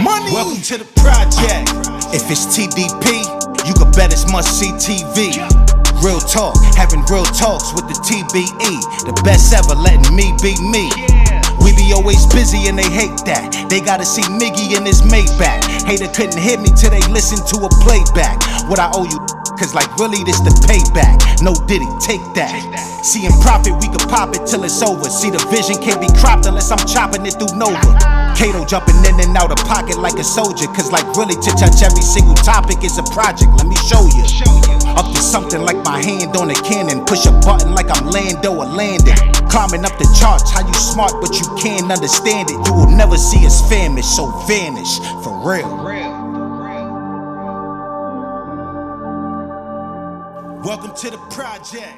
Money. Welcome to the project. If it's TDP, you can bet it's must-see TV. Real talk, having real talks with the TBE. The best ever, letting me be me. We be always busy and they hate that. They gotta see Miggy in his Maybach. Hater couldn't hit me till they listen to a playback. What I owe you, cause like really this the payback. No Diddy, take that. See in profit, we could pop it till it's over. See the vision can't be cropped unless I'm chopping it through Nova. Kato jumping in and out of pocket like a soldier. Cause like really to touch every single topic is a project. Let me show you. Up to something like my hand on a cannon. Push a button like I'm Lando or Landon. Climbing up the charts, how you smart but you can't understand it. You will never see us famished, so vanish, for real. Welcome to the project.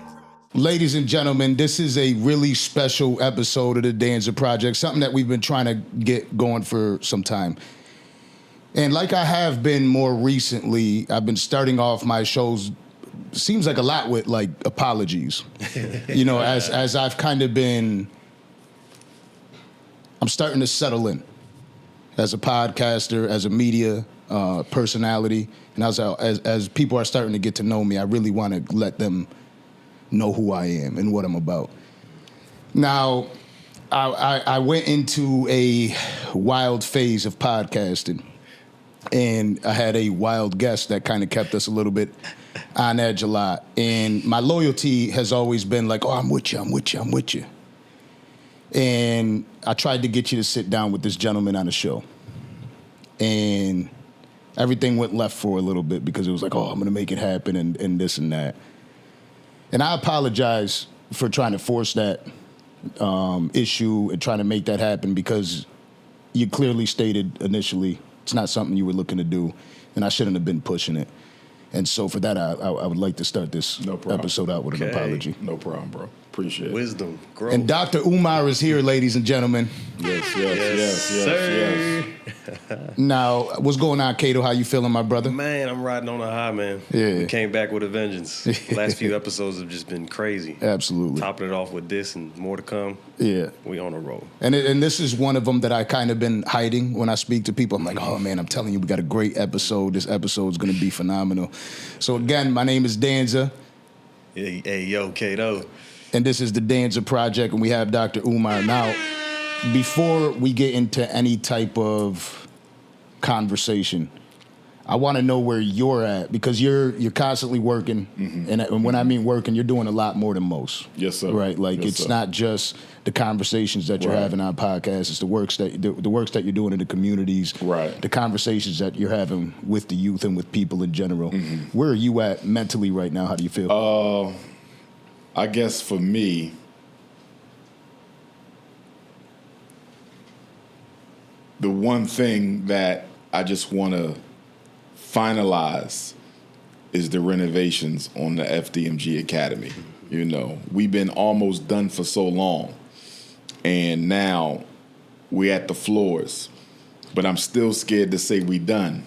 Ladies and gentlemen, this is a really special episode of the Danza Project, something that we've been trying to get going for some time. And like I have been more recently, I've been starting off my shows, seems like a lot with like apologies. You know, as I've kind of been, I'm starting to settle in as a podcaster, as a media personality. And as people are starting to get to know me, I really want to let them know who I am and what I'm about. Now, I went into a wild phase of podcasting, and I had a wild guest that kind of kept us a little bit on edge a lot. And my loyalty has always been like, oh, I'm with you. And I tried to get you to sit down with this gentleman on the show. And everything went left for a little bit because it was like, oh, I'm going to make it happen and this and that. And I apologize for trying to force that issue and trying to make that happen because you clearly stated initially it's not something you were looking to do, and I shouldn't have been pushing it. And so for that, I would like to start this episode out with an apology. No problem, bro. Appreciate it. Wisdom, growth. And Dr. Umar is here, ladies and gentlemen. Yes. Now, what's going on, Kato? How you feeling, my brother? Man, I'm riding on a high, man. Yeah. We came back with a vengeance. Last few episodes have just been crazy. Absolutely. Topping it off with this and more to come. Yeah. We on a roll. And this is one of them that I kind of been hiding when I speak to people. I'm like, oh, man, I'm telling you, we got a great episode. This episode is going to be phenomenal. So, again, my name is Danza. Hey, yo, Kato. And this is the Danza Project, and we have Dr. Umar. Now, before we get into any type of conversation, I want to know where you're at because you're constantly working, and when I mean working, you're doing a lot more than most. Yes, sir. Right, like yes, it's sir. not just the conversations that you're having on podcasts; it's the works that you're doing in the communities, right? The conversations that you're having with the youth and with people in general. Where are you at mentally right now? How do you feel? I guess for me, the one thing that I just want to finalize is the renovations on the FDMG Academy. You know, we've been almost done for so long, and now we're at the floors. But I'm still scared to say we done,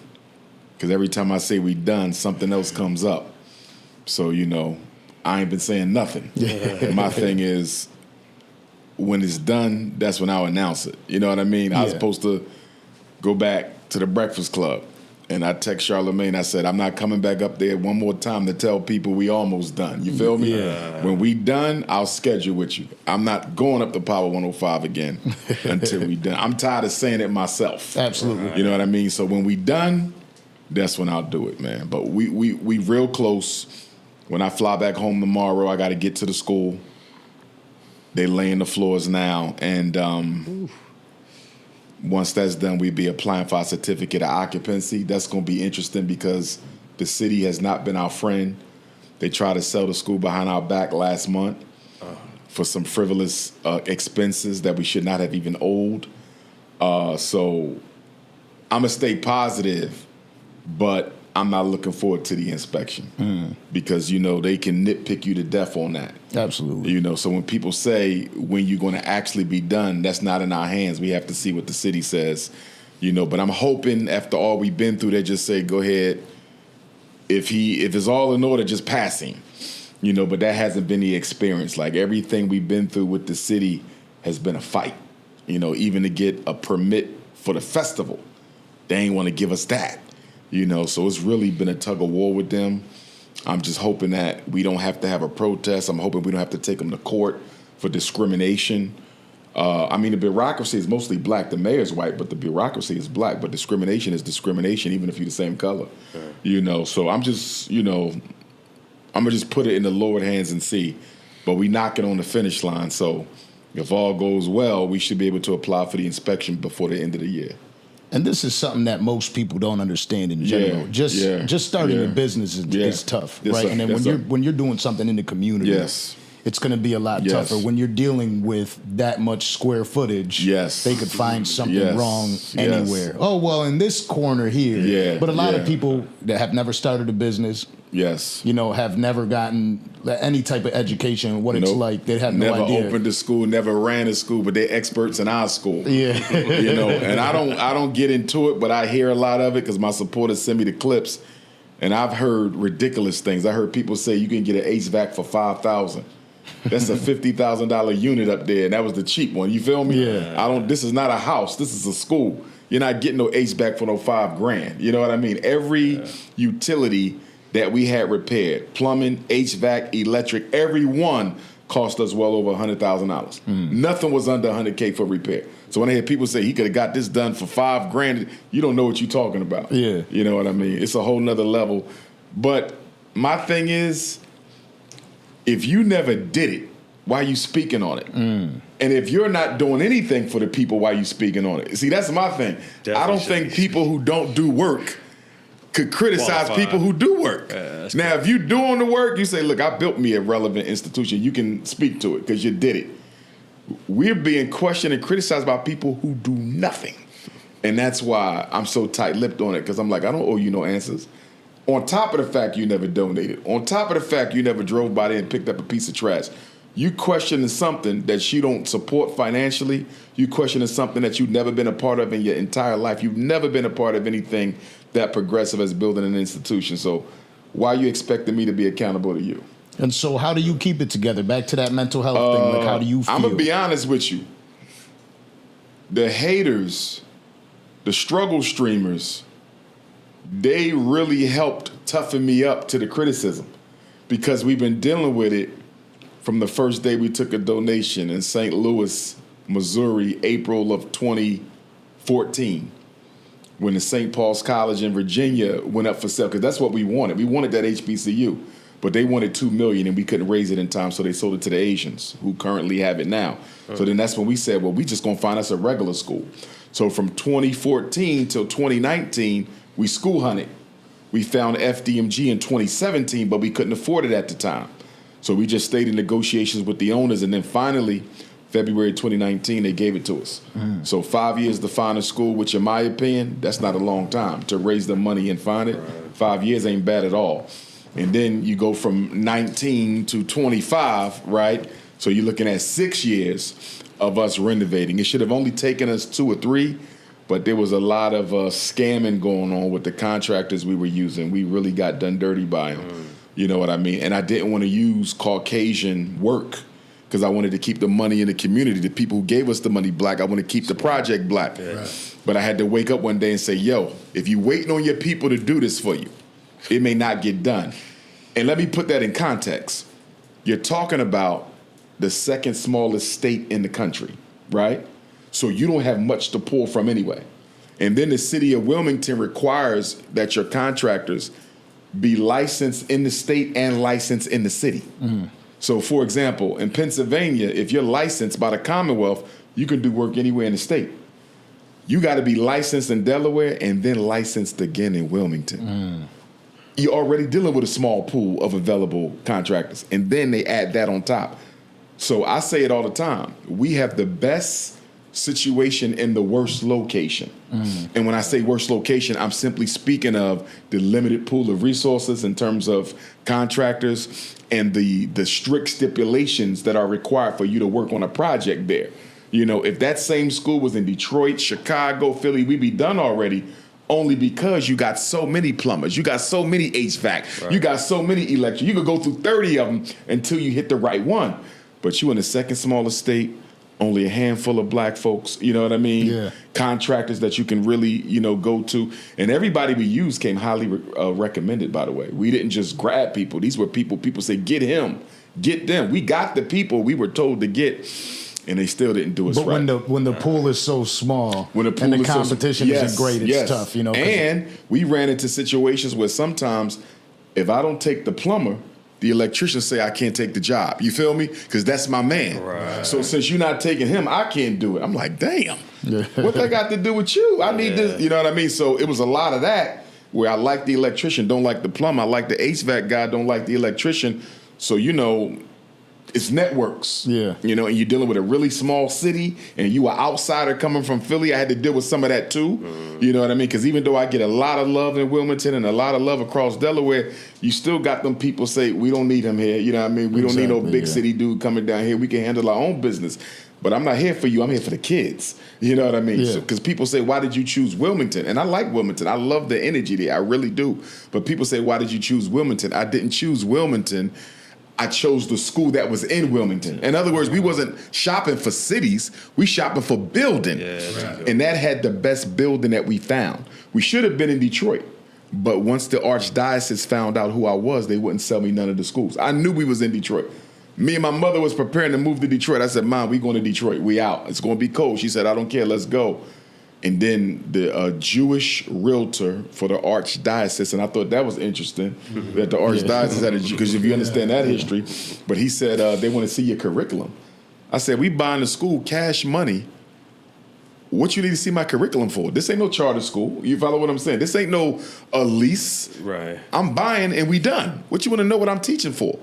because every time I say we done, something else comes up. So, you know, I ain't been saying nothing. My thing is, when it's done, that's when I'll announce it. You know what I mean? I was supposed to go back to the Breakfast Club, and I text Charlemagne. I said, I'm not coming back up there one more time to tell people we almost done. You feel me? Yeah. When we done, I'll schedule with you. I'm not going up to Power 105 again until we done. I'm tired of saying it myself. Absolutely. You know what I mean? So when we done, that's when I'll do it, man. But we real close. When I fly back home tomorrow, I got to get to the school. They laying the floors now, and once that's done, we'll be applying for our certificate of occupancy. That's going to be interesting because the city has not been our friend. They tried to sell the school behind our back last month for some frivolous expenses that we should not have even owed. So I'm going to stay positive, but I'm not looking forward to the inspection because, you know, they can nitpick you to death on that. Absolutely. You know, so when people say when you're going to actually be done, that's not in our hands. We have to see what the city says, you know. But I'm hoping after all we've been through, they just say, go ahead. If it's all in order, just pass him, you know. But that hasn't been the experience. Like everything we've been through with the city has been a fight, you know, even to get a permit for the festival. they ain't want to give us that. So it's really been a tug of war with them. I'm just hoping that we don't have to have a protest. I'm hoping we don't have to take them to court for discrimination. The bureaucracy is mostly black. The mayor's white, but the bureaucracy is black. But discrimination is discrimination, even if you're the same color. Right. So I'm just, I'm going to just put it in the Lord's hands and see. But we knocking on the finish line. So if all goes well, we should be able to apply for the inspection before the end of the year. And this is something that most people don't understand in general. Just starting a business is tough, right? And then when you're doing something in the community, it's going to be a lot tougher. When you're dealing with that much square footage, they could find something wrong anywhere. Oh, well, in this corner here. But a lot of people that have never started a business, have never gotten any type of education, what it's like. They have no idea. Never opened a school, never ran a school, but they're experts in our school. And I don't get into it, but I hear a lot of it because my supporters send me the clips, and I've heard ridiculous things. I heard people say you can get an HVAC for $5,000. That's a $50,000 unit up there, and that was the cheap one. You feel me? This is not a house. This is a school. You're not getting no HVAC for no $5,000. You know what I mean? Every utility that we had repaired, plumbing, HVAC, electric, every one cost us well over $100,000. Nothing was under $100K for repair. So when I hear people say he could have got this done for $5,000, you don't know what you're talking about. You know what I mean? It's a whole nother level. But my thing is, if you never did it, why are you speaking on it? And if you're not doing anything for the people, why are you speaking on it? See, that's my thing. Definitely I don't think people who don't do work could criticize people who do work. Now, if you're doing the work, you say, look, I built me a relevant institution. You can speak to it because you did it. We're being questioned and criticized by people who do nothing. And that's why I'm so tight-lipped on it, because I'm like, I don't owe you no answers. On top of the fact you never donated, on top of the fact you never drove by there and picked up a piece of trash, you questioning something that you don't support financially, you questioning something that you've never been a part of in your entire life. You've never been a part of anything that progressive as building an institution. So why are you expecting me to be accountable to you? And so how do you keep it together? Back to that mental health thing, like how do you feel? I'm going to be honest with you. The haters, the struggle streamers, they really helped toughen me up to the criticism, because we've been dealing with it from the first day we took a donation in St. Louis, Missouri, April of 2014, when the St. Paul's College in Virginia went up for sale, because that's what we wanted. We wanted that HBCU, but they wanted $2 million and we couldn't raise it in time, so they sold it to the Asians, who currently have it now. So then that's when we said, well, we just gonna find us a regular school. So from 2014 till 2019, we school hunted. We found FDMG in 2017, but we couldn't afford it at the time. So we just stayed in negotiations with the owners, and then finally, February 2019, they gave it to us. So 5 years to find a school, which in my opinion, that's not a long time to raise the money and find it. 5 years ain't bad at all. And then you go from 19 to 25, right? So you're looking at 6 years of us renovating. It should have only taken us 2 or 3, but there was a lot of scamming going on with the contractors we were using. We really got done dirty by them. You know what I mean? And I didn't want to use Caucasian work because I wanted to keep the money in the community. The people who gave us the money black. I want to keep the project black. But I had to wake up one day and say, yo, if you're waiting on your people to do this for you, it may not get done. And let me put that in context. You're talking about the second smallest state in the country, right? So you don't have much to pull from anyway. And then the city of Wilmington requires that your contractors be licensed in the state and licensed in the city. So, for example, in Pennsylvania, if you're licensed by the Commonwealth, you can do work anywhere in the state. You got to be licensed in Delaware and then licensed again in Wilmington. You're already dealing with a small pool of available contractors, and then they add that on top. So I say it all the time. We have the best situation in the worst location. And when I say worst location, I'm simply speaking of the limited pool of resources in terms of contractors and the strict stipulations that are required for you to work on a project there. You know, if that same school was in Detroit, Chicago, Philly, we'd be done already, only because you got so many plumbers, you got so many HVAC, you got so many electric. You could go through 30 of them until you hit the right one. But you in the second smallest state, only a handful of black folks, you know what I mean? Yeah. Contractors that you can really, go to. And everybody we used came highly recommended, by the way. We didn't just grab people. These were people say, get him, get them. We got the people we were told to get, and they still didn't do us right. But when the pool is so small and the competition isn't great, it's tough, And we ran into situations where sometimes if I don't take the plumber, the electrician say I can't take the job. You feel me? Because that's my man. Right. So since you're not taking him, I can't do it. I'm like, damn, what that got to do with you? I need this. You know what I mean? So it was a lot of that where I like the electrician, don't like the plumber. I like the HVAC guy, don't like the electrician. So, it's networks. Yeah. And you're dealing with a really small city and you are outsider coming from Philly. I had to deal with some of that too. You know what I mean? Because even though I get a lot of love in Wilmington and a lot of love across Delaware, you still got them people say, we don't need him here. You know what I mean? We don't need no big city dude coming down here. We can handle our own business. But I'm not here for you. I'm here for the kids. You know what I mean? Yeah. Because people say, why did you choose Wilmington? And I like Wilmington. I love the energy there. I really do. But people say, why did you choose Wilmington? I didn't choose Wilmington. I chose the school that was in Wilmington. In other words, we wasn't shopping for cities. We shopping for building. And that had the best building that we found. We should have been in Detroit. But once the archdiocese found out who I was, they wouldn't sell me none of the schools. I knew we was in Detroit. Me and my mother was preparing to move to Detroit. I said, Mom, we going to Detroit. We out. It's going to be cold. She said, I don't care. Let's go. And then the Jewish realtor for the archdiocese, and I thought that was interesting that the archdiocese had a Jew, because if you understand that history, but he said they want to see your curriculum. I said, we buying the school cash money. What you need to see my curriculum for? This ain't no charter school. You follow what I'm saying? This ain't no lease. Right. I'm buying and we done. What you want to know what I'm teaching for?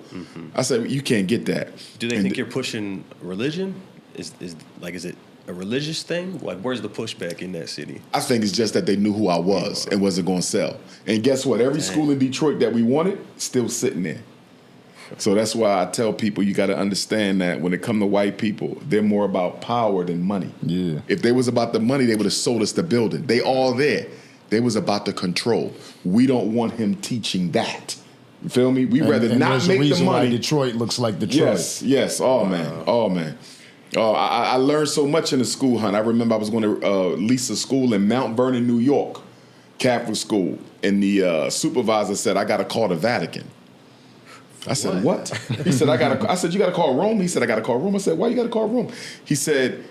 I said, you can't get that. Do they think you're pushing religion? Is it a religious thing? Like, where's the pushback in that city? I think it's just that they knew who I was and wasn't going to sell. And guess what? Every school in Detroit that we wanted, still sitting there. So that's why I tell people you got to understand that when it comes to white people, they're more about power than money. Yeah. If they was about the money, they would have sold us the building. They all there. They was about the control. We don't want him teaching that. You feel me? We rather not make the money. There's a reason why Detroit looks like Detroit. Yes. Oh, man. Oh, man. I learned so much in the school hunt. I remember I was going to lease a school in Mount Vernon, New York, Catholic school, and the supervisor said, I got to call the Vatican. I said, what? He said, I said, you got to call Rome? He said, I got to call Rome. I said, why you got to call Rome? He said,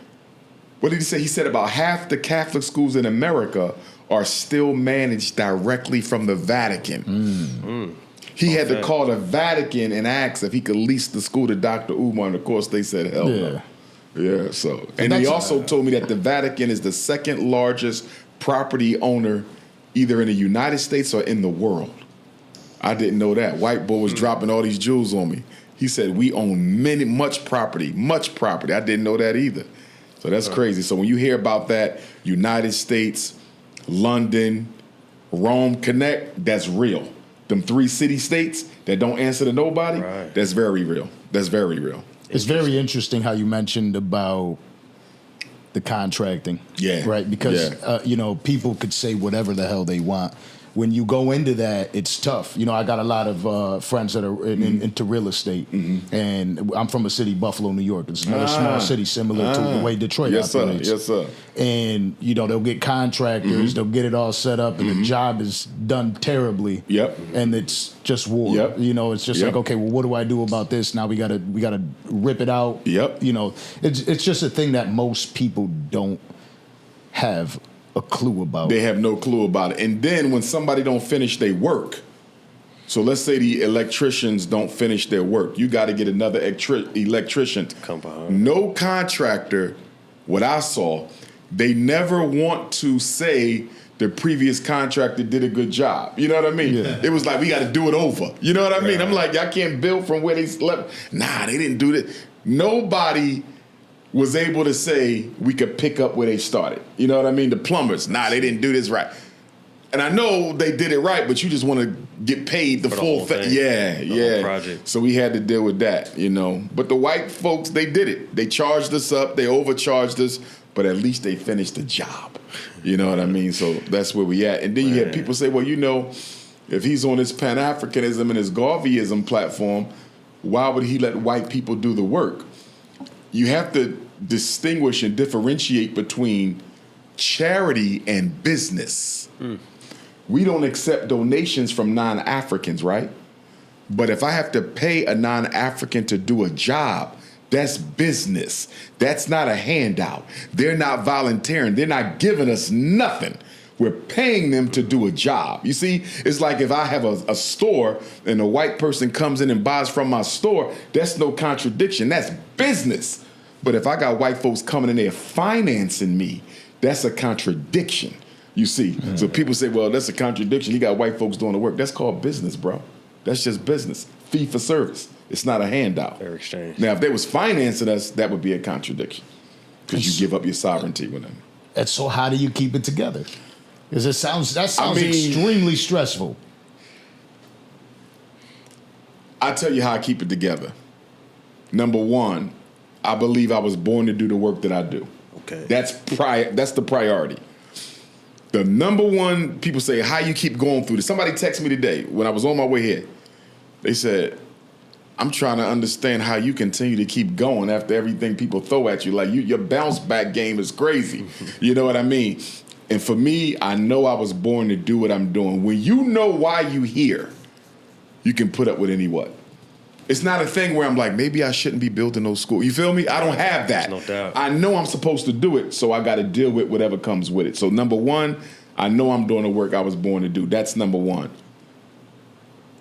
what did he say? He said about half the Catholic schools in America are still managed directly from the Vatican. He had to call the Vatican and ask if he could lease the school to Dr. Umar, and of course they said, hell no. Yeah, so. And he also told me that the Vatican is the second largest property owner either in the United States or in the world. I didn't know that. White boy was dropping all these jewels on me. He said, we own much property. I didn't know that either. So that's crazy. So when you hear about that, United States, London, Rome Connect, that's real. Them 3 city-states that don't answer to nobody, that's very real. That's very real. It's very interesting how you mentioned about the contracting. Yeah. Right? Because, people could say whatever the hell they want. When you go into that, it's tough. I got a lot of friends that are into real estate. And I'm from a city, Buffalo, New York. It's another small city similar to the way Detroit operates. Yes, sir. And, they'll get contractors, they'll get it all set up, and the job is done terribly. Yep. And it's just war. Yep. It's just like, okay, well, what do I do about this? Now we gotta rip it out. Yep. It's just a thing that most people don't have a clue about. They have no clue about it. And then when somebody don't finish their work, so let's say the electricians don't finish their work, you got to get another electrician. Come behind. No contractor, what I saw, they never want to say the previous contractor did a good job. You know what I mean? Yeah. It was like, we got to do it over. You know what I mean? I'm like, I can't build from where they slept. Nah, they didn't do that. Nobody was able to say we could pick up where they started. You know what I mean? The plumbers, nah, they didn't do this right. And I know they did it right, but you just want to get paid the full thing. Yeah. Project. So we had to deal with that, But the white folks, they did it. They charged us up. They overcharged us, but at least they finished the job. You know what I mean? So that's where we at. And then you hear people say, well, if he's on his Pan-Africanism and his Garveyism platform, why would he let white people do the work? you have to distinguish and differentiate between charity and business. We don't accept donations from non-Africans, right? But if I have to pay a non-African to do a job, that's business. That's not a handout. They're not volunteering. They're not giving us nothing. We're paying them to do a job. You see, it's like if I have a store and a white person comes in and buys from my store, that's no contradiction. That's business. But if I got white folks coming in there financing me, that's a contradiction. You see, so people say, well, that's a contradiction. You got white folks doing the work. That's called business, bro. That's just business. Fee for service. It's not a handout. Fair exchange. Now, if they was financing us, that would be a contradiction because you give up your sovereignty with them. And so how do you keep it together? Because that sounds extremely stressful. I tell you how I keep it together. Number one, I believe I was born to do the work that I do. Okay. That's the priority. The number one, people say, how you keep going through this. Somebody texted me today when I was on my way here. They said, I'm trying to understand how you continue to keep going after everything people throw at you. Like your bounce back game is crazy. You know what I mean? And for me, I know I was born to do what I'm doing. When you know why you here, you can put up with any what. It's not a thing where I'm like, maybe I shouldn't be building no school. You feel me? I don't have that. No doubt. I know I'm supposed to do it, so I got to deal with whatever comes with it. So number one, I know I'm doing the work I was born to do. That's number one.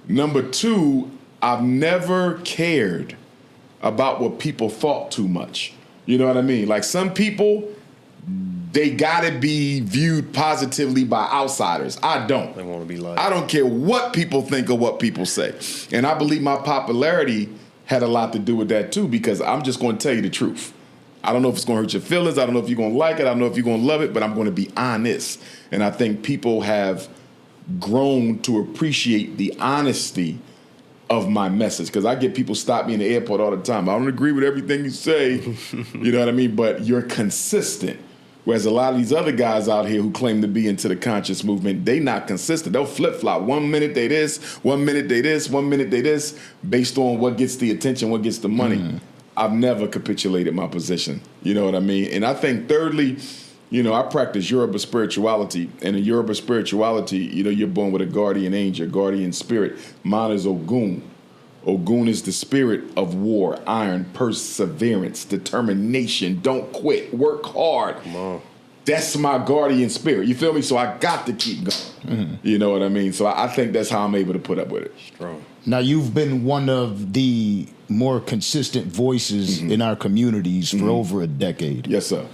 Number two, I've never cared about what people thought too much. You know what I mean? Like some people, they gotta be viewed positively by outsiders. I don't. They want to be liked. I don't care what people think or what people say. And I believe my popularity had a lot to do with that too, because I'm just going to tell you the truth. I don't know if it's going to hurt your feelings. I don't know if you're going to like it. I don't know if you're going to love it, but I'm going to be honest. And I think people have grown to appreciate the honesty of my message, because I get people stop me in the airport all the time. I don't agree with everything you say, you know what I mean? But you're consistent. Whereas a lot of these other guys out here who claim to be into the conscious movement, they not consistent. They'll flip-flop. 1 minute they this, 1 minute they this, 1 minute they this, based on what gets the attention, what gets the money. I've never capitulated my position. You know what I mean? And I think thirdly, you know, I practice Yoruba spirituality. And in Yoruba spirituality, you know, you're born with a guardian angel, guardian spirit. Mine is Ogun. Ogun is the spirit of war, iron, perseverance, determination. Don't quit. Work hard. Come on. That's my guardian spirit. You feel me? So I got to keep going. You know what I mean? So I think that's how I'm able to put up with it. Strong. Now, you've been one of the more consistent voices in our communities for over a decade. Yes, sir.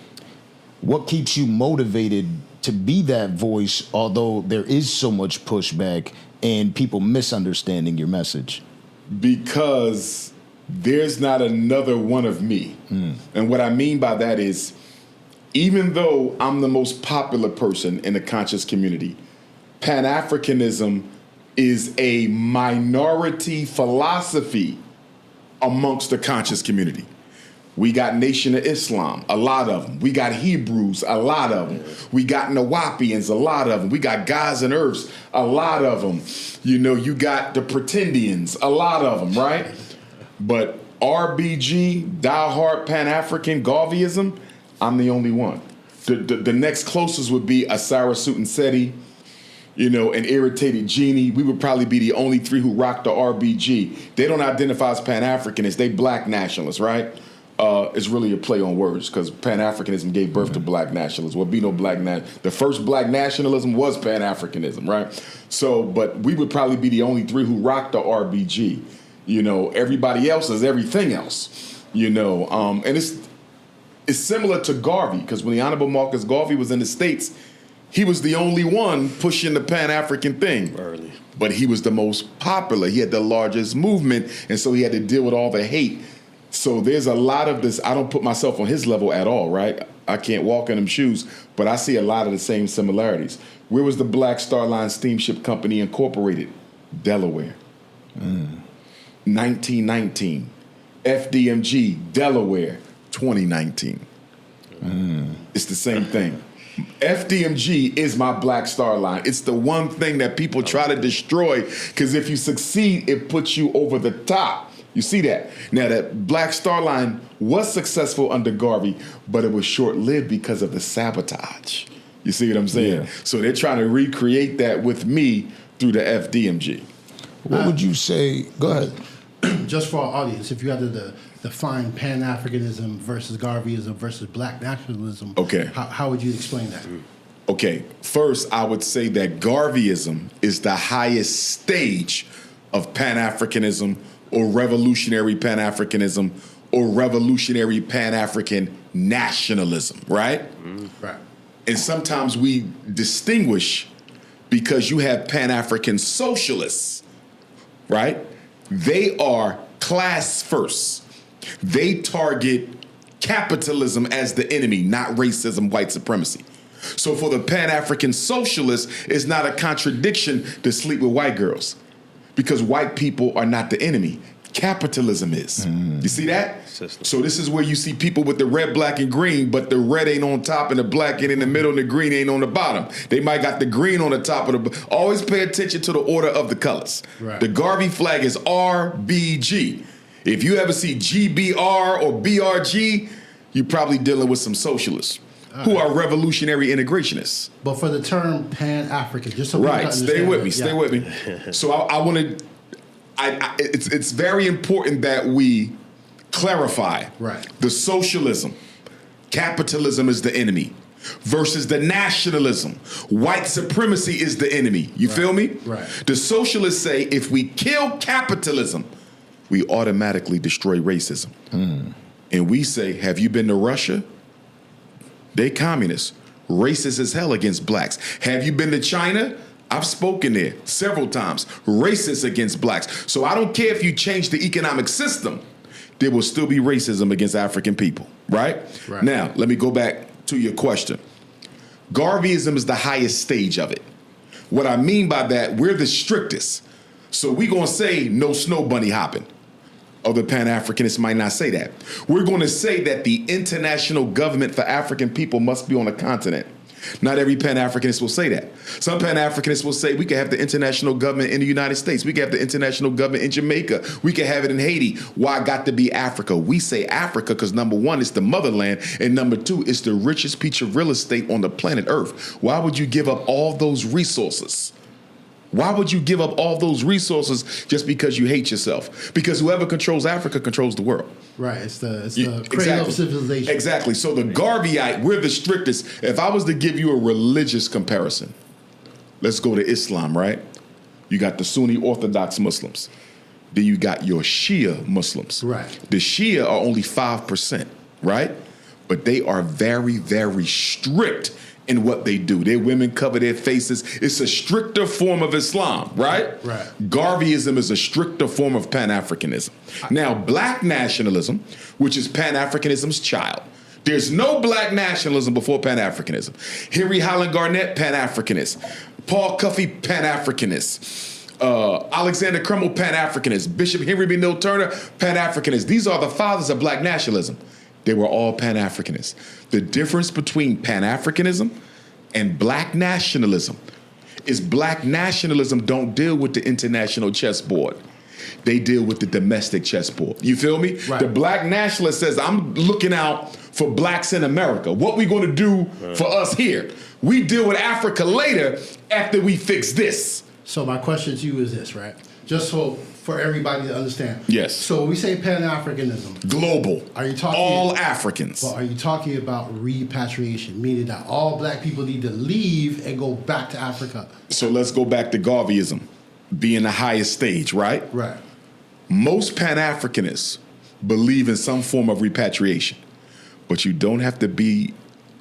What keeps you motivated to be that voice, although there is so much pushback and people misunderstanding your message? Because there's not another one of me. And what I mean by that is, even though I'm the most popular person in the conscious community, Pan-Africanism is a minority philosophy amongst the conscious community. We got Nation of Islam, a lot of them. We got Hebrews, a lot of them. We got Nawapians, a lot of them. We got Guys and Earths, a lot of them. You know, you got the Pretendians, a lot of them, right? But RBG, diehard Pan-African Garveyism, I'm the only one. The next closest would be Asara Sutanseti, you know, an Irritated Genie. We would probably be the only three who rock the RBG. They don't identify as Pan-Africanists. They Black nationalists, right? It's really a play on words, because Pan-Africanism gave birth to Black nationalism. Well, be no the first Black nationalism was Pan-Africanism, right? So, but we would probably be the only three who rock the RBG. You know, everybody else is everything else. You know, and it's similar to Garvey, because when the Honorable Marcus Garvey was in the States, he was the only one pushing the Pan-African thing. Early. But he was the most popular. He had the largest movement, and so he had to deal with all the hate. So there's a lot of this. I don't put myself on his level at all, right? I can't walk in them shoes, but I see a lot of the same similarities. Where was the Black Star Line Steamship Company incorporated? Delaware. 1919. FDMG, Delaware, 2019. It's the same thing. FDMG is my Black Star Line. It's the one thing that people try to destroy, because if you succeed, it puts you over the top. You see that? Now, that Black Star Line was successful under Garvey, but it was short-lived because of the sabotage. You see what I'm saying? Yeah. So they're trying to recreate that with me through the FDMG. What would you say? Go ahead. Just for our audience, if you had to define Pan-Africanism versus Garveyism versus Black Nationalism, Okay. how would you explain that? Okay, first I would say that Garveyism is the highest stage of Pan-Africanism or revolutionary Pan-Africanism or revolutionary Pan-African nationalism, right? Right. And sometimes we distinguish because you have Pan-African socialists, right? They are class first. They target capitalism as the enemy, not racism, white supremacy. So for the Pan-African socialists, it's not a contradiction to sleep with white girls because white people are not the enemy. Capitalism is. You see that? System. So this is where you see people with the red, black, and green, but the red ain't on top and the black ain't in the middle and the green ain't on the bottom. They might got the green on the top of the... Always pay attention to the order of the colors. Right. The Garvey flag is RBG. If you ever see GBR or BRG, you're probably dealing with some socialists who are revolutionary integrationists. But for the term Pan-African, just so we can Right, understand stay with it, me, stay with me. So I want to... It's very important that we clarify Right. the socialism. Capitalism is the enemy versus the nationalism. White supremacy is the enemy. You feel me? Right. The socialists say if we kill capitalism, we automatically destroy racism. And we say, have you been to Russia? They communists. Racist as hell against blacks. Have you been to China? I've spoken there several times. Racist against blacks. So I don't care if you change the economic system, there will still be racism against African people, right? Right. Now, let me go back to your question. Garveyism is the highest stage of it. What I mean by that, we're the strictest. So we're going to say no snow bunny hopping. Other Pan-Africanists might not say that. We're going to say that the international government for African people must be on a continent. Not every Pan-Africanist will say that. Some Pan-Africanists will say we can have the international government in the United States. We can have the international government in Jamaica. We can have it in Haiti. Why got to be Africa? We say Africa because number one, it's the motherland, and number two, it's the richest piece of real estate on the planet Earth. Why would you give up all those resources? Why would you give up all those resources just because you hate yourself? Because whoever controls Africa controls the world. Right. It's the cradle of civilization. Exactly. So the Garveyite, we're the strictest. If I was to give you a religious comparison, let's go to Islam, right? You got the Sunni Orthodox Muslims. Then you got your Shia Muslims. Right. The Shia are only 5%, right? But they are very, very strict in what they do. Their women cover their faces. It's a stricter form of Islam, right? Right. Garveyism is a stricter form of Pan-Africanism. Now, Black nationalism, which is Pan-Africanism's child. There's no Black nationalism before Pan-Africanism. Henry Highland Garnett, Pan-Africanist. Paul Cuffey, Pan-Africanist. Alexander Crummell, Pan-Africanist. Bishop Henry B. Mill Turner, Pan-Africanist. These are the fathers of Black nationalism. They were all Pan-Africanists. The difference between Pan-Africanism and Black nationalism is Black nationalism don't deal with the international chessboard. They deal with the domestic chessboard. You feel me? Right. The Black nationalist says, I'm looking out for blacks in America. What we going to do for us here? We deal with Africa later after we fix this. So my question to you is this, right? Just so for everybody to understand. Yes. So when we say Pan-Africanism, Global. Are you talking all Africans? But are you talking about repatriation, meaning that all black people need to leave and go back to Africa? So let's go back to Garveyism being the highest stage, right? Right. Most Pan-Africanists believe in some form of repatriation, but you don't have to be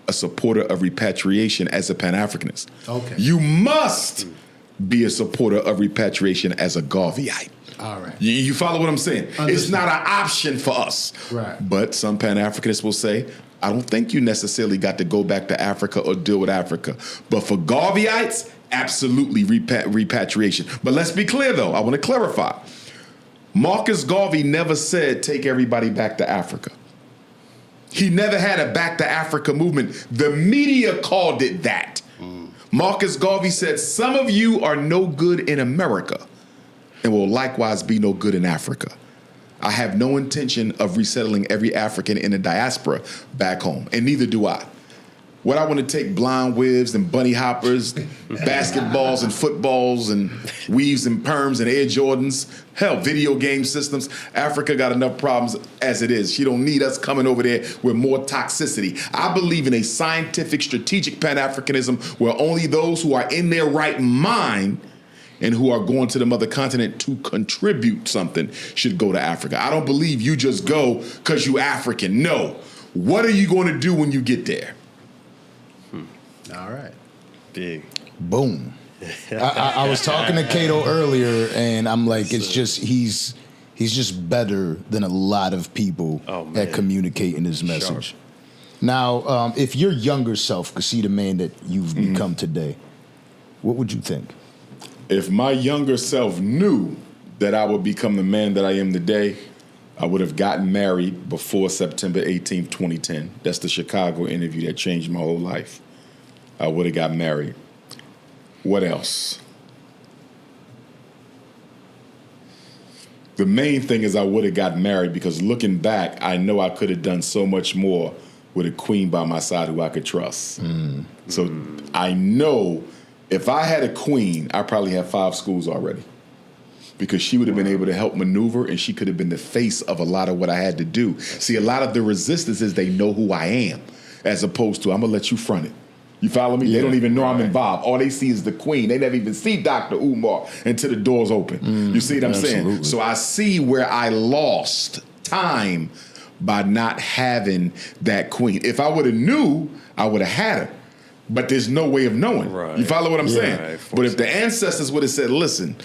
a supporter of repatriation as a Pan-Africanist. Okay. You must be a supporter of repatriation as a Garveyite. All right. You follow what I'm saying? Understood. It's not an option for us. Right. But some Pan-Africanists will say, I don't think you necessarily got to go back to Africa or deal with Africa. But for Garveyites, absolutely repatriation. But let's be clear, though. I want to clarify. Marcus Garvey never said take everybody back to Africa. He never had a back to Africa movement. The media called it that. Marcus Garvey said, some of you are no good in America and will likewise be no good in Africa. I have no intention of resettling every African in the diaspora back home, and neither do I. What I want to take blonde wigs and bunny hoppers, basketballs and footballs and weaves and perms and Air Jordans, hell, video game systems. Africa got enough problems as it is. She don't need us coming over there with more toxicity. I believe in a scientific, strategic Pan-Africanism where only those who are in their right mind and who are going to the mother continent to contribute something should go to Africa. I don't believe you just go because you African. No. What are you going to do when you get there? All right. Big. Boom. I was talking to Cato earlier, and I'm like, it's just he's just better than a lot of people at communicating his message. Sharp. Now, if your younger self could see the man that you've become today, what would you think? If my younger self knew that I would become the man that I am today, I would have gotten married before September 18th, 2010. That's the Chicago interview that changed my whole life. I would have got married. What else? The main thing is I would have got married because looking back, I know I could have done so much more with a queen by my side who I could trust. So I know if I had a queen, I probably have 5 schools already because she would have been able to help maneuver and she could have been the face of a lot of what I had to do. See, a lot of the resistance is they know who I am as opposed to I'm going to let you front it. You follow me? They don't even know I'm involved. All they see is the queen. They never even see Dr. Umar until the door's open. You see what I'm saying? So I see where I lost time by not having that queen. If I would have knew, I would have had her. But there's no way of knowing. Right. You follow what I'm saying? Right, but if the ancestors would have said, listen,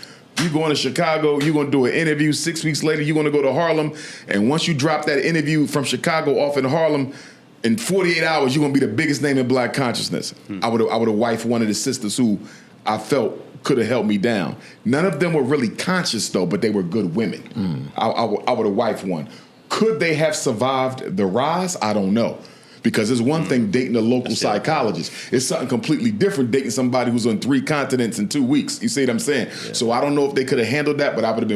you going to Chicago, you're going to do an interview, 6 weeks later, you're going to go to Harlem, and once you drop that interview from Chicago off in Harlem, in 48 hours, you're going to be the biggest name in black consciousness. I would have wifed one of the sisters who I felt could have held me down. None of them were really conscious, though, but they were good women. I would have wifed one. Could they have survived the rise? I don't know. Because it's one thing dating a local psychologist. It's something completely different dating somebody who's on 3 continents in 2 weeks. You see what I'm saying? Yeah. So I don't know if they could have handled that, but I would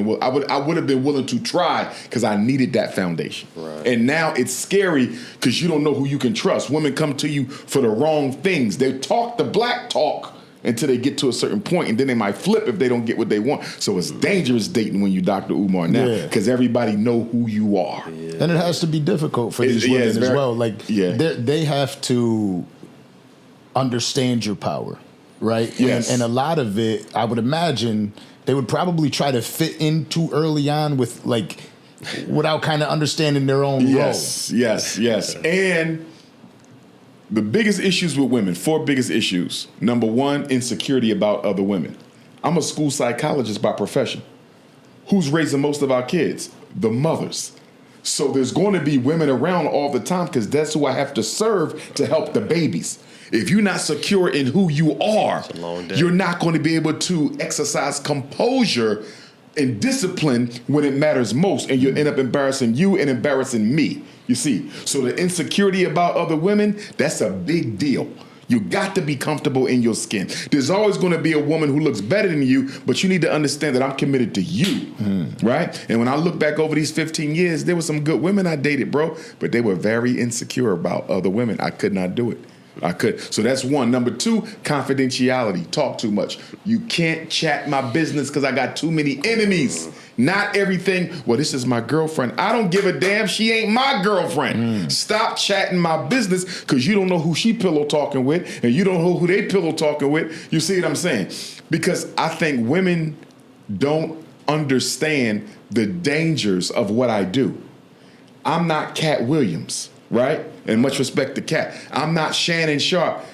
have been willing to try because I needed that foundation. Right. And now it's scary because you don't know who you can trust. Women come to you for the wrong things. They talk the black talk until they get to a certain point, and then they might flip if they don't get what they want. So it's dangerous dating when you Dr. Umar now because everybody know who you are. Yeah. And it has to be difficult for these women as well. Like they have to understand your power, right? Yes. And a lot of it, I would imagine, they would probably try to fit in too early on with without kind of understanding their own role. Yes. And the biggest issues with women, 4 biggest issues. Number 1, insecurity about other women. I'm a school psychologist by profession. Who's raising most of our kids? The mothers. So there's going to be women around all the time because that's who I have to serve to help the babies. If you're not secure in who you are, you're not going to be able to exercise composure and discipline when it matters most, and you'll end up embarrassing you and embarrassing me. You see, so the insecurity about other women, that's a big deal. You got to be comfortable in your skin. There's always going to be a woman who looks better than you, but you need to understand that I'm committed to you, right? And when I look back over these 15 years, there were some good women I dated, bro, but they were very insecure about other women. I could not do it. I could. So that's 1. Number 2, confidentiality. Talk too much. You can't chat my business because I got too many enemies. Not everything, well, this is my girlfriend. I don't give a damn. She ain't my girlfriend. Stop chatting my business because you don't know who she pillow talking with and you don't know who they pillow talking with. You see what I'm saying? Because I think women don't understand the dangers of what I do. I'm not Cat Williams, right? And much respect to Cat. I'm not Shannon Sharp.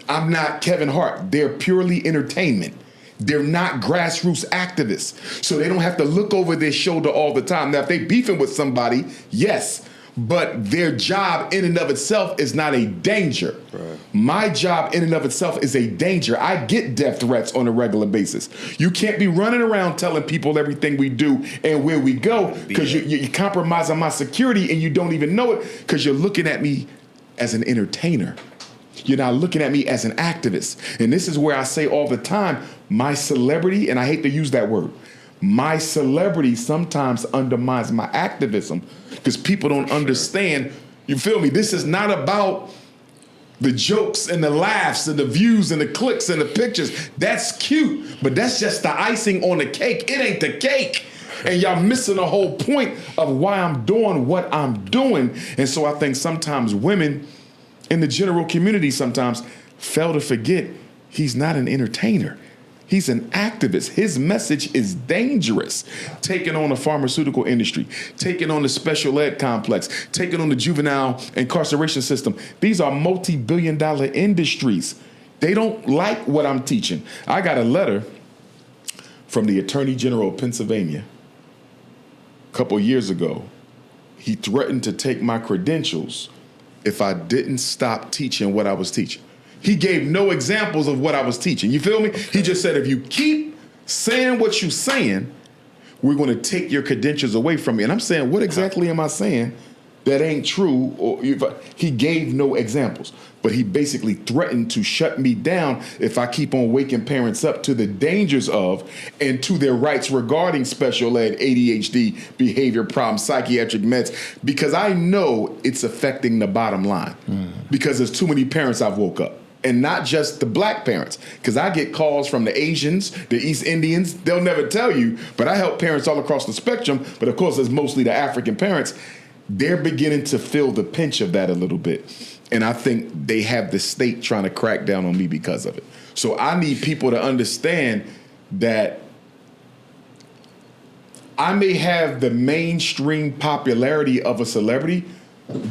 I'm not Kevin Hart. They're purely entertainment. They're not grassroots activists. So they don't have to look over their shoulder all the time. Now, if they beefing with somebody, yes. But their job in and of itself is not a danger. Right. My job in and of itself is a danger. I get death threats on a regular basis. You can't be running around telling people everything we do and where we go because you compromise on my security and you don't even know it because you're looking at me as an entertainer. You're not looking at me as an activist. And this is where I say all the time, my celebrity, and I hate to use that word, my celebrity sometimes undermines my activism because people don't understand. You feel me? This is not about the jokes and the laughs and the views and the clicks and the pictures. That's cute, but that's just the icing on the cake. It ain't the cake. And y'all missing the whole point of why I'm doing what I'm doing. And so I think sometimes women in the general community sometimes fail to forget he's not an entertainer. He's an activist. His message is dangerous. Taking on the pharmaceutical industry, taking on the special ed complex, taking on the juvenile incarceration system. These are multi-billion-dollar industries. They don't like what I'm teaching. I got a letter from the Attorney General of Pennsylvania a couple years ago. He threatened to take my credentials if I didn't stop teaching what I was teaching. He gave no examples of what I was teaching. You feel me? He just said, if you keep saying what you're saying, we're going to take your credentials away from me. And I'm saying, what exactly am I saying that ain't true? Or he gave no examples, but he basically threatened to shut me down if I keep on waking parents up to the dangers of and to their rights regarding special ed, ADHD, behavior problems, psychiatric meds, because I know it's affecting the bottom line because there's too many parents I've woke up. And not just the black parents, because I get calls from the Asians, the East Indians. They'll never tell you, but I help parents all across the spectrum. But of course, it's mostly the African parents. They're beginning to feel the pinch of that a little bit. And I think they have the state trying to crack down on me because of it. So I need people to understand that I may have the mainstream popularity of a celebrity,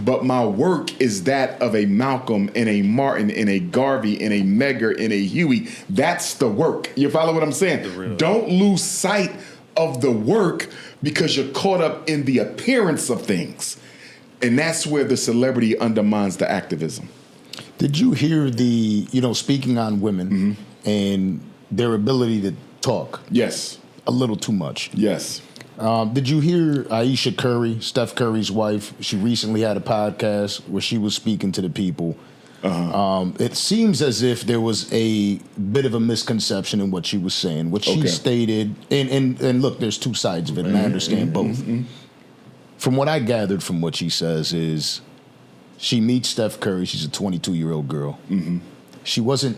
but my work is that of a Malcolm and a Martin and a Garvey and a Medgar and a Huey. That's the work. You follow what I'm saying? Don't lose sight of the work because you're caught up in the appearance of things. And that's where the celebrity undermines the activism. Did you hear the, speaking on women and their ability to talk? Yes. A little too much. Yes. Did you hear Ayesha Curry, Steph Curry's wife? She recently had a podcast where she was speaking to the people. It seems as if there was a bit of a misconception in what she was saying. What she stated, and look, there's two sides of it, and I understand both. From what I gathered from what she says is she meets Steph Curry. She's a 22-year-old girl. She wasn't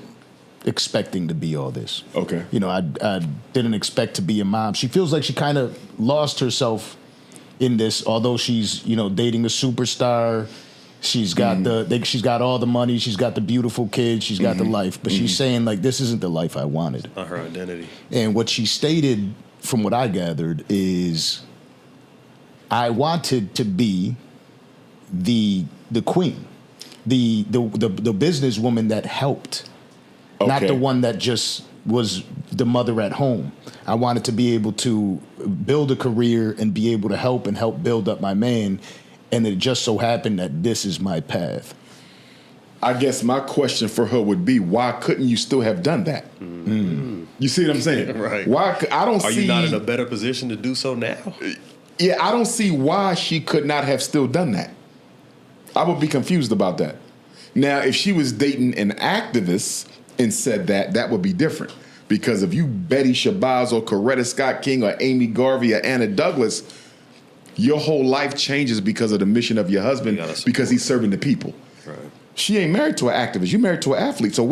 expecting to be all this. Okay. I didn't expect to be a mom. She feels like she kind of lost herself in this, although she's, dating a superstar. She's got she's got all the money, she's got the beautiful kids, she's got the life, but she's saying like, this isn't the life I wanted. Not her identity. And what she stated, from what I gathered, is I wanted to be the queen, the businesswoman that helped. Not the one that just was the mother at home. I wanted to be able to build a career and be able to help build up my man. And it just so happened that this is my path. I guess my question for her would be, why couldn't you still have done that? You see what I'm saying? Right. Why? Are you not in a better position to do so now? Yeah, I don't see why she could not have still done that. I would be confused about that. Now, if she was dating an activist and said that would be different. Because if you Betty Shabazz or Coretta Scott King or Amy Garvey or Anna Douglas, your whole life changes because of the mission of your husband because he's serving the people. Right. She ain't married to an activist. You're married to an athlete. So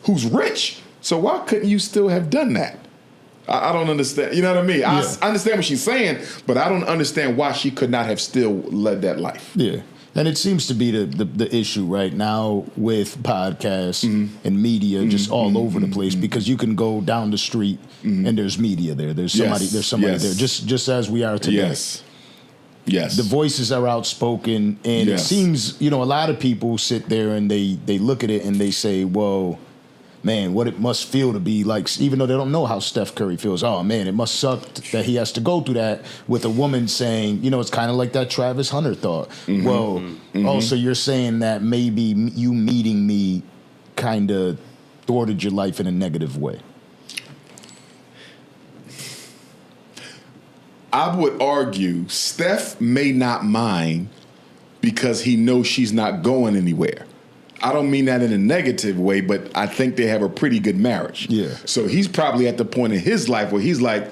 who's rich? So why couldn't you still have done that? I don't understand. You know what I mean? Yeah. I understand what she's saying, but I don't understand why she could not have still led that life. Yeah. And it seems to be the issue right now with podcasts and media just all over the place because you can go down the street and there's media there. There's somebody there just as we are today. Yes. The voices are outspoken and it seems, a lot of people sit there and they look at it and they say, whoa, man, what it must feel to be like, even though they don't know how Steph Curry feels. Oh, man, it must suck that he has to go through that with a woman saying, it's kind of like that Travis Hunter thought. So you're saying that maybe you meeting me kind of thwarted your life in a negative way. I would argue Steph may not mind because he knows she's not going anywhere. I don't mean that in a negative way, but I think they have a pretty good marriage. Yeah. So he's probably at the point in his life where he's like,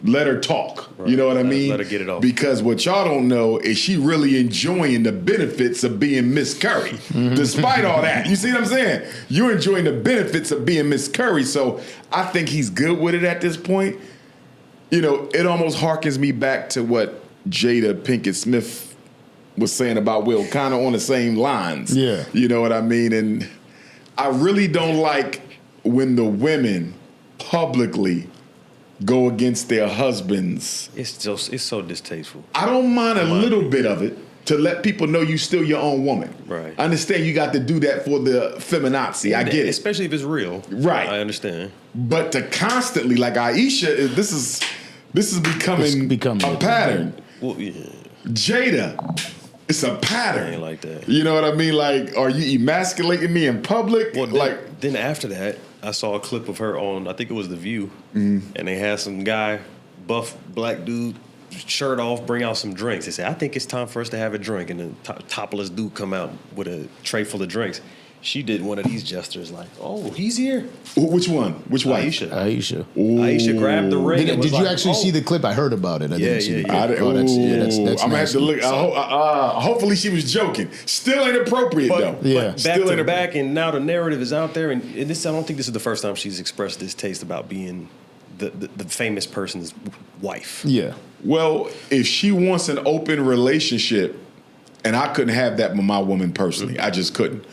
let her talk. Right. You know what I mean? Let her get it off. Because what y'all don't know is she really enjoying the benefits of being Miss Curry. Despite all that. You see what I'm saying? You're enjoying the benefits of being Miss Curry. So I think he's good with it at this point. You know, it almost harkens me back to what Jada Pinkett Smith was saying about Will, kind of on the same lines. Yeah. You know what I mean? And I really don't like when the women publicly go against their husbands. It's so distasteful. I don't mind a little bit of it to let people know you still your own woman. Right. I understand you got to do that for the feminazi. I get it. Especially if it's real. Right. I understand. But to constantly, like Ayesha, this is becoming a pattern. Well, yeah. Jada, it's a pattern. I ain't like that. You know what I mean? Like, are you emasculating me in public? Well, like, then after that, I saw a clip of her on, I think it was The View, and they had some guy, buff black dude, shirt off, bring out some drinks. They said, I think it's time for us to have a drink. And then topless dude come out with a tray full of drinks. She did one of these gestures like, oh, he's here. Which one? Which wife? Ayesha. Ayesha grabbed the ring. Did you actually see the clip? I heard about it. I didn't see it. I'm gonna have to look. Hopefully she was joking. Still ain't appropriate though. Yeah. But back to back, and now the narrative is out there, and this, I don't think this is the first time she's expressed this taste about being the famous person's wife. Yeah. Well, if she wants an open relationship, and I couldn't have that with my woman personally, I just couldn't.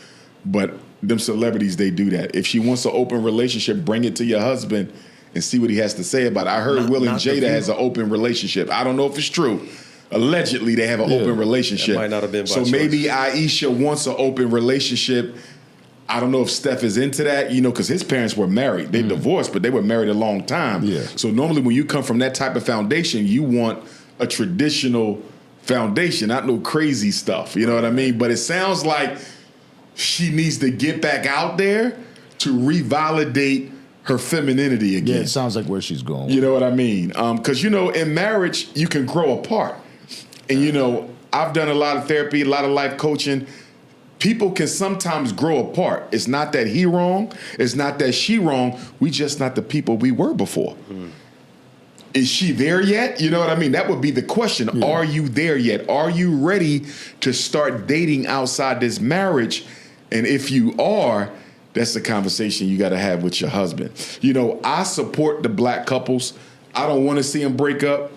But them celebrities, they do that. If she wants an open relationship, bring it to your husband and see what he has to say about it. I heard Will and Jada has an open relationship. I don't know if it's true. Allegedly, they have an open relationship. That might not have been by so choice. maybe Ayesha wants an open relationship. I don't know if Steph is into that, you know, because his parents were married. They divorced, but they were married a long time. Yeah. So normally when you come from that type of foundation, you want a traditional foundation, not no crazy stuff. You know what I mean? But it sounds like she needs to get back out there to revalidate her femininity again. Yeah, it sounds like where she's going. You know what I mean? Because, you know, in marriage, you can grow apart. And, you know, I've done a lot of therapy, a lot of life coaching. People can sometimes grow apart. It's not that he wrong. It's not that she wrong. We just not the people we were before. Is she there yet? You know what I mean? That would be the question. Yeah. Are you there yet? Are you ready to start dating outside this marriage? And if you are, that's the conversation you got to have with your husband. You know, I support the black couples. I don't want to see them break up.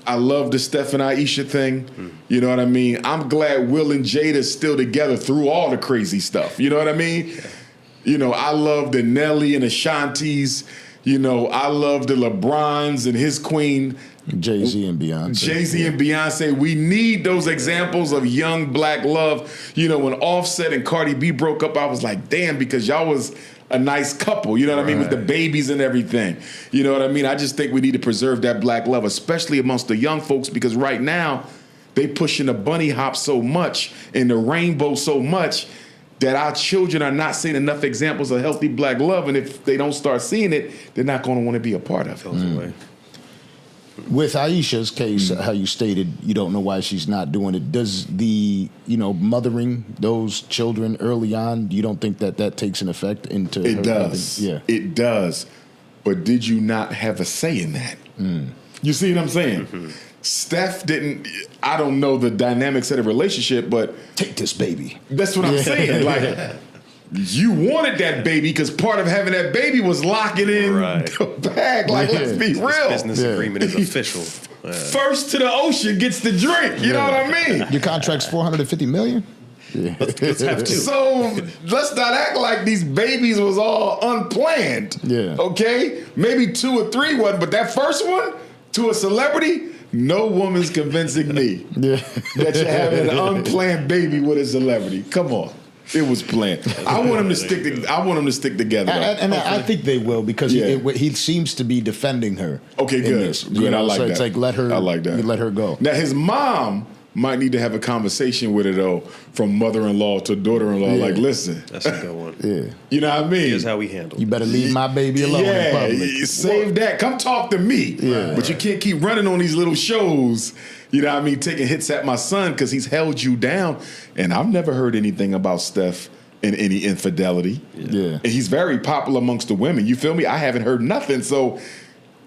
I love the Steph and Ayesha thing. You know what I mean? I'm glad Will and Jada's still together through all the crazy stuff. You know what I mean? Yeah. You know, I love the Nelly and Ashantis. You know, I love the LeBrons and his queen. Jay-Z and Beyonce. Jay-Z and Beyonce. We need those examples of young black love. You know, when Offset and Cardi B broke up, I was like, damn, because y'all was a nice couple. You know what I mean? With the babies and everything. You know what I mean? I just think we need to preserve that black love, especially amongst the young folks, because right now they pushing the bunny hop so much and the rainbow so much that our children are not seeing enough examples of healthy black love. And if they don't start seeing it, they're not going to want to be a part of it. With Ayesha's case, how you stated, you don't know why she's not doing it. Does the, you know, mothering those children early on, you don't think that takes an effect into it her does. Yeah. It does. But did you not have a say in that? You see what I'm saying? Steph didn't, I don't know the dynamics of the relationship, but take this baby. That's what I'm saying. Like, you wanted that baby because part of having that baby was locking in the bag. Like, let's be real. This business agreement is official. First to the ocean gets the drink. You know what I mean? Your contract's $450 million? Yeah. Let's have two. So let's not act like these babies was all unplanned. Yeah. Okay? Maybe 2 or 3 wasn't, but that first one to a celebrity, no woman's convincing me that you're having an unplanned baby with a celebrity. Come on. It was planned. I want them to stick together. And I think they will because he seems to be defending her. Okay, good. Good. I like that. It's like let her. I like that. Let her go. Now his mom might need to have a conversation with her though, from mother-in-law to daughter-in-law. Yeah. Like, listen, that's a good one. Yeah, you know what I mean. Here's how we handle. You better leave my baby alone in public. Save that. Come talk to me. Yeah. But you can't keep running on these little shows. You know what I mean? Taking hits at my son because he's held you down. And I've never heard anything about Steph and any infidelity. Yeah. And he's very popular amongst the women. You feel me? I haven't heard nothing. So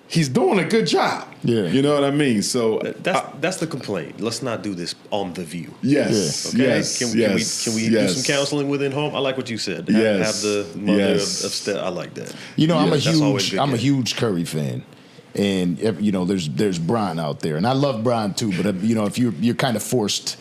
he's doing a good job. Yeah. You know what I mean? So That's the complaint. Let's not do this on The View. yes, Okay? yes, Can yes, we do yes. some counseling within home? I like what you said. Yes. Have the mother Yes. of Steph. I like that. You know, That's always good. I'm a huge Curry fan, and you know, there's Brian out there, and I love Brian too. But you know, if you're kind of forced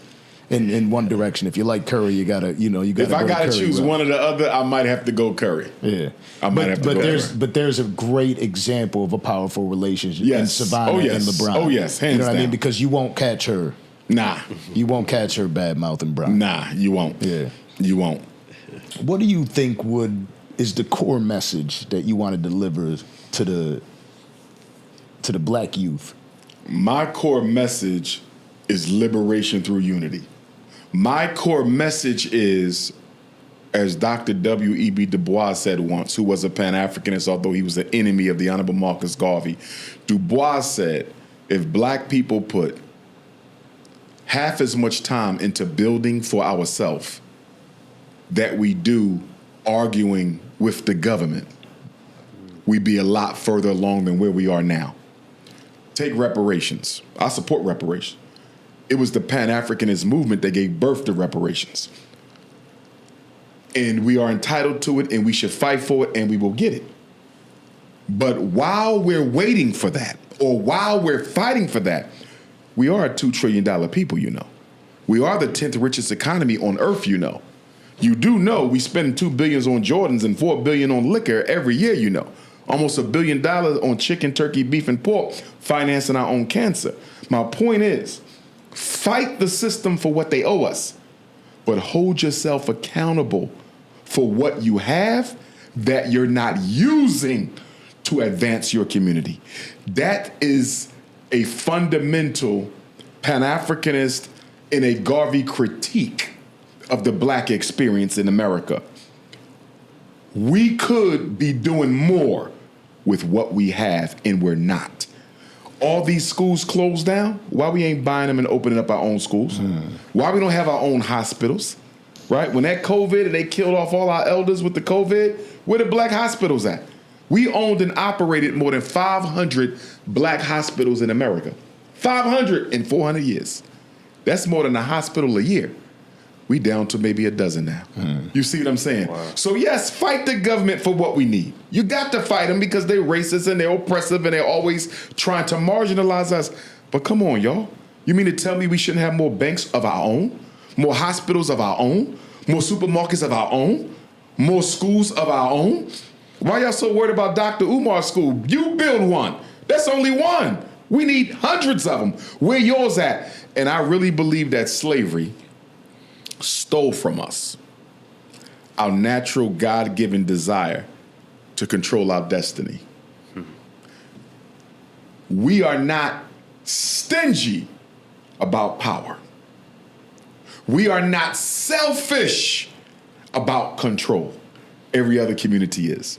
in one direction, if you like Curry, you gotta. If I gotta choose one or the other, I might have to go Curry. Yeah, I might have to go Curry. But there's a great example of a powerful relationship in Yes. Savannah Oh, yes. and LeBron. Oh, yes. Hands you know what I mean? down. Because you won't catch her. Nah, You won't catch her bad mouthing Brian. nah, you won't. Yeah. You won't. What do you think is the core message that you want to deliver to the black youth? My core message is liberation through unity. My core message is, as Dr. W.E.B. Du Bois said once, who was a Pan-Africanist, although he was an enemy of the Honorable Marcus Garvey, Du Bois said, if black people put half as much time into building for ourselves that we do arguing with the government, we'd be a lot further along than where we are now. Take reparations. I support reparations. It was the Pan-Africanist movement that gave birth to reparations. And we are entitled to it, and we should fight for it, and we will get it. But while we're waiting for that, or while we're fighting for that, we are a $2 trillion people, you know. We are the 10th richest economy on earth, you know. You do know we spend $2 billion on Jordans and $4 billion on liquor every year, you know. Almost $1 billion on chicken, turkey, beef, and pork, financing our own cancer. My point is, fight the system for what they owe us, but hold yourself accountable for what you have that you're not using to advance your community. That is a fundamental Pan-Africanist and a Garvey critique of the black experience in America. We could be doing more with what we have, and we're not. All these schools closed down. Why we ain't buying them and opening up our own schools? Why we don't have our own hospitals, right? When that COVID and they killed off all our elders with the COVID, where the black hospitals at? We owned and operated more than 500 black hospitals in America. 500 in 400 years. That's more than a hospital a year. We down to maybe a dozen now. You see what I'm saying? Wow. So yes, fight the government for what we need. You got to fight them because they're racist and they're oppressive and they're always trying to marginalize us. But come on, y'all. You mean to tell me we shouldn't have more banks of our own? More hospitals of our own? More supermarkets of our own? More schools of our own? Why y'all so worried about Dr. Umar's school? You build one. That's only one. We need hundreds of them. Where yours at? And I really believe that slavery stole from us our natural God-given desire to control our destiny. We are not stingy about power. We are not selfish about control. Every other community is.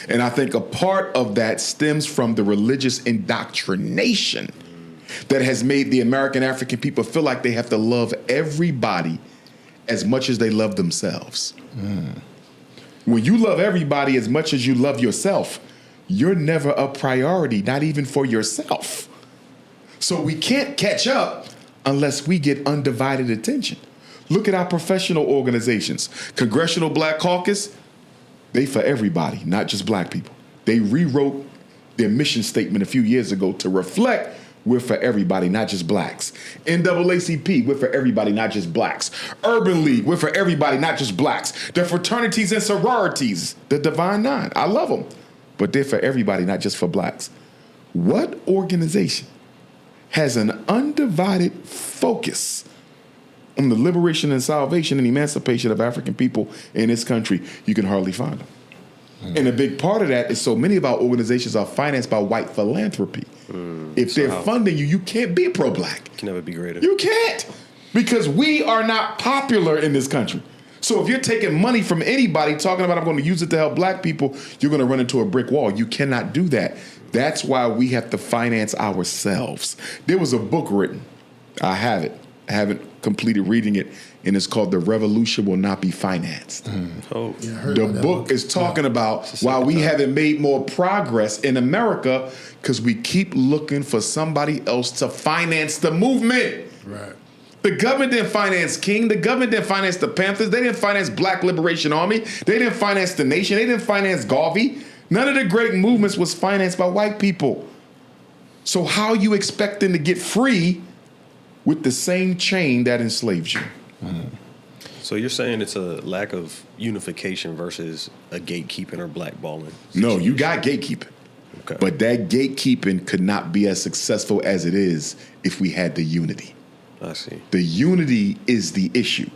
And I think a part of that stems from the religious indoctrination that has made the American African people feel like they have to love everybody as much as they love themselves. When you love everybody as much as you love yourself, you're never a priority, not even for yourself. So we can't catch up unless we get undivided attention. Look at our professional organizations. Congressional Black Caucus, they for everybody, not just black people. They rewrote their mission statement a few years ago to reflect we're for everybody, not just blacks. NAACP, we're for everybody, not just blacks. Urban League, we're for everybody, not just blacks. The fraternities and sororities, the Divine Nine, I love them, but they're for everybody, not just for blacks. What organization has an undivided focus on the liberation and salvation and emancipation of African people in this country? You can hardly find them. And a big part of that is so many of our organizations are financed by white philanthropy. If they're funding you, you can't be pro-black. Can never be greater. You can't, because we are not popular in this country. So if you're taking money from anybody talking about I'm going to use it to help black people, you're going to run into a brick wall. You cannot do that. That's why we have to finance ourselves. There was a book written. I have it. I haven't completed reading it, and it's called "The Revolution Will Not Be Financed." Oh, Yeah, I heard The about that book one. is talking about It's the why second we time. haven't made more progress in America because we keep looking for somebody else to finance the movement. Right. The government didn't finance King. The government didn't finance the Panthers. They didn't finance Black Liberation Army. They didn't finance the Nation. They didn't finance Garvey. None of the great movements was financed by white people. So how are you expecting to get free with the same chain that enslaves you? so you're saying it's a lack of unification versus a gatekeeping or blackballing? No, you got gatekeeping. Okay. But that gatekeeping could not be as successful as it is if we had the unity. I see. The unity is the issue.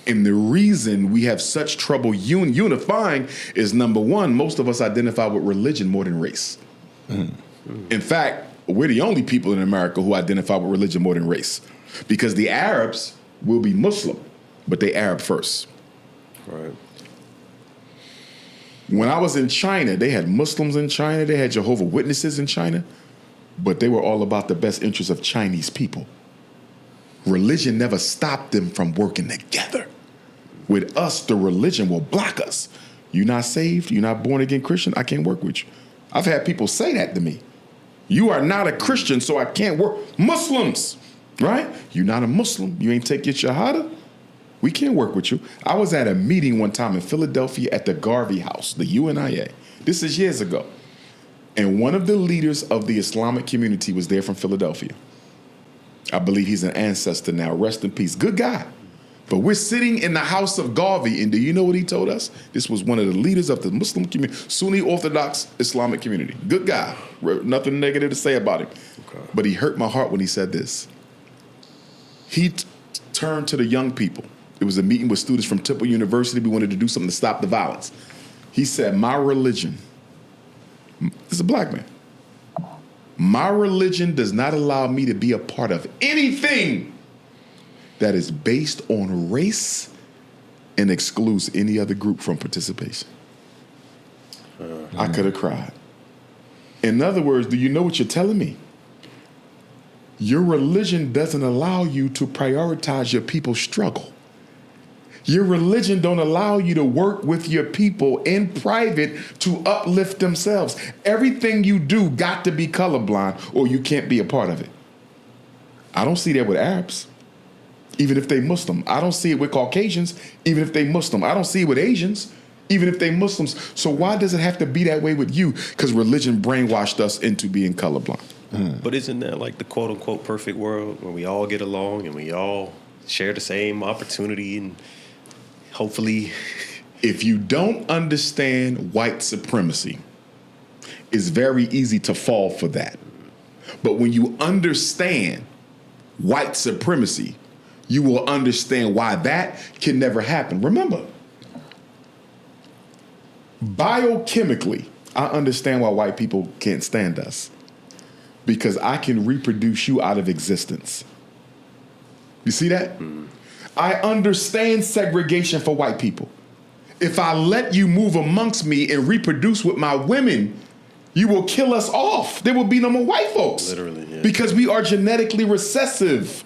And the reason we have such trouble unifying is, number one, most of us identify with religion more than race. In fact, we're the only people in America who identify with religion more than race. Because the Arabs will be Muslim, but they Arab first. Right. When I was in China, they had Muslims in China, they had Jehovah's Witnesses in China, but they were all about the best interests of Chinese people. Religion never stopped them from working together. With us, the religion will block us. You're not saved, you're not born again Christian, I can't work with you. I've had people say that to me. You are not a Christian, so I can't work. Muslims, right? You're not a Muslim, you ain't take your Shahada, we can't work with you. I was at a meeting one time in Philadelphia at the Garvey House, the UNIA. This is years ago. And one of the leaders of the Islamic community was there from Philadelphia. I believe he's an ancestor now. Rest in peace. Good guy. But we're sitting in the house of Garvey, and do you know what he told us? This was one of the leaders of the Muslim community, Sunni Orthodox Islamic community. Good guy. Nothing negative to say about him. Okay. But he hurt my heart when he said this. He turned to the young people. It was a meeting with students from Temple University. We wanted to do something to stop the violence. He said, my religion, this is a black man, my religion does not allow me to be a part of anything that is based on race and excludes any other group from participation. I could have cried. In other words, do you know what you're telling me? Your religion doesn't allow you to prioritize your people's struggle. Your religion don't allow you to work with your people in private to uplift themselves. Everything you do got to be colorblind or you can't be a part of it. I don't see that with Arabs, even if they Muslim. I don't see it with Caucasians, even if they Muslim. I don't see it with Asians, even if they Muslims. So why does it have to be that way with you? Because religion brainwashed us into being colorblind. But isn't that like the quote unquote perfect world where we all get along and we all share the same opportunity and hopefully. If you don't understand white supremacy, it's very easy to fall for that. But when you understand white supremacy, you will understand why that can never happen. Remember, biochemically, I understand why white people can't stand us. Because I can reproduce you out of existence. You see that? I understand segregation for white people. If I let you move amongst me and reproduce with my women, you will kill us off. There will be no more white folks. Literally, yeah. Because we are genetically recessive.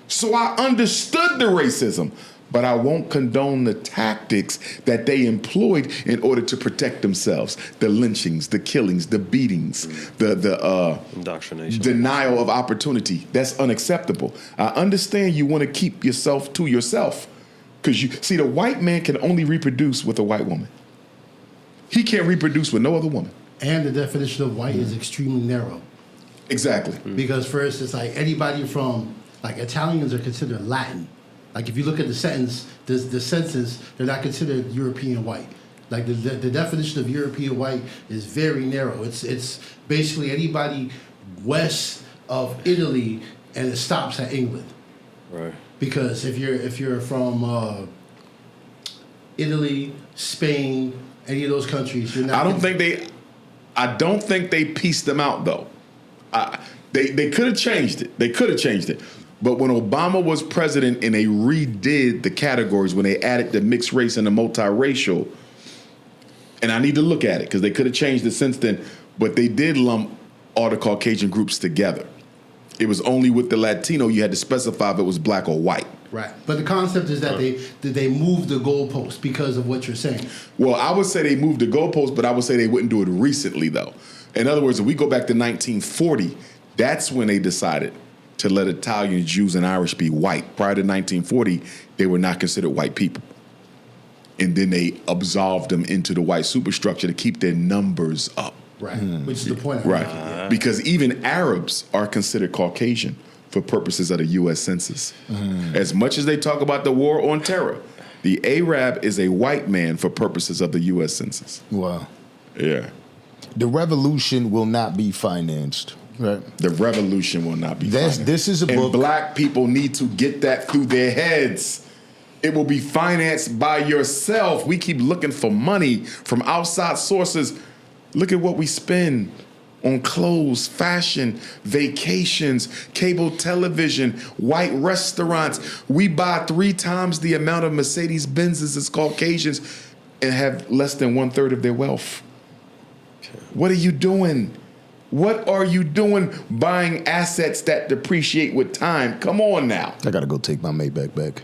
So I understood the racism, but I won't condone the tactics that they employed in order to protect themselves. The lynchings, the killings, the beatings, the Indoctrination. denial of opportunity. That's unacceptable. I understand you want to keep yourself to yourself. Because you see, the white man can only reproduce with a white woman. He can't reproduce with no other woman. And the definition of white is extremely narrow. Exactly. Because for instance, like anybody from, like Italians are considered Latin. Like if you look at the sentence, the census, they're not considered European white. Like the definition of European white is very narrow. It's basically anybody west of Italy and it stops at England. Right. Because if you're from Italy, Spain, any of those countries, you're not. I don't think they pieced them out though. They could have changed it. They could have changed it. But when Obama was president and they redid the categories, when they added the mixed race and the multiracial, and I need to look at it because they could have changed it since then, but they did lump all the Caucasian groups together. It was only with the Latino you had to specify if it was black or white. Right. But the concept is that they moved the goalpost because of what you're saying. Well, I would say they moved the goalpost, but I would say they wouldn't do it recently, though. In other words, if we go back to 1940, that's when they decided to let Italians, Jews, and Irish be white. Prior to 1940, they were not considered white people. And then they absolved them into the white superstructure to keep their numbers up. Right. Which is the point. Right. Because even Arabs are considered Caucasian for purposes of the U.S. Census. As much as they talk about the war on terror, the Arab is a white man for purposes of the U.S. Census. Wow. Yeah. The revolution will not be financed. Right. The revolution will not be financed. This is a book. And black people need to get that through their heads. It will be financed by yourself. We keep looking for money from outside sources. Look at what we spend on clothes, fashion, vacations, cable television, white restaurants. We buy 3 times the amount of Mercedes-Benzes as Caucasians and have less than 1/3 of their wealth. What are you doing? What are you doing buying assets that depreciate with time? Come on now. I got to go take my Maybach back.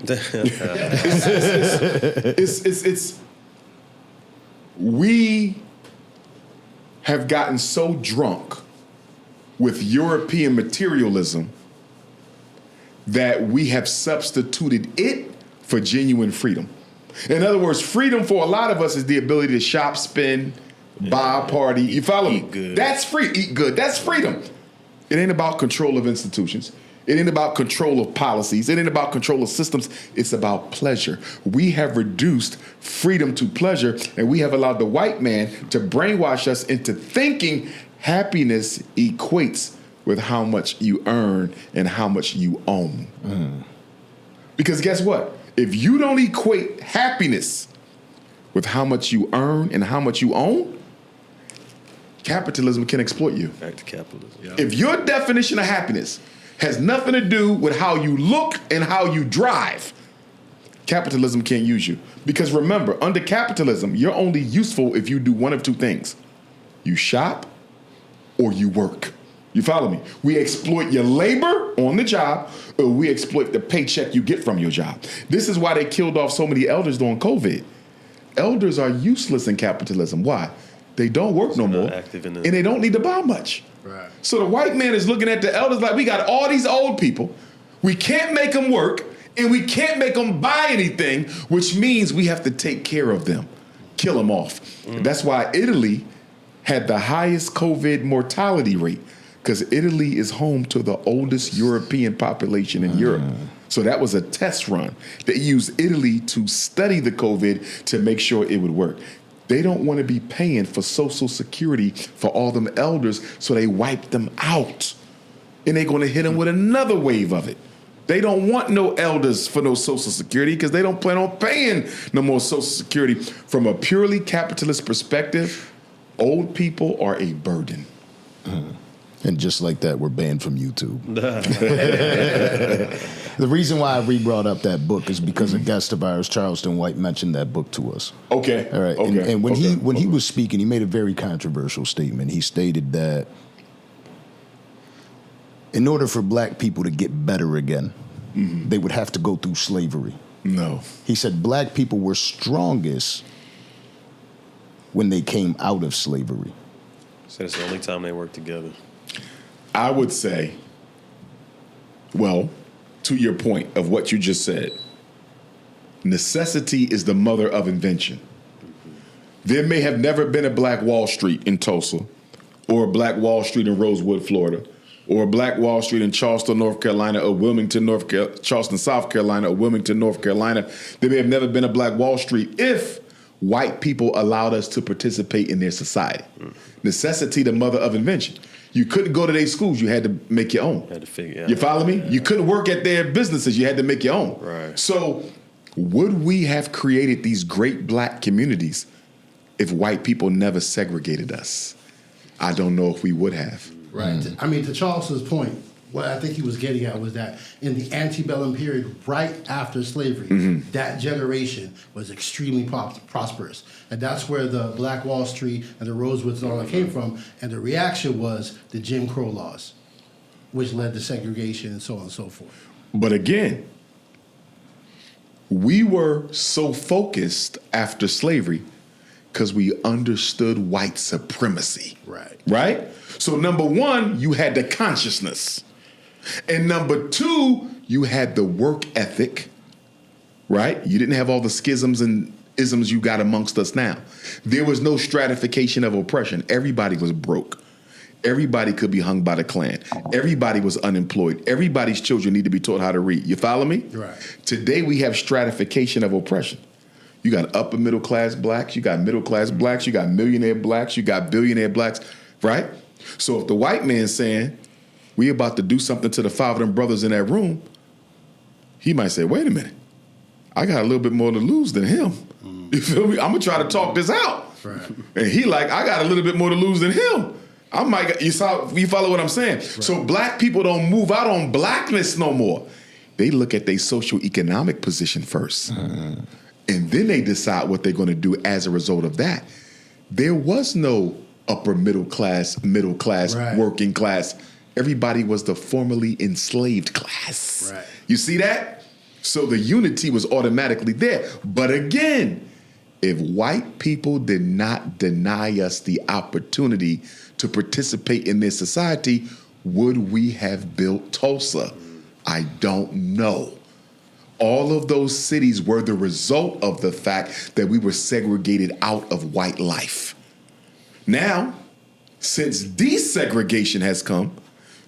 We have gotten so drunk with European materialism that we have substituted it for genuine freedom. In other words, freedom for a lot of us is the ability to shop, spend, buy, party. You follow me? Good. That's free. Eat good. That's freedom. It ain't about control of institutions. It ain't about control of policies. It ain't about control of systems. It's about pleasure. We have reduced freedom to pleasure, and we have allowed the white man to brainwash us into thinking happiness equates with how much you earn and how much you own. Because guess what? If you don't equate happiness with how much you earn and how much you own, capitalism can exploit you. Back to capitalism. Yeah. If your definition of happiness has nothing to do with how you look and how you drive, capitalism can't use you. Because remember, under capitalism, you're only useful if you do one of 2 things. You shop or you work. You follow me? We exploit your labor on the job, or we exploit the paycheck you get from your job. This is why they killed off so many elders during COVID. Elders are useless in capitalism. Why? They don't work no more, and they don't need to buy much. Right. So the white man is looking at the elders like, we got all these old people. We can't make them work, and we can't make them buy anything, which means we have to take care of them, kill them off. That's why Italy had the highest COVID mortality rate, because Italy is home to the oldest European population in Europe. So that was a test run. They used Italy to study the COVID to make sure it would work. They don't want to be paying for Social Security for all them elders, so they wipe them out. And they're going to hit them with another wave of it. They don't want no elders for no Social Security because they don't plan on paying no more Social Security. From a purely capitalist perspective, old people are a burden. And just like that, we're banned from YouTube. The reason why I re-brought up that book is because a guest of ours, Charleston White, mentioned that book to us. Okay. All right. Okay. And when he was speaking, he made a very controversial statement. He stated that in order for black people to get better again, they would have to go through slavery. No. He said black people were strongest when they came out of slavery. So it's the only time they work together. I would say, well, to your point of what you just said, necessity is the mother of invention. There may have never been a Black Wall Street in Tulsa, or a Black Wall Street in Rosewood, Florida, or a Black Wall Street in Charleston, North Carolina, or Charleston, South Carolina, or Wilmington, North Carolina. There may have never been a Black Wall Street if white people allowed us to participate in their society. Necessity, the mother of invention. You couldn't go to their schools. You had to make your own. Had to figure out. You follow me? You couldn't work at their businesses. You had to make your own. Right. So would we have created these great black communities if white people never segregated us? I don't know if we would have. Right. I mean, to Charleston's point, what I think he was getting at was that in the antebellum period, right after slavery, that generation was extremely prosperous. And that's where the Black Wall Street and the Rosewoods and all that came from. And the reaction was the Jim Crow laws, which led to segregation and so on and so forth. But again, We were so focused after slavery because we understood white supremacy. Right? So number one, you had the consciousness. And number two, you had the work ethic, right? You didn't have all the schisms and isms you got amongst us now. There was no stratification of oppression. Everybody was broke. Everybody could be hung by the Klan. Everybody was unemployed. Everybody's children need to be taught how to read. You follow me? Right. Today we have stratification of oppression. You got upper middle class blacks, you got middle class blacks, you got millionaire blacks, you got billionaire blacks, right? So if the white man's saying, we about to do something to the five of them brothers in that room, he might say, wait a minute, I got a little bit more to lose than him. You feel me? I'm gonna try to talk this out. Right. And he like, I got a little bit more to lose than him. I might, you follow what I'm saying? Right. So black people don't move out on blackness no more. They look at their social-economic position first. And then they decide what they're gonna do as a result of that. There was no upper middle class, right. Working class. Everybody was the formerly enslaved class. Right. You see that? So the unity was automatically there. But again, if white people did not deny us the opportunity to participate in their society, would we have built Tulsa? I don't know. All of those cities were the result of the fact that we were segregated out of white life. Now, since desegregation has come,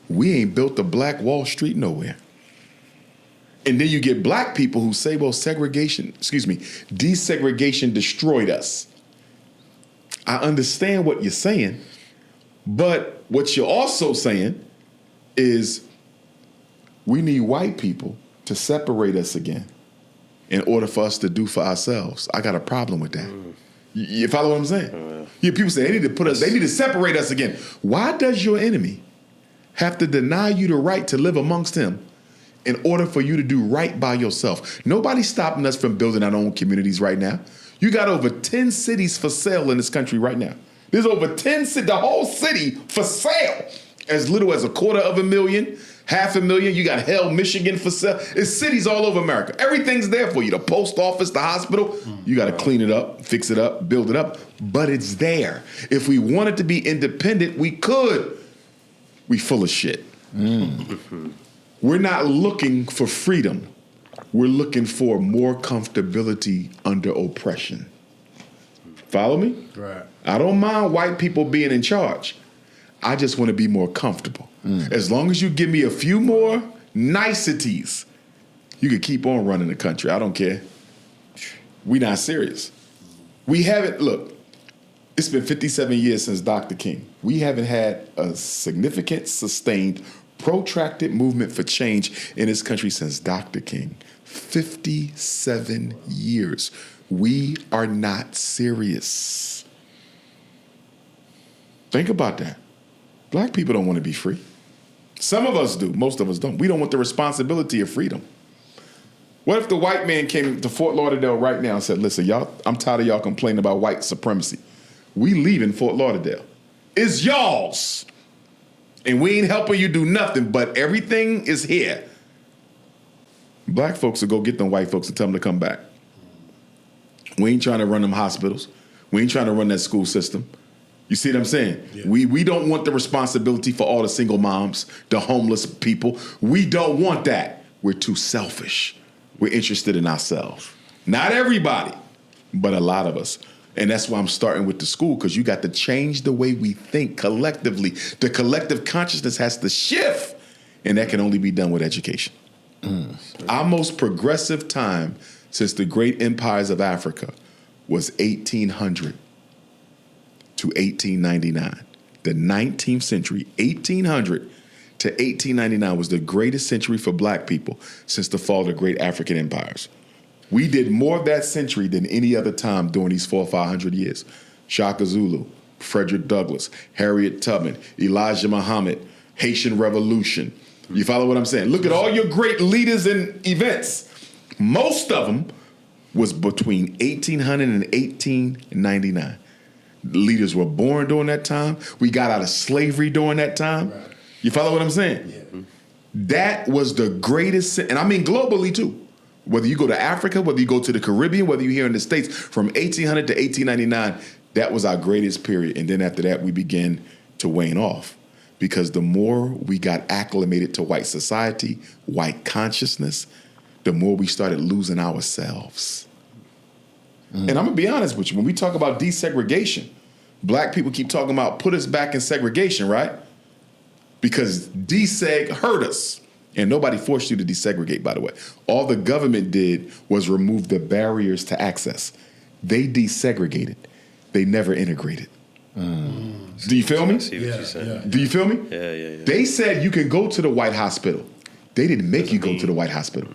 we ain't built a black Wall Street nowhere. And then you get black people who say, well, desegregation destroyed us. I understand what you're saying, but what you're also saying is we need white people to separate us again in order for us to do for ourselves. I got a problem with that. You follow what I'm saying? Yeah, people say they need to separate us again. Why does your enemy have to deny you the right to live amongst him in order for you to do right by yourself? Nobody's stopping us from building our own communities right now. You got over 10 cities for sale in this country right now. There's over 10 cities, the whole city for sale. As little as $250,000, $500,000. You got Hell, Michigan for sale. It's cities all over America. Everything's there for you. The post office, the hospital. You got to clean it up, fix it up, build it up. But it's there. If we wanted to be independent, we could. We full of shit. We're not looking for freedom. We're looking for more comfortability under oppression. Follow me? Right. I don't mind white people being in charge. I just want to be more comfortable. As long as you give me a few more niceties, you can keep on running the country. I don't care. We not serious. We haven't, look, it's been 57 years since Dr. King. We haven't had a significant, sustained, protracted movement for change in this country since Dr. King. 57 years. We are not serious. Think about that. Black people don't want to be free. Some of us do. Most of us don't. We don't want the responsibility of freedom. What if the white man came to Fort Lauderdale right now and said, listen, y'all, I'm tired of y'all complaining about white supremacy. We leaving Fort Lauderdale. It's y'all's. And we ain't helping you do nothing, but everything is here. Black folks will go get them white folks and tell them to come back. We ain't trying to run them hospitals. We ain't trying to run that school system. You see what I'm saying? Yeah. We don't want the responsibility for all the single moms, the homeless people. We don't want that. We're too selfish. We're interested in ourselves. Not everybody, but a lot of us. And that's why I'm starting with the school, because you got to change the way we think collectively. The collective consciousness has to shift, and that can only be done with education. Our most progressive time since the great empires of Africa was 1800 to 1899. The 19th century, 1800 to 1899 was the greatest century for black people since the fall of the great African empires. We did more of that century than any other time during these 400 or 500 years. Shaka Zulu, Frederick Douglass, Harriet Tubman, Elijah Muhammad, Haitian Revolution. You follow what I'm saying? Look at all your great leaders and events. Most of them was between 1800 and 1899. Leaders were born during that time. We got out of slavery during that time. Right. You follow what I'm saying? Yeah. That was the greatest, and I mean globally too. Whether you go to Africa, whether you go to the Caribbean, whether you're here in the States, from 1800 to 1899, that was our greatest period. And then after that, we began to wane off because the more we got acclimated to white society, white consciousness, the more we started losing ourselves. And I'm going to be honest with you. When we talk about desegregation, black people keep talking about put us back in segregation, right? Because deseg hurt us. And nobody forced you to desegregate, by the way. All the government did was remove the barriers to access. They desegregated. They never integrated. Do you feel me? I see what you're saying. Do you feel me? Yeah. They said you can go to the white hospital. They didn't make you go to the white hospital.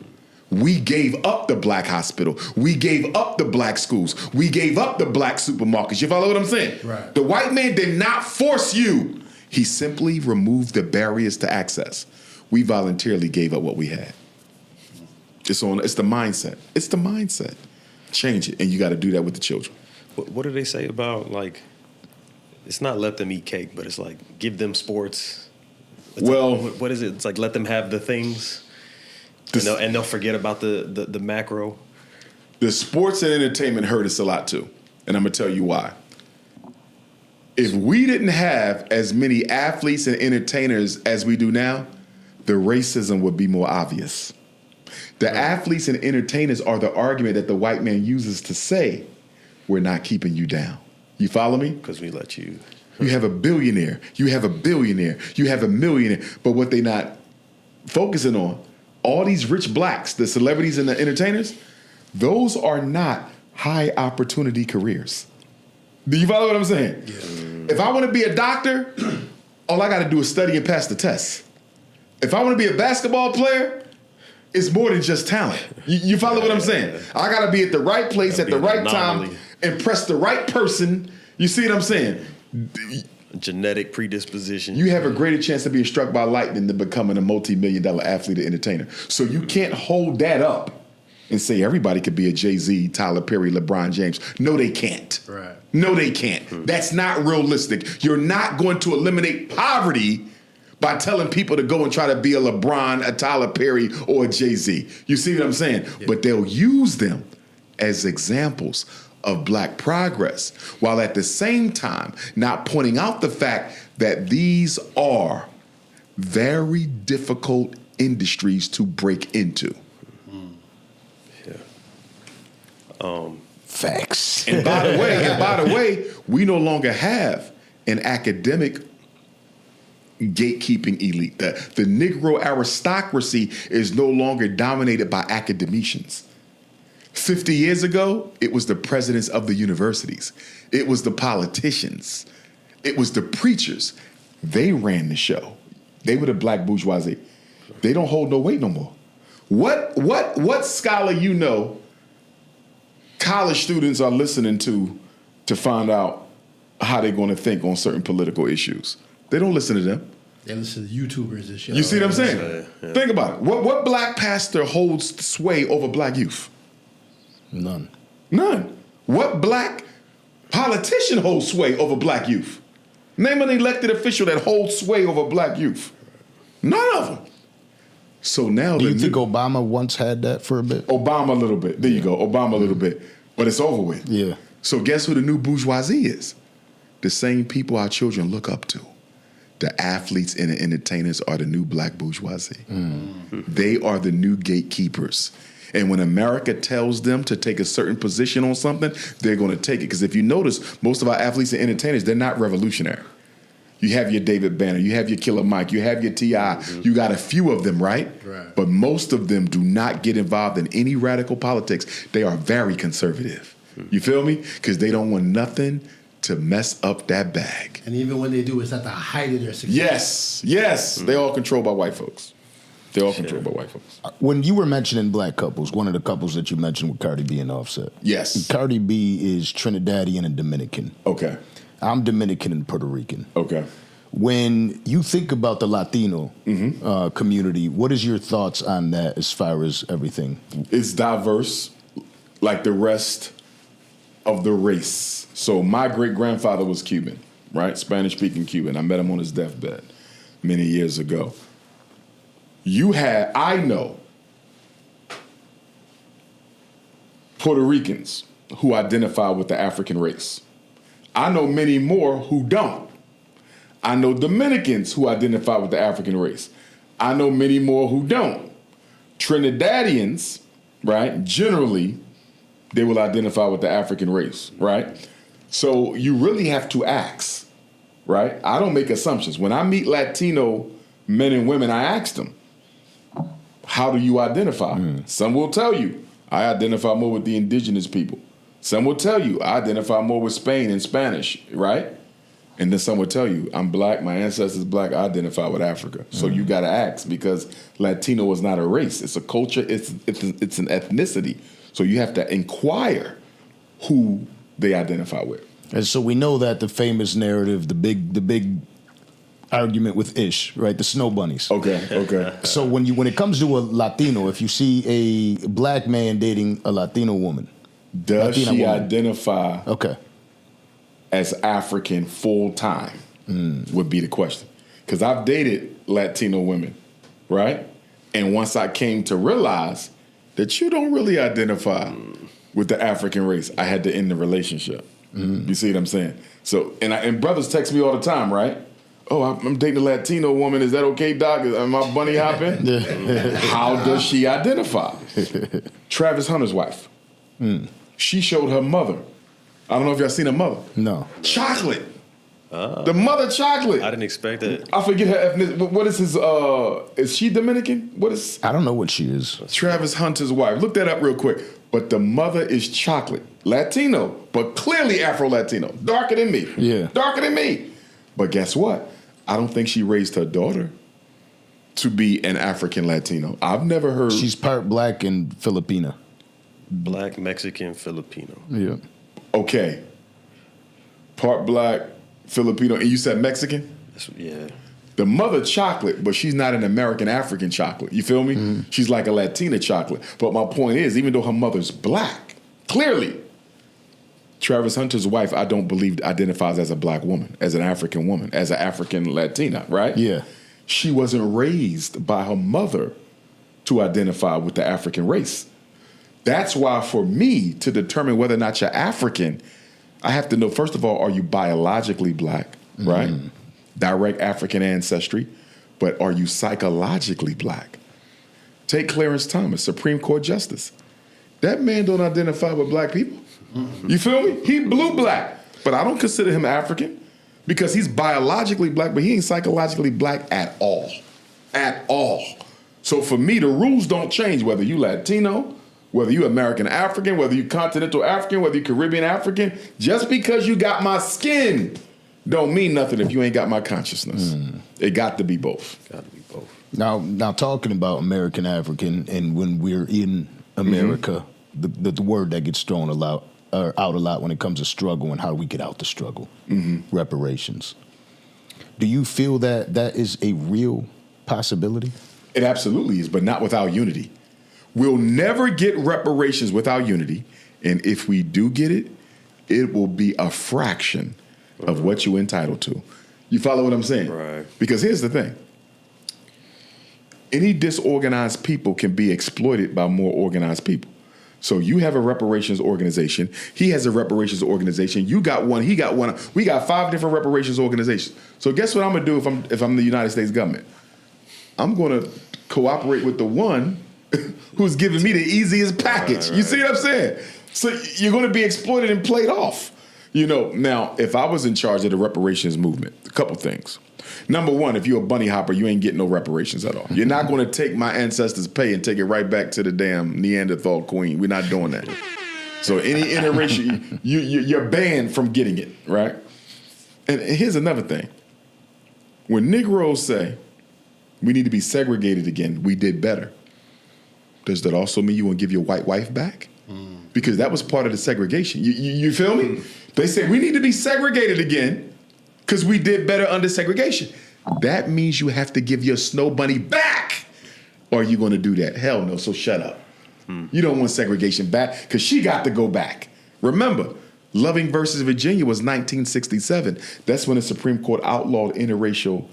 We gave up the black hospital. We gave up the black schools. We gave up the black supermarkets. You follow what I'm saying? Right. The white man did not force you. He simply removed the barriers to access. We voluntarily gave up what we had. It's the mindset. It's the mindset. Change it, and you got to do that with the children. What do they say about, like, it's not let them eat cake, but it's like give them sports. It's Well, like, what is it? It's like let them have the things, and they'll forget about the macro. The sports and entertainment hurt us a lot too, and I'm gonna tell you why. If we didn't have as many athletes and entertainers as we do now, the racism would be more obvious. The athletes and entertainers are the argument that the white man uses to say, we're not keeping you down. You follow me? Because we let you. You have a billionaire, you have a billionaire, you have a millionaire. But what they not focusing on, all these rich blacks, the celebrities and the entertainers, those are not high opportunity careers. Do you follow what I'm saying? Yeah. If I want to be a doctor, all I got to do is study and pass the test. If I want to be a basketball player, it's more than just talent. You follow what I'm saying? I got to be at the right place at the right time, impress the right person. You see what I'm saying? Genetic predisposition. You have a greater chance of being struck by lightning than becoming a multi-million-dollar athlete or entertainer. So you can't hold that up and say everybody could be a Jay-Z, Tyler Perry, LeBron James. No, they can't. Right. No, they can't. That's not realistic. You're not going to eliminate poverty by telling people to go and try to be a LeBron, a Tyler Perry, or a Jay-Z. You see what I'm saying? Yeah. But they'll use them as examples of black progress, while at the same time not pointing out the fact that these are very difficult industries to break into. Facts. And by the way, we no longer have an academic gatekeeping elite. The Negro aristocracy is no longer dominated by academicians. 50 years ago, it was the presidents of the universities. It was the politicians. It was the preachers. They ran the show. They were the black bourgeoisie. They don't hold no weight no more. What scholar you know college students are listening to find out how they're going to think on certain political issues? They don't listen to them. They listen to YouTubers and shit. You see what I'm saying? Yeah. Think about it. What black pastor holds sway over black youth? None. What black politician holds sway over black youth? Name an elected official that holds sway over black youth. None of them. So now, do you think Obama once had that for a bit? Obama a little bit. There you go. Obama a little bit. But it's over with. Yeah. So guess who the new bourgeoisie is? The same people our children look up to. The athletes and the entertainers are the new black bourgeoisie. They are the new gatekeepers. And when America tells them to take a certain position on something, they're going to take it. Because if you notice, most of our athletes and entertainers, they're not revolutionary. You have your David Banner, you have your Killer Mike, you have your T.I. You got a few of them, right? But most of them do not get involved in any radical politics. They are very conservative. You feel me? Because they don't want nothing to mess up that bag. And even when they do, it's at the height of their success. Yes. They're all controlled by white folks. They're all controlled by white folks. When you were mentioning black couples, one of the couples that you mentioned with Cardi B and Offset. Yes. Cardi B is Trinidadian and Dominican. Okay. I'm Dominican and Puerto Rican. Okay. When you think about the Latino community, what is your thoughts on that as far as everything? It's diverse, like the rest of the race. So my great-grandfather was Cuban, right? Spanish-speaking Cuban. I met him on his deathbed many years ago. I know Puerto Ricans who identify with the African race. I know many more who don't. I know Dominicans who identify with the African race. I know many more who don't. Trinidadians, right, generally, they will identify with the African race, right? So you really have to ask, right? I don't make assumptions. When I meet Latino men and women, I ask them, how do you identify? Some will tell you, I identify more with the indigenous people. Some will tell you, I identify more with Spain and Spanish, right? And then some will tell you, I'm black, my ancestors black, I identify with Africa. So you got to ask, because Latino is not a race. It's a culture, it's an ethnicity. So you have to inquire who they identify with. And so we know that the famous narrative, the big argument with Ish, right? The snow bunnies. Okay. So when it comes to a Latino, if you see a black man dating a Latino woman, does she identify as African full time? Would be the question. Because I've dated Latino women, right? And once I came to realize that you don't really identify with the African race, I had to end the relationship. You see what I'm saying? So, and brothers text me all the time, right? Oh, I'm dating a Latino woman. Is that okay, Doc? Am I bunny hopping? How does she identify? Travis Hunter's wife. She showed her mother. I don't know if y'all seen her mother. No. Chocolate. The mother chocolate. I didn't expect that. I forget her ethnicity. What is his, is she Dominican? What is? I don't know what she is. Travis Hunter's wife. Look that up real quick. But the mother is chocolate. Latino, but clearly Afro-Latino. Darker than me. Yeah. Darker than me. But guess what? I don't think she raised her daughter to be an African Latino. I've never heard. She's part black and Filipina. Black, Mexican, Filipino. Yeah. Okay. Part black, Filipino, and you said Mexican? Yeah. The mother chocolate, but she's not an American African chocolate. You feel me? She's like a Latina chocolate. But my point is, even though her mother's black, clearly, Travis Hunter's wife, I don't believe identifies as a black woman, as an African woman, as an African Latina, right? Yeah. She wasn't raised by her mother to identify with the African race. That's why for me to determine whether or not you're African, I have to know, first of all, are you biologically black, right? Direct African ancestry, but are you psychologically black? Take Clarence Thomas, Supreme Court Justice. That man don't identify with black people. You feel me? He blue black, but I don't consider him African because he's biologically black, but he ain't psychologically black at all. At all. So for me, the rules don't change whether you Latino, whether you American African, whether you continental African, whether you Caribbean African. Just because you got my skin don't mean nothing if you ain't got my consciousness. It got to be both. Got to be both. Now talking about American African, and when we're in America, the word that gets thrown out a lot when it comes to struggle and how do we get out the struggle, reparations. Do you feel that that is a real possibility? It absolutely is, but not without unity. We'll never get reparations without unity, and if we do get it, it will be a fraction of what you're entitled to. You follow what I'm saying? Right. Because here's the thing. Any disorganized people can be exploited by more organized people. So you have a reparations organization. He has a reparations organization. You got one. He got one. We got 5 different reparations organizations. So guess what I'm gonna do if I'm the United States government? I'm gonna cooperate with the one who's giving me the easiest package. Right. You see what I'm saying? So you're gonna be exploited and played off. You know, now, if I was in charge of the reparations movement, a couple things. Number one, if you're a bunny hopper, you ain't getting no reparations at all. You're not going to take my ancestors' pay and take it right back to the damn Neanderthal queen. We're not doing that. So any interracial, you're banned from getting it, right? And here's another thing. When Negroes say we need to be segregated again, we did better. Does that also mean you want to give your white wife back? Because that was part of the segregation. You feel me? They say we need to be segregated again because we did better under segregation. That means you have to give your snow bunny back. Or are you going to do that? Hell no, so shut up. You don't want segregation back because she got to go back. Remember, Loving versus Virginia was 1967. That's when the Supreme Court outlawed interracial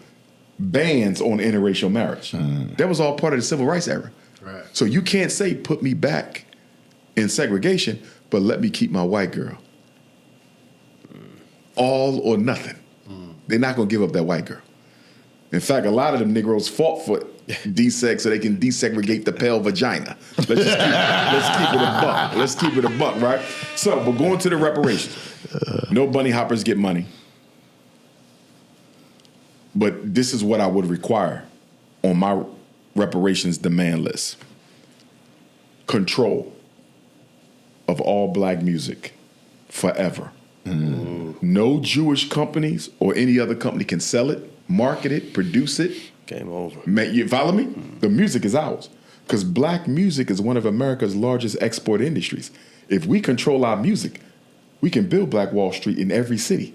bans on interracial marriage. That was all part of the civil rights era. Right. So you can't say put me back in segregation, but let me keep my white girl. All or nothing. They're not going to give up that white girl. In fact, a lot of them Negroes fought for deseg so they can desegregate the pale vagina. Let's keep it a buck. Let's keep it a buck, right? So, but going to the reparations. No bunny hoppers get money. But this is what I would require on my reparations demand list. Control of all black music forever. No Jewish companies or any other company can sell it, market it, produce it. Game over. You follow me? The music is ours. Because black music is one of America's largest export industries. If we control our music, we can build Black Wall Street in every city.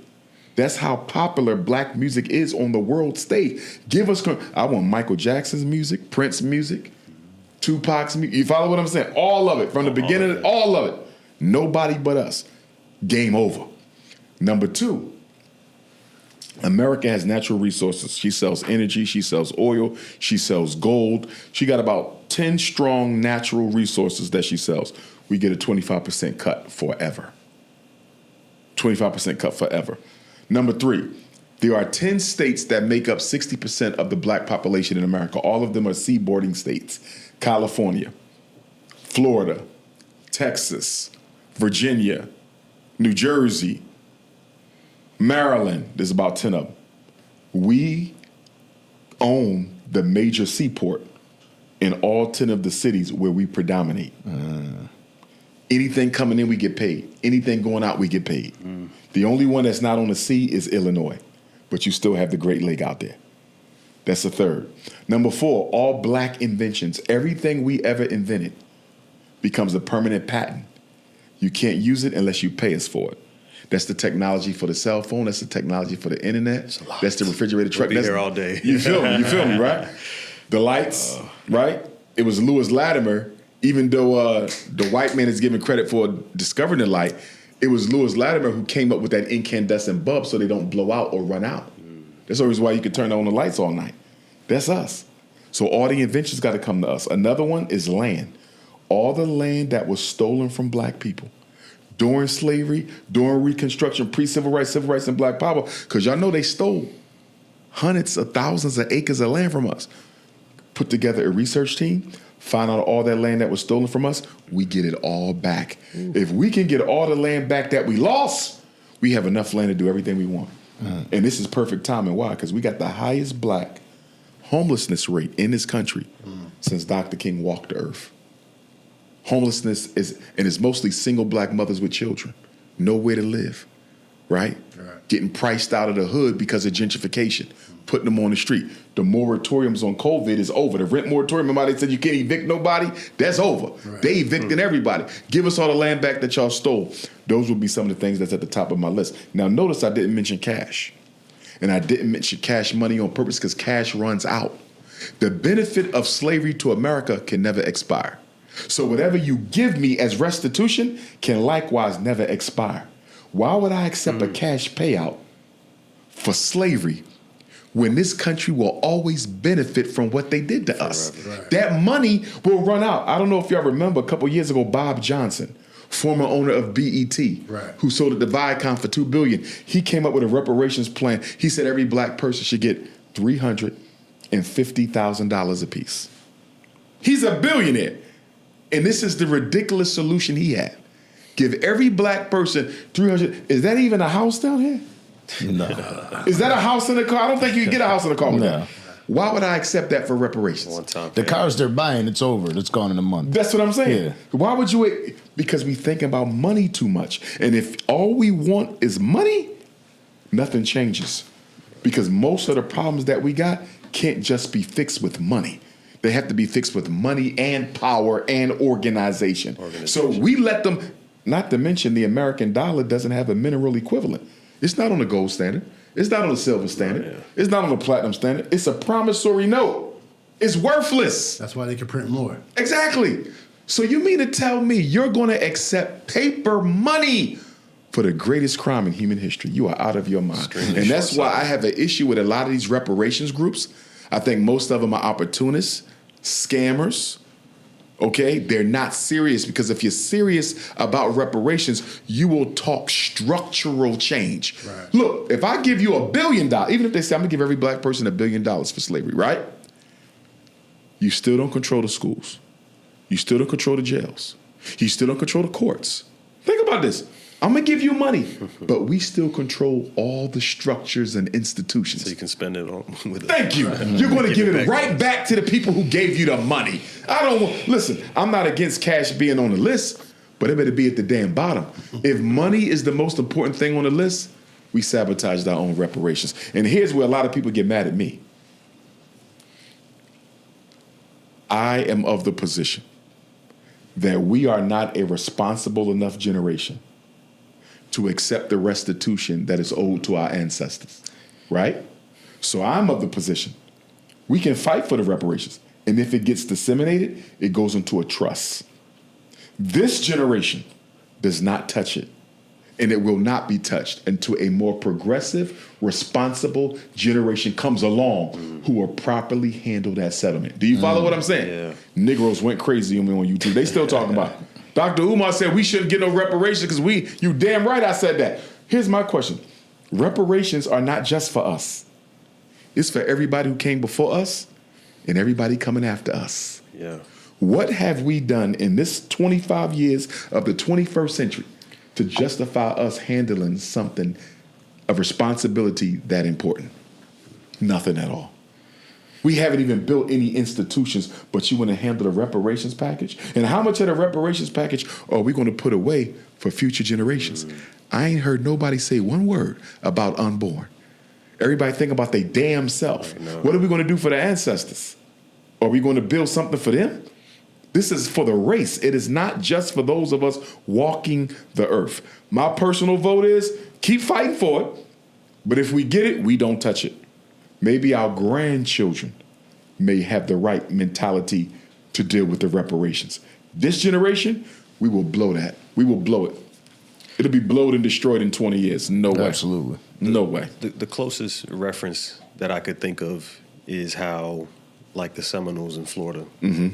That's how popular black music is on the world stage. I want Michael Jackson's music, Prince's music, Tupac's music. You follow what I'm saying? All of it. From the beginning, all of it. Nobody but us. Game over. Number 2, America has natural resources. She sells energy, she sells oil, she sells gold. She got about 10 strong natural resources that she sells. We get a 25% cut forever. 25% cut forever. Number 3, there are 10 states that make up 60% of the black population in America. All of them are seaboarding states. California, Florida, Texas, Virginia, New Jersey, Maryland, there's about 10 of them. We own the major seaport in all 10 of the cities where we predominate. Anything coming in, we get paid. Anything going out, we get paid. The only one that's not on the sea is Illinois, but you still have the Great Lake out there. That's the 3rd. Number 4, all black inventions. Everything we ever invented becomes a permanent patent. You can't use it unless you pay us for it. That's the technology for the cell phone. That's the technology for the internet. That's the refrigerator truck. We'll be here all day. You feel me, right? The lights, right? It was Lewis Latimer, even though the white man is given credit for discovering the light, it was Lewis Latimer who came up with that incandescent bulb so they don't blow out or run out. That's the reason why you can turn on the lights all night. That's us. So all the inventions got to come to us. Another one is land. All the land that was stolen from black people during slavery, during Reconstruction, pre-civil rights, and black power, because y'all know they stole hundreds of thousands of acres of land from us. Put together a research team, find out all that land that was stolen from us, we get it all back. If we can get all the land back that we lost, we have enough land to do everything we want. And this is perfect timing. Why? Because we got the highest black homelessness rate in this country since Dr. King walked the earth. Homelessness is mostly single black mothers with children. Nowhere to live, right? Getting priced out of the hood because of gentrification, putting them on the street. The moratoriums on COVID is over. The rent moratorium, remember they said you can't evict nobody? That's over. They evicting everybody. Give us all the land back that y'all stole. Those would be some of the things that's at the top of my list. Now notice I didn't mention cash. And I didn't mention cash money on purpose because cash runs out. The benefit of slavery to America can never expire. So whatever you give me as restitution can likewise never expire. Why would I accept a cash payout for slavery when this country will always benefit from what they did to us? That money will run out. I don't know if y'all remember a couple years ago, Bob Johnson, former owner of BET, who sold it to Viacom for $2 billion. He came up with a reparations plan. He said every black person should get $350,000 apiece. He's a billionaire. And this is the ridiculous solution he had. Give every black person $300. Is that even a house down here? No. Is that a house in the car? I don't think you can get a house in the car with that. Why would I accept that for reparations? The cars they're buying, it's over. It's gone in a month. That's what I'm saying. Yeah. Why would you? Because we think about money too much. And if all we want is money, nothing changes. Because most of the problems that we got can't just be fixed with money. They have to be fixed with money and power and organization. So we let them, not to mention the American dollar doesn't have a mineral equivalent. It's not on the gold standard. It's not on the silver standard. It's not on the platinum standard. It's a promissory note. It's worthless. That's why they can print more. Exactly. So you mean to tell me you're going to accept paper money for the greatest crime in human history? You are out of your mind. And that's why I have an issue with a lot of these reparations groups. I think most of them are opportunists, scammers, Okay? They're not serious, because if you're serious about reparations, you will talk structural change. Right. Look, if I give you $1 billion, even if they say I'm gonna give every black person $1 billion for slavery, right? You still don't control the schools. You still don't control the jails. You still don't control the courts. Think about this. I'm gonna give you money, but we still control all the structures and institutions. So you can spend it on with Thank you. You're going to give it right back to the people who gave you the money. Listen, I'm not against cash being on the list, but it better be at the damn bottom. If money is the most important thing on the list, we sabotaged our own reparations. And here's where a lot of people get mad at me. I am of the position that we are not a responsible enough generation to accept the restitution that is owed to our ancestors, right? So I'm of the position we can fight for the reparations, and if it gets disseminated, it goes into a trust. This generation does not touch it, and it will not be touched until a more progressive, responsible generation comes along who will properly handle that settlement. Do you follow what I'm saying? Yeah. Negroes went crazy on me on YouTube. They still talking about it. Dr. Umar said we shouldn't get no reparations because you damn right I said that. Here's my question. Reparations are not just for us. It's for everybody who came before us and everybody coming after us. Yeah. What have we done in this 25 years of the 21st century to justify us handling something of responsibility that important? Nothing at all. We haven't even built any institutions, but you want to handle the reparations package? And how much of the reparations package are we going to put away for future generations? I ain't heard nobody say one word about unborn. Everybody think about their damn self. What are we going to do for the ancestors? Are we going to build something for them? This is for the race. It is not just for those of us walking the earth. My personal vote is keep fighting for it, but if we get it, we don't touch it. Maybe our grandchildren may have the right mentality to deal with the reparations. This generation, we will blow that. We will blow it. It'll be blowed and destroyed in 20 years. No way. Absolutely. No way. The closest reference that I could think of is how, like, the Seminoles in Florida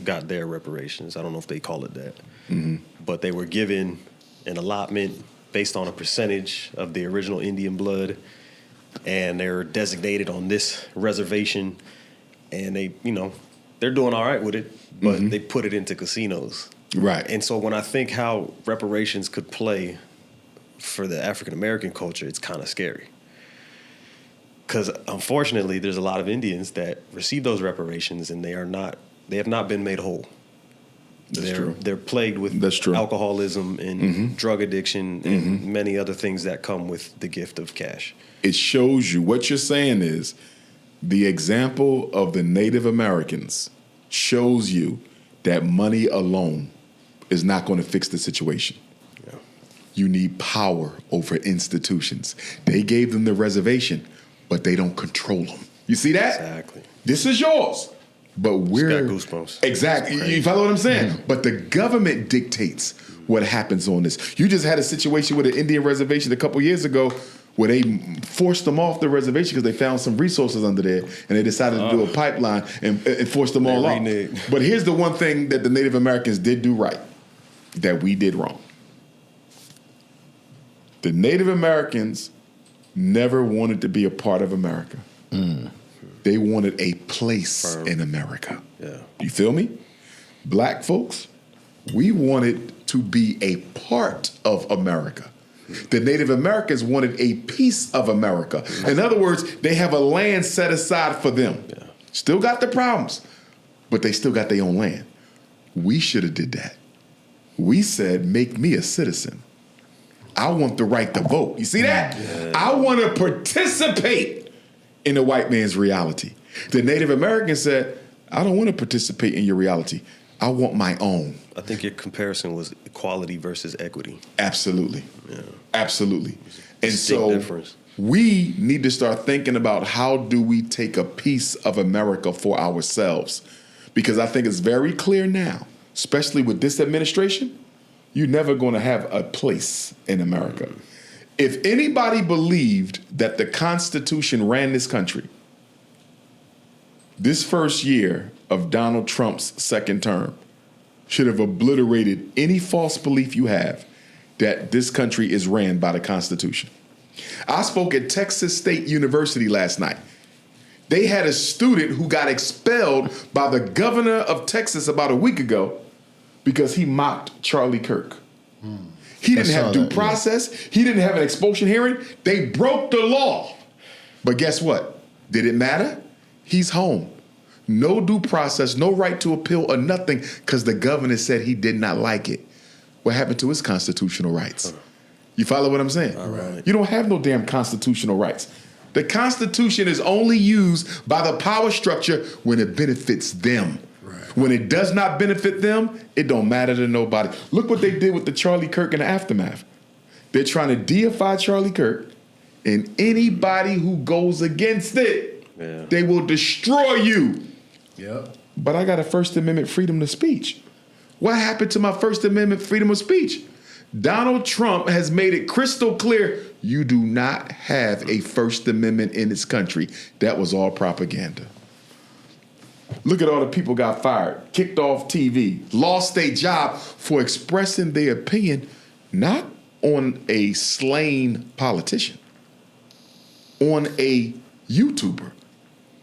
got their reparations. I don't know if they call it that. But they were given an allotment based on a percentage of the original Indian blood, and they're designated on this reservation, and they're doing all right with it, but they put it into casinos. Right. And so when I think how reparations could play for the African-American culture, it's kind of scary. Because unfortunately, there's a lot of Indians that receive those reparations, and they have not been made whole. That's true. They're plagued with alcoholism and drug addiction and many other things that come with the gift of cash. It shows you, what you're saying is, the example of the Native Americans shows you that money alone is not going to fix the situation. Yeah. You need power over institutions. They gave them the reservation, but they don't control them. You see that? Exactly. This is yours. But we're got goosebumps. Exactly. You follow what I'm saying? But the government dictates what happens on this. You just had a situation with an Indian reservation a couple years ago where they forced them off the reservation because they found some resources under there, and they decided to do a pipeline and forced them all off. But here's the one thing that the Native Americans did do right, that we did wrong. The Native Americans never wanted to be a part of America. They wanted a place in America. Yeah. You feel me? Black folks, we wanted to be a part of America. The Native Americans wanted a piece of America. In other words, they have a land set aside for them. Yeah. Still got the problems, but they still got their own land. We should have did that. We said, make me a citizen. I want the right to vote. You see that? Yeah. I want to participate in the white man's reality. The Native Americans said, I don't want to participate in your reality. I want my own. I think your comparison was equality versus equity. Absolutely. Yeah. Absolutely. And so difference. We need to start thinking about how do we take a piece of America for ourselves? Because I think it's very clear now, especially with this administration, you're never going to have a place in America. If anybody believed that the Constitution ran this country, this first year of Donald Trump's second term, should have obliterated any false belief you have that this country is ran by the Constitution. I spoke at Texas State University last night. They had a student who got expelled by the governor of Texas about a week ago because he mocked Charlie Kirk. He didn't have due process. He didn't have an expulsion hearing. They broke the law. But guess what? Did it matter? He's home. No due process, no right to appeal or nothing because the governor said he did not like it. What happened to his constitutional rights? You follow what I'm saying? All right. You don't have no damn constitutional rights. The Constitution is only used by the power structure when it benefits them. Right. When it does not benefit them, it don't matter to nobody. Look what they did with the Charlie Kirk in the aftermath. They're trying to deify Charlie Kirk, and anybody who goes against it, they will destroy you. Yep. But I got a First Amendment freedom of speech. What happened to my First Amendment freedom of speech? Donald Trump has made it crystal clear you do not have a First Amendment in this country. That was all propaganda. Look at all the people got fired, kicked off TV, lost their job for expressing their opinion, not on a slain politician, on a YouTuber.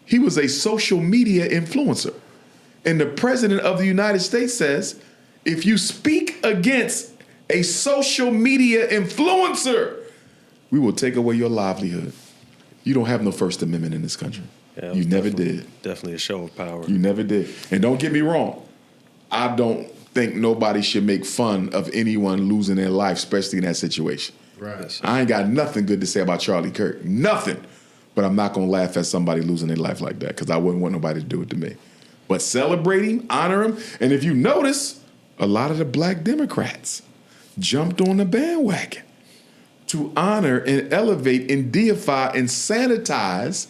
He was a social media influencer. And the president of the United States says, if you speak against a social media influencer, we will take away your livelihood. You don't have no First Amendment in this country. Yeah, you never did. Definitely a show of power. You never did. And don't get me wrong. I don't think nobody should make fun of anyone losing their life, especially in that situation. Right. I ain't got nothing good to say about Charlie Kirk. Nothing. But I'm not going to laugh at somebody losing their life like that because I wouldn't want nobody to do it to me. But celebrate him, honor him. And if you notice, a lot of the black Democrats jumped on the bandwagon to honor and elevate and deify and sanitize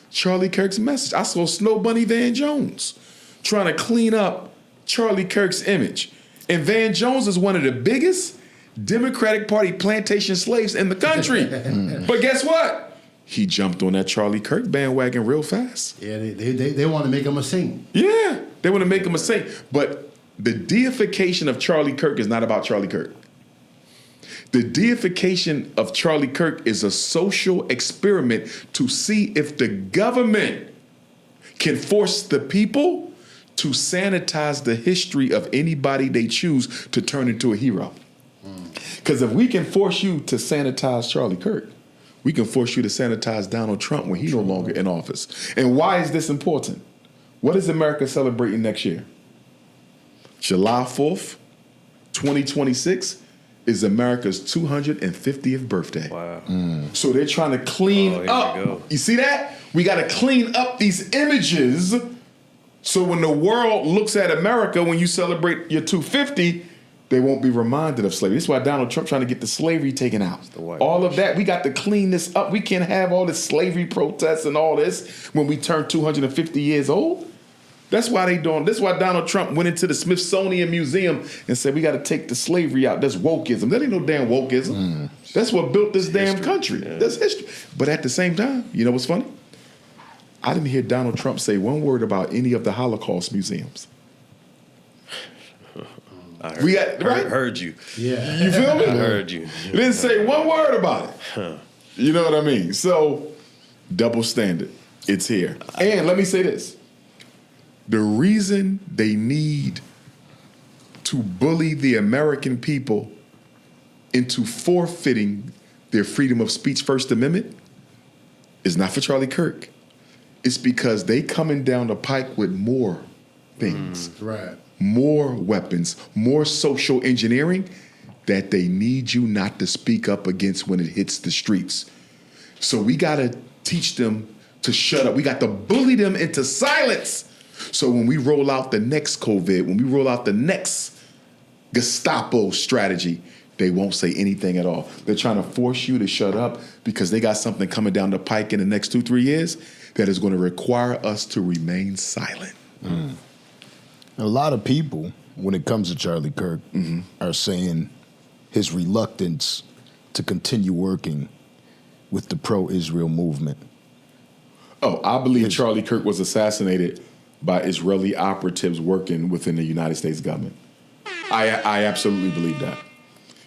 Charlie Kirk's message. I saw Snow Bunny Van Jones trying to clean up Charlie Kirk's image. And Van Jones is one of the biggest Democratic Party plantation slaves in the country. But guess what? He jumped on that Charlie Kirk bandwagon real fast. Yeah, they want to make him a saint. Yeah, they want to make him a saint. But the deification of Charlie Kirk is not about Charlie Kirk. The deification of Charlie Kirk is a social experiment to see if the government can force the people to sanitize the history of anybody they choose to turn into a hero. Because if we can force you to sanitize Charlie Kirk, we can force you to sanitize Donald Trump when he's no longer in office. And why is this important? What is America celebrating next year? July 4th, 2026 is America's 250th birthday. Wow. So they're trying to clean up. You see that? We got to clean up these images so when the world looks at America, when you celebrate your 250, they won't be reminded of slavery. This is why Donald Trump trying to get the slavery taken out. All of that, we got to clean this up. We can't have all this slavery protests and all this when we turn 250 years old. That's why they doing. That's why Donald Trump went into the Smithsonian Museum and said we got to take the slavery out. That's wokeism. That ain't no damn wokeism. That's what built this damn country. Yeah. That's history. But at the same time, you know what's funny? I didn't hear Donald Trump say one word about any of the Holocaust museums. I heard you. Yeah. You feel me? I heard you. He didn't say one word about it. Huh. You know what I mean? So, double standard. It's here. And let me say this. The reason they need to bully the American people into forfeiting their freedom of speech First Amendment is not for Charlie Kirk. It's because they coming down the pike with more things. Right. More weapons, more social engineering that they need you not to speak up against when it hits the streets. So we got to teach them to shut up. We got to bully them into silence. So when we roll out the next COVID, when we roll out the next Gestapo strategy, they won't say anything at all. They're trying to force you to shut up because they got something coming down the pike in the next 2-3 years that is going to require us to remain silent. A lot of people, when it comes to Charlie Kirk, are saying his reluctance to continue working with the pro-Israel movement. Oh, I believe Charlie Kirk was assassinated by Israeli operatives working within the United States government. I absolutely believe that.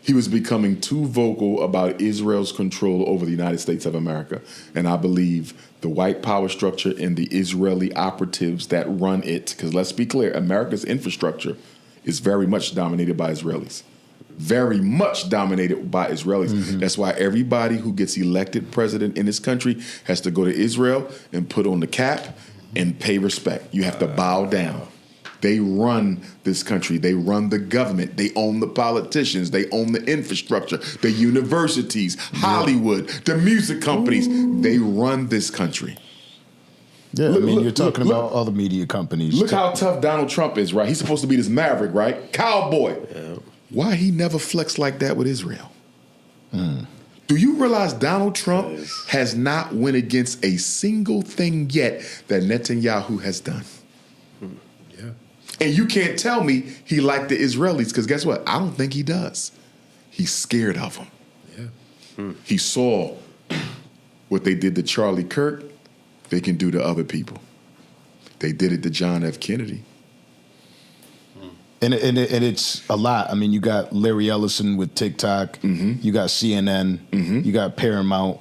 He was becoming too vocal about Israel's control over the United States of America. And I believe the white power structure and the Israeli operatives that run it, because let's be clear, America's infrastructure is very much dominated by Israelis. Very much dominated by Israelis. Mm-hmm. That's why everybody who gets elected president in this country has to go to Israel and put on the cap and pay respect. You have to bow down. They run this country. They run the government. They own the politicians. They own the infrastructure, the universities, Hollywood, the music companies. They run this country. Yeah, you're talking about other media companies. Look how tough Donald Trump is, right? He's supposed to be this maverick, right? Cowboy. Yeah. Why he never flexed like that with Israel? Do you realize Donald Trump has not went against a single thing yet that Netanyahu has done? And you can't tell me he liked the Israelis, because guess what? I don't think he does. He's scared of them. Yeah. He saw what they did to Charlie Kirk, they can do to other people. They did it to John F. Kennedy. And it's a lot. I mean, you got Larry Ellison with TikTok. Mm-hmm. You got CNN. Mm-hmm. You got Paramount.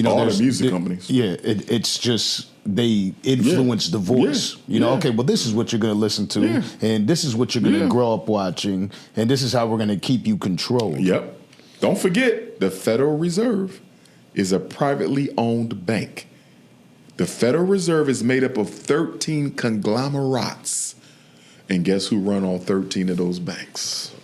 All the music companies. Yeah, it's just... they influence the voice. Okay, well, this is what you're going to listen to, and this is what you're going to grow up watching, and this is how we're going to keep you controlled. Yep. Don't forget, the Federal Reserve is a privately owned bank. The Federal Reserve is made up of 13 conglomerates, and guess who run all 13 of those banks?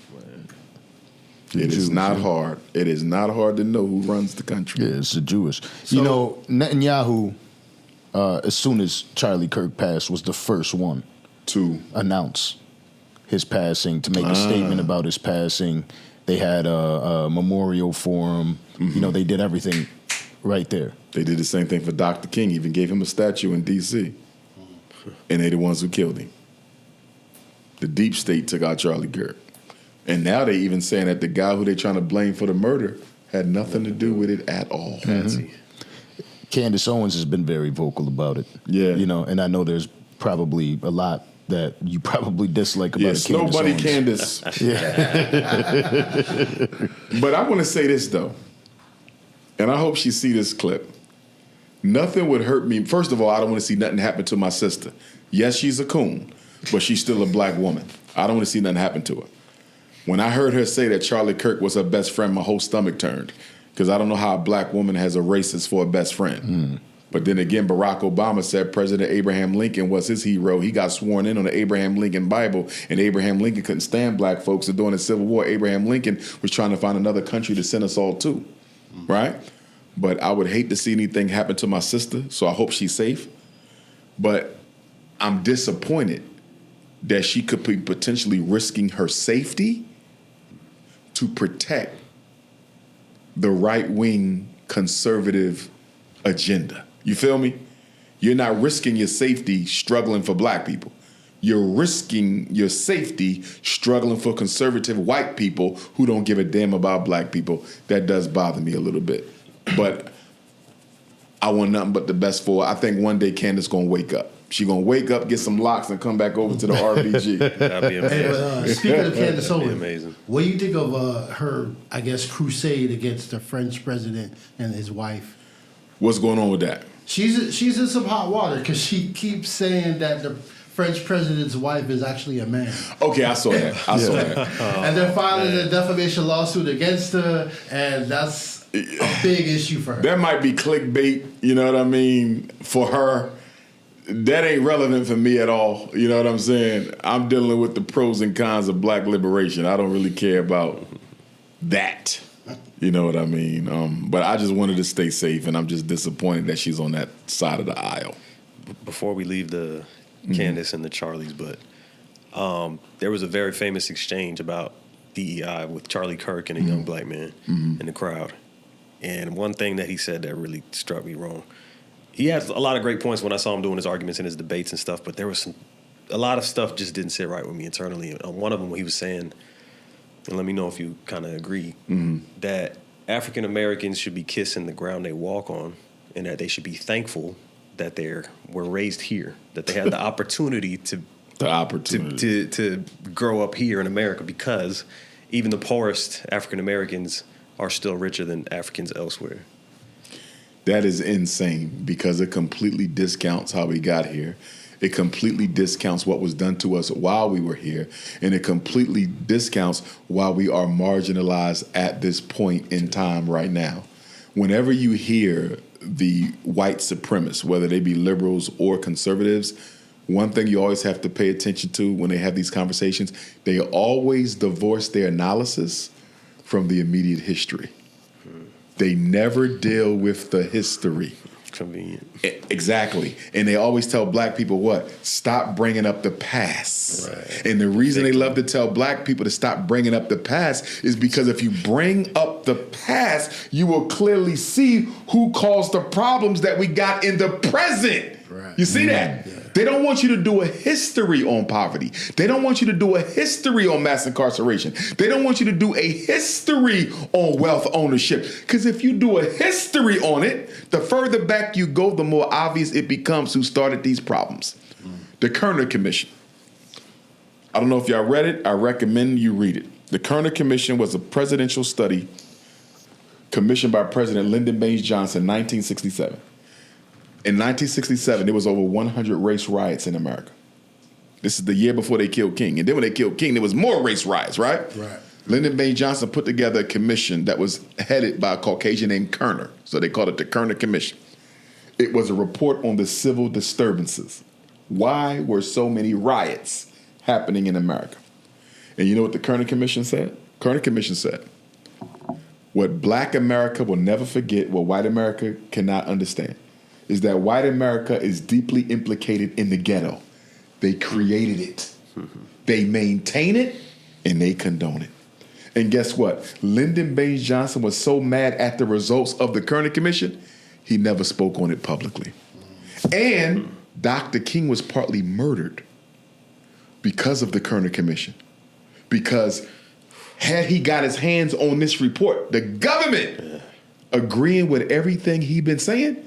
It is not hard. It is not hard to know who runs the country. Yeah, it's the Jewish. So, Netanyahu... as soon as Charlie Kirk passed, was the first one to announce his passing, to make a statement about his passing. They had a memorial for him. Mm-hmm. They did everything right there. They did the same thing for Dr. King, even gave him a statue in D.C. And they the ones who killed him. The deep state took out Charlie Kirk. And now they even saying that the guy who they trying to blame for the murder had nothing to do with it at all. Mm-hmm. Candace Owens has been very vocal about it. Yeah. And I know there's probably a lot that you probably dislike about Candace nobody Owens. Candace. But I want to say this, though, and I hope she see this clip. Nothing would hurt me. First of all, I don't want to see nothing happen to my sister. Yes, she's a coon, but she's still a black woman. I don't want to see nothing happen to her. When I heard her say that Charlie Kirk was her best friend, my whole stomach turned. Because I don't know how a black woman has a racist for a best friend. But then again, Barack Obama said President Abraham Lincoln was his hero. He got sworn in on the Abraham Lincoln Bible, and Abraham Lincoln couldn't stand black folks. And during the Civil War, Abraham Lincoln was trying to find another country to send us all to, right? But I would hate to see anything happen to my sister, so I hope she's safe. But I'm disappointed that she could be potentially risking her safety to protect the right-wing conservative agenda. You feel me? You're not risking your safety struggling for black people. You're risking your safety struggling for conservative white people who don't give a damn about black people. That does bother me a little bit. But I want nothing but the best for her. I think one day Candace going to wake up. She going to wake up, get some locks, and come back over to the RBG. That'd be amazing. Hey, speaking of Candace Owens, amazing. What do you think of her, crusade against the French president and his wife? What's going on with that? She's in some hot water because she keeps saying that the French president's wife is actually a man. Okay, I saw that. I saw that. And they're filing a defamation lawsuit against her, and that's a big issue for her. That might be clickbait, you know what I mean, for her. That ain't relevant for me at all. You know what I'm saying? I'm dealing with the pros and cons of black liberation. I don't really care about that. You know what I mean? But I just wanted to stay safe, and I'm just disappointed that she's on that side of the aisle. Before we leave the Candace and the Charlies, but there was a very famous exchange about DEI with Charlie Kirk and a young black man in the crowd. And one thing that he said that really struck me wrong. He has a lot of great points when I saw him doing his arguments and his debates and stuff, but there was a lot of stuff just didn't sit right with me internally. One of them, he was saying, and let me know if you kind of agree, that African Americans should be kissing the ground they walk on, and that they should be thankful that were raised here, that they had the opportunity to the opportunity to grow up here in America, because even the poorest African Americans are still richer than Africans elsewhere. That is insane, because it completely discounts how we got here. It completely discounts what was done to us while we were here. And it completely discounts why we are marginalized at this point in time right now. Whenever you hear the white supremacists, whether they be liberals or conservatives, one thing you always have to pay attention to when they have these conversations, they always divorce their analysis from the immediate history. They never deal with the history. Convenient. Exactly. And they always tell black people what? Stop bringing up the past. Right. And the reason they love to tell black people to stop bringing up the past is because if you bring up the past, you will clearly see who caused the problems that we got in the present. Right. You see that? Yeah. They don't want you to do a history on poverty. They don't want you to do a history on mass incarceration. They don't want you to do a history on wealth ownership. Because if you do a history on it, the further back you go, the more obvious it becomes who started these problems. The Kerner Commission. I don't know if y'all read it. I recommend you read it. The Kerner Commission was a presidential study commissioned by President Lyndon Baines Johnson in 1967. In 1967, there was over 100 race riots in America. This is the year before they killed King. And then when they killed King, there was more race riots, right? Right. Lyndon Baines Johnson put together a commission that was headed by a Caucasian named Kerner. So they called it the Kerner Commission. It was a report on the civil disturbances. Why were so many riots happening in America? And you know what the Kerner Commission said? Kerner Commission said, what black America will never forget, what white America cannot understand, is that white America is deeply implicated in the ghetto. They created it. They maintain it, and they condone it. And guess what? Lyndon Baines Johnson was so mad at the results of the Kerner Commission, he never spoke on it publicly. And Dr. King was partly murdered because of the Kerner Commission. Because had he got his hands on this report, the government agreeing with everything he'd been saying,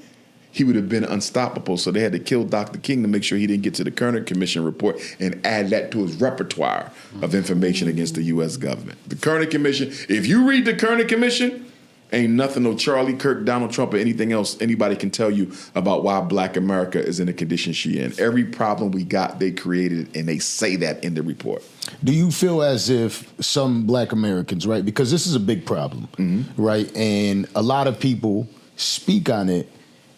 he would have been unstoppable. So they had to kill Dr. King to make sure he didn't get to the Kerner Commission report and add that to his repertoire of information against the U.S. government. The Kerner Commission, if you read the Kerner Commission, ain't nothing no Charlie, Kirk, Donald Trump, or anything else anybody can tell you about why black America is in the condition she in. Every problem we got, they created, and they say that in the report. Do you feel as if some black Americans, right, because this is a big problem, right, and a lot of people speak on it,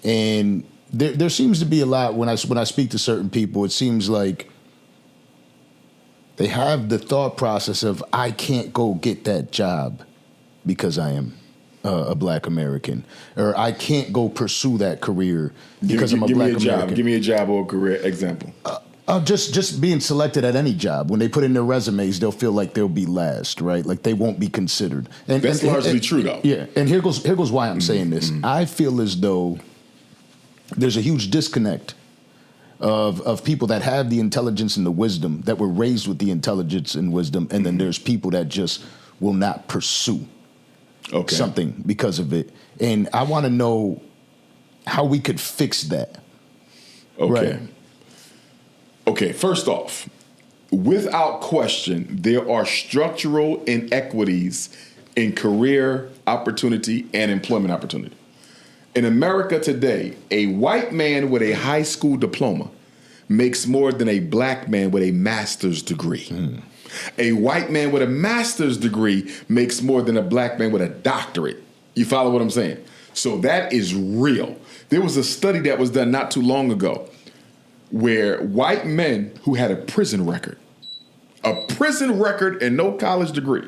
and there seems to be a lot when I speak to certain people, it seems like they have the thought process of, I can't go get that job because I am a black American, or I can't go pursue that career because I'm a black American. Give me a job or a career example. Just being selected at any job. When they put in their resumes, they'll feel like they'll be last, right? Like they won't be considered. And that's largely true, though. Yeah, and here goes why I'm saying this. I feel as though there's a huge disconnect of people that have the intelligence and the wisdom, that were raised with the intelligence and wisdom, and then there's people that just will not pursue something because of it. And I want to know how we could fix that. Okay. Right. Okay, first off, without question, there are structural inequities in career opportunity and employment opportunity. In America today, a white man with a high school diploma makes more than a black man with a master's degree. A white man with a master's degree makes more than a black man with a doctorate. You follow what I'm saying? So that is real. There was a study that was done not too long ago where white men who had a prison record and no college degree,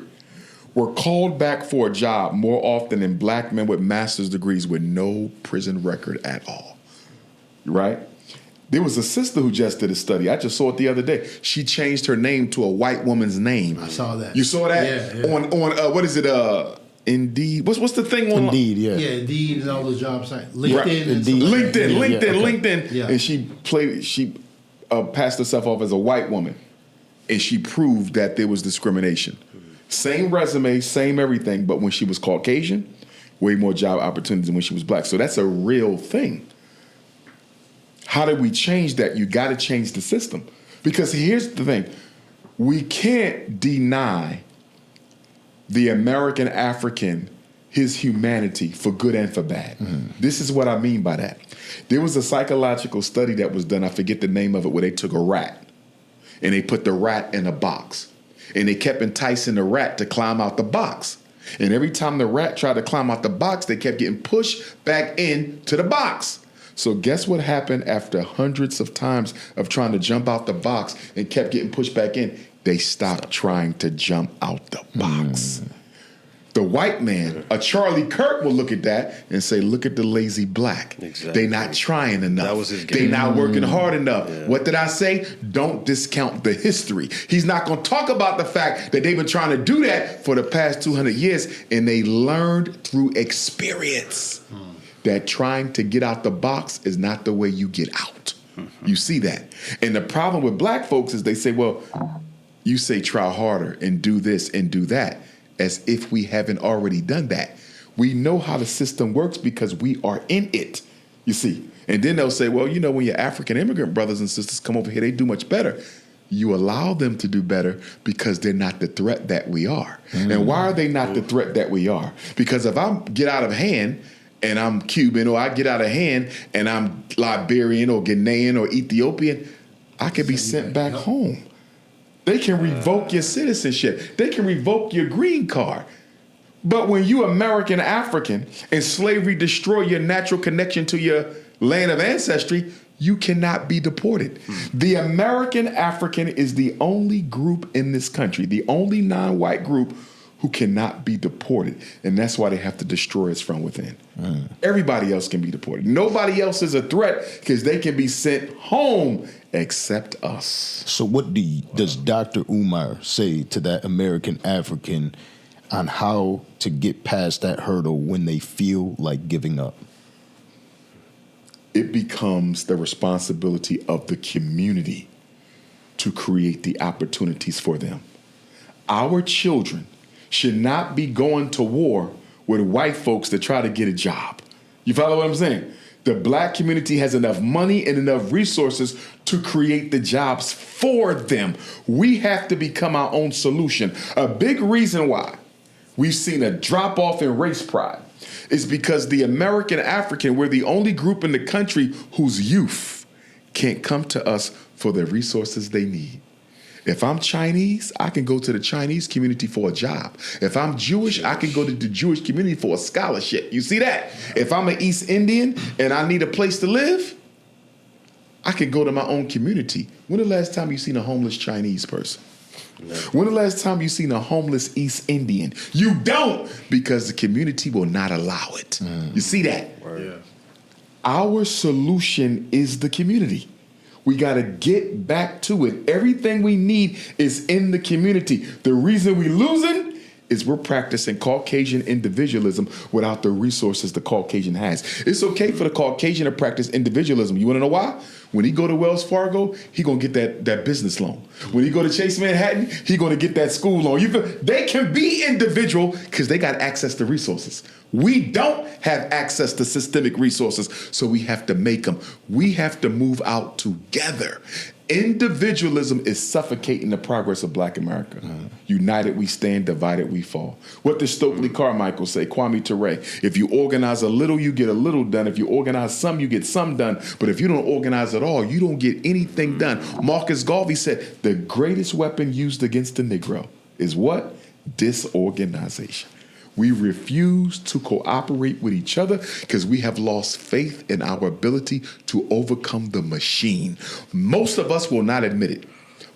were called back for a job more often than black men with master's degrees with no prison record at all. Right? There was a sister who just did a study. I just saw it the other day. She changed her name to a white woman's name. I saw that. You saw that? Yeah. On what is it? Indeed. What's the thing on? Indeed, yeah. Yeah, Indeed and all those job sites. LinkedIn. Right. And LinkedIn. Yeah. And she passed herself off as a white woman, and she proved that there was discrimination. Same resume, same everything, but when she was Caucasian, way more job opportunities than when she was black. So that's a real thing. How do we change that? You got to change the system. Because here's the thing. We can't deny the American African his humanity for good and for bad. This is what I mean by that. There was a psychological study that was done, I forget the name of it, where they took a rat and they put the rat in a box. And they kept enticing the rat to climb out the box. And every time the rat tried to climb out the box, they kept getting pushed back into the box. So guess what happened after hundreds of times of trying to jump out the box and kept getting pushed back in? They stopped trying to jump out the box. The white man, a Charlie Kirk, will look at that and say, look at the lazy black. Exactly. They not trying enough. That was his game. They not working hard enough. Yeah. What did I say? Don't discount the history. He's not going to talk about the fact that they've been trying to do that for the past 200 years, and they learned through experience that trying to get out the box is not the way you get out. You see that. And the problem with black folks is they say, well, you say try harder and do this and do that, as if we haven't already done that. We know how the system works because we are in it, you see. And then they'll say, well, you know, when your African immigrant brothers and sisters come over here, they do much better. You allow them to do better because they're not the threat that we are. And why are they not the threat that we are? Because if I get out of hand and I'm Cuban, or I get out of hand and I'm Liberian or Ghanaian or Ethiopian, I can be sent back home. They can revoke your citizenship. They can revoke your green card. But when you American African and slavery destroy your natural connection to your land of ancestry, you cannot be deported. The American African is the only group in this country, the only non-white group who cannot be deported. And that's why they have to destroy us from within. Everybody else can be deported. Nobody else is a threat because they can be sent home except us. So what does Dr. Umar say to that American African on how to get past that hurdle when they feel like giving up? It becomes the responsibility of the community to create the opportunities for them. Our children should not be going to war with white folks to try to get a job. You follow what I'm saying? The black community has enough money and enough resources to create the jobs for them. We have to become our own solution. A big reason why we've seen a drop off in race pride is because the American African, we're the only group in the country whose youth can't come to us for the resources they need. If I'm Chinese, I can go to the Chinese community for a job. If I'm Jewish, I can go to the Jewish community for a scholarship. You see that? If I'm an East Indian and I need a place to live, I can go to my own community. When the last time you seen a homeless Chinese person? When the last time you seen a homeless East Indian? You don't, because the community will not allow it. You see that? Yeah. Our solution is the community. We got to get back to it. Everything we need is in the community. The reason we losing is we're practicing Caucasian individualism without the resources the Caucasian has. It's okay for the Caucasian to practice individualism. You want to know why? When he go to Wells Fargo, he going to get that business loan. When he go to Chase Manhattan, he going to get that school loan. They can be individual because they got access to resources. We don't have access to systemic resources, so we have to make them. We have to move out together. Individualism is suffocating the progress of black America. United we stand, divided we fall. What does Stokely Carmichael say? Kwame Ture. If you organize a little, you get a little done. If you organize some, you get some done. But if you don't organize at all, you don't get anything done. Marcus Garvey said the greatest weapon used against the Negro is what? Disorganization. We refuse to cooperate with each other because we have lost faith in our ability to overcome the machine. Most of us will not admit it,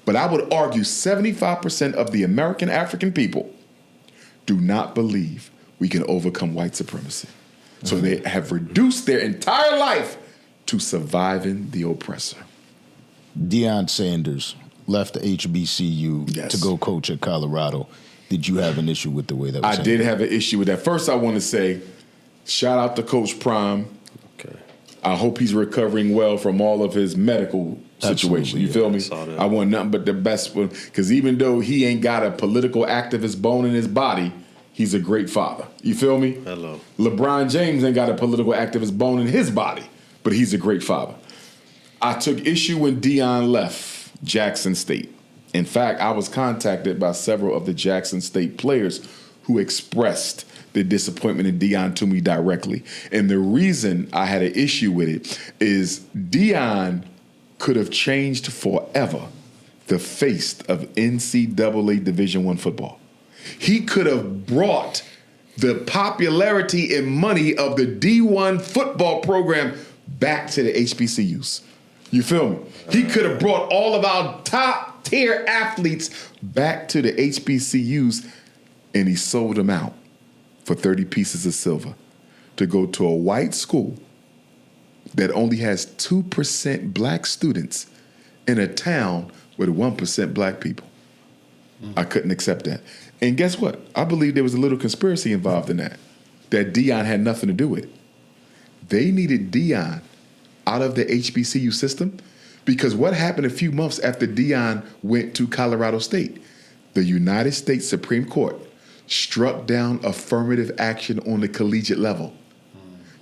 but I would argue 75% of the American African people do not believe we can overcome white supremacy. So they have reduced their entire life to surviving the oppressor. Deion Sanders left the HBCU to go coach at Colorado. Did you have an issue with the way that was I did have an issue with that. First, I want to say, shout out to Coach Prime. Okay. I hope he's recovering well from all of his medical situation. You feel me? I want nothing but the best one. Because even though he ain't got a political activist bone in his body, he's a great father. You feel me? Hello. LeBron James ain't got a political activist bone in his body, but he's a great father. I took issue when Deion left Jackson State. In fact, I was contacted by several of the Jackson State players who expressed their disappointment in Deion to me directly. And the reason I had an issue with it is Deion could have changed forever the face of NCAA Division I football. He could have brought the popularity and money of the D1 football program back to the HBCUs. You feel me? He could have brought all of our top tier athletes back to the HBCUs, and he sold them out for 30 pieces of silver to go to a white school that only has 2% black students in a town with 1% black people. I couldn't accept that. And guess what? I believe there was a little conspiracy involved in that Deion had nothing to do with. They needed Deion out of the HBCU system because what happened a few months after Deion went to Colorado State? The United States Supreme Court struck down affirmative action on the collegiate level.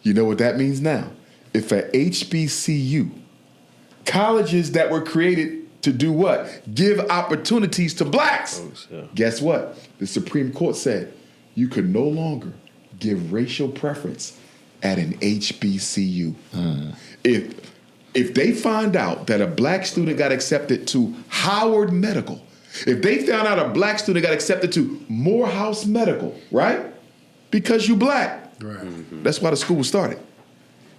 You know what that means now? If a HBCU, colleges that were created to do what? Give opportunities to blacks. Guess what? The Supreme Court said you could no longer give racial preference at an HBCU. If they find out that a black student got accepted to Howard Medical, if they found out a black student got accepted to Morehouse Medical, right? Because you black. Right. Mm-hmm. That's why the school was started.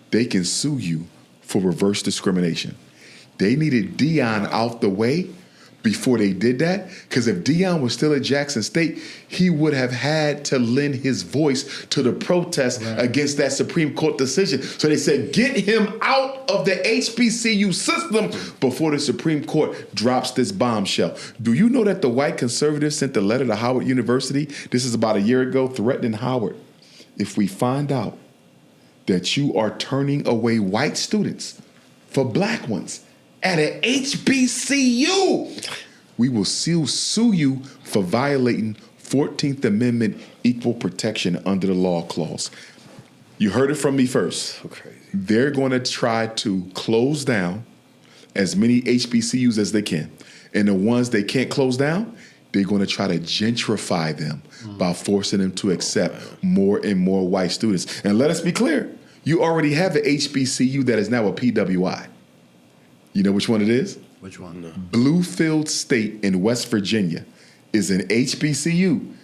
They can sue you for reverse discrimination. They needed Deion out the way before they did that, because if Deion was still at Jackson State, he would have had to lend his voice to the protest against that Supreme Court decision. So they said, get him out of the HBCU system before the Supreme Court drops this bombshell. Do you know that the white conservatives sent a letter to Howard University, this is about a year ago, threatening Howard, if we find out that you are turning away white students for black ones at an HBCU, we will still sue you for violating 14th Amendment equal protection under the law clause. You heard it from me first. So crazy. They're going to try to close down as many HBCUs as they can. And the ones they can't close down, they're going to try to gentrify them by forcing them to accept more and more white students. And let us be clear, you already have an HBCU that is now a PWI. You know which one it is? Which one? No. Bluefield State in West Virginia is an HBCU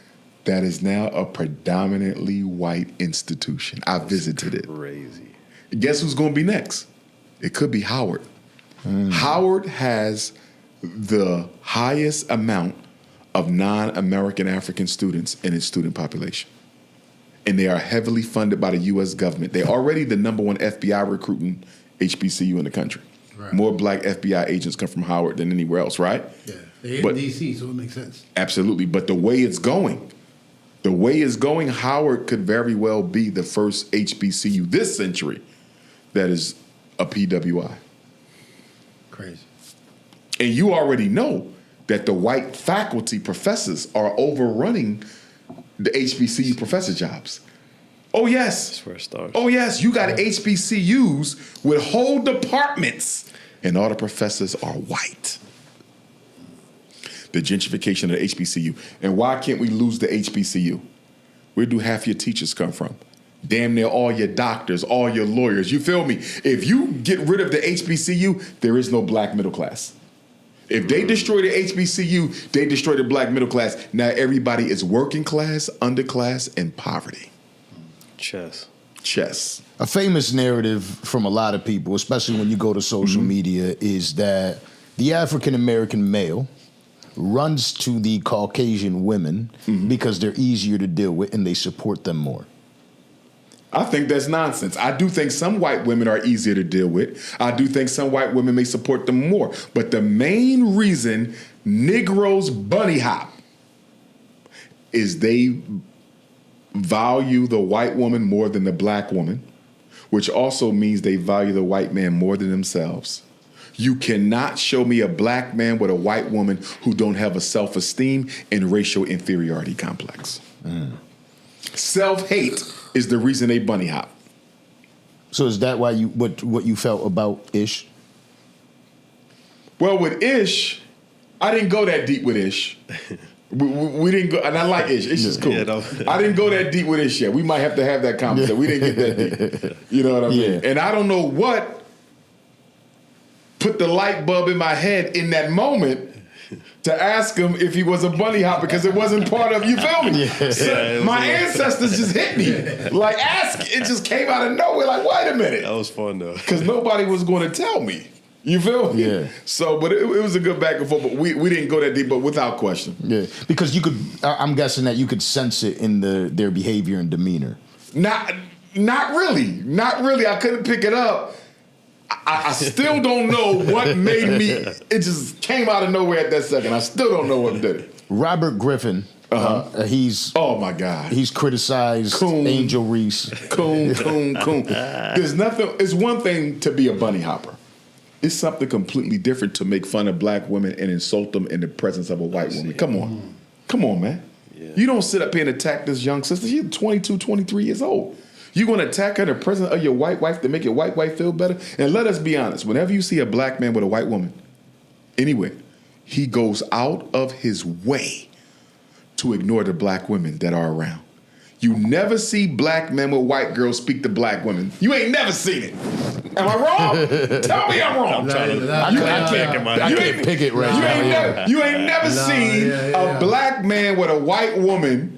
that is now a predominantly white institution. I visited it. Crazy. Guess who's going to be next? It could be Howard. Howard has the highest amount of non-American African students in its student population. And they are heavily funded by the U.S. government. They're already the number one FBI recruiting HBCU in the country. Right. More black FBI agents come from Howard than anywhere else, right? Yeah, they're in D.C., so it makes sense. Absolutely, but the way it's going, Howard could very well be the first HBCU this century that is a PWI. Crazy. And you already know that the white faculty professors are overrunning the HBCU professor jobs. Oh, yes. That's where it starts. Oh, yes. You got HBCUs with whole departments, and all the professors are white. The gentrification of the HBCU. And why can't we lose the HBCU? Where do half your teachers come from? Damn near all your doctors, all your lawyers. You feel me? If you get rid of the HBCU, there is no black middle class. If they destroy the HBCU, they destroy the black middle class. Now everybody is working class, underclass, and poverty. Chess. A famous narrative from a lot of people, especially when you go to social media, is that the African-American male runs to the Caucasian women because they're easier to deal with and they support them more. I think that's nonsense. I do think some white women are easier to deal with. I do think some white women may support them more. But the main reason Negroes bunny hop is they value the white woman more than the black woman, which also means they value the white man more than themselves. You cannot show me a black man with a white woman who don't have a self-esteem and racial inferiority complex. Self-hate is the reason they bunny hop. So is that why what you felt about Ish? Well, with Ish, I didn't go that deep with Ish. We didn't go, and I like Ish. Ish is cool. Yeah, no. I didn't go that deep with Ish yet. We might have to have that conversation. We didn't get that deep. You know what I mean? And I don't know what put the light bulb in my head in that moment to ask him if he was a bunny hopper, because it wasn't part of, you feel me? So my ancestors just hit me. Like, it just came out of nowhere. Like, wait a minute. That was fun, though. Because nobody was going to tell me. You feel me? Yeah. So, but it was a good back and forth, but we didn't go that deep, but without question. Yeah, because you could, I'm guessing that you could sense it in their behavior and demeanor. Not really. Not really. I couldn't pick it up. I still don't know what made me. It just came out of nowhere at that second. I still don't know what did it. Robert Griffin. He's oh my God. He's criticized Angel Reese. Coon. There's nothing. It's one thing to be a bunny hopper. It's something completely different to make fun of black women and insult them in the presence of a white woman. Come on, man. Yeah. You don't sit up here and attack this young sister. She's 22, 23 years old. You're going to attack her in the presence of your white wife to make your white wife feel better? And let us be honest, whenever you see a black man with a white woman, anyway, he goes out of his way to ignore the black women that are around. You never see black men with white girls speak to black women. You ain't never seen it. Am I wrong? Tell me I'm wrong. I can't pick it right now. You ain't never seen a black man with a white woman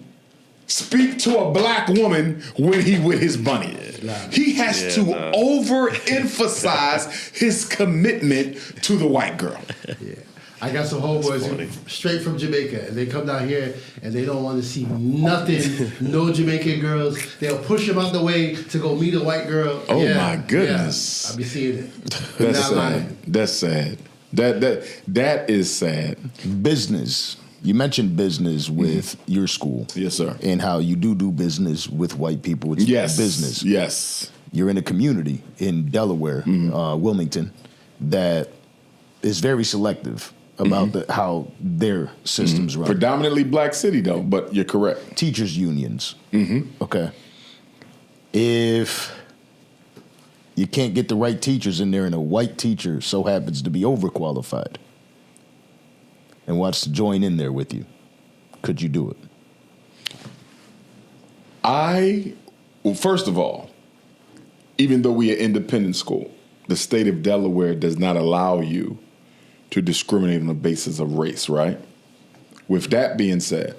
speak to a black woman when he with his bunny. He has to overemphasize his commitment to the white girl. Yeah. I got some homeboys straight from Jamaica, and they come down here and they don't want to see nothing, no Jamaican girls. They'll push them out the way to go meet a white girl. Oh my goodness! Yeah, I be seeing it. That's sad. Lying. That's sad. That is sad. Business. You mentioned business with your school. Yes, sir. And how you do business with white people. It's business. Yes. You're in a community in Delaware, Wilmington, that is very selective about how their systems run. Predominantly black city, though, but you're correct. Teachers' unions. Okay. If you can't get the right teachers in there and a white teacher so happens to be overqualified and wants to join in there with you, could you do it? Well, first of all, even though we are independent school, the state of Delaware does not allow you to discriminate on the basis of race, right? With that being said,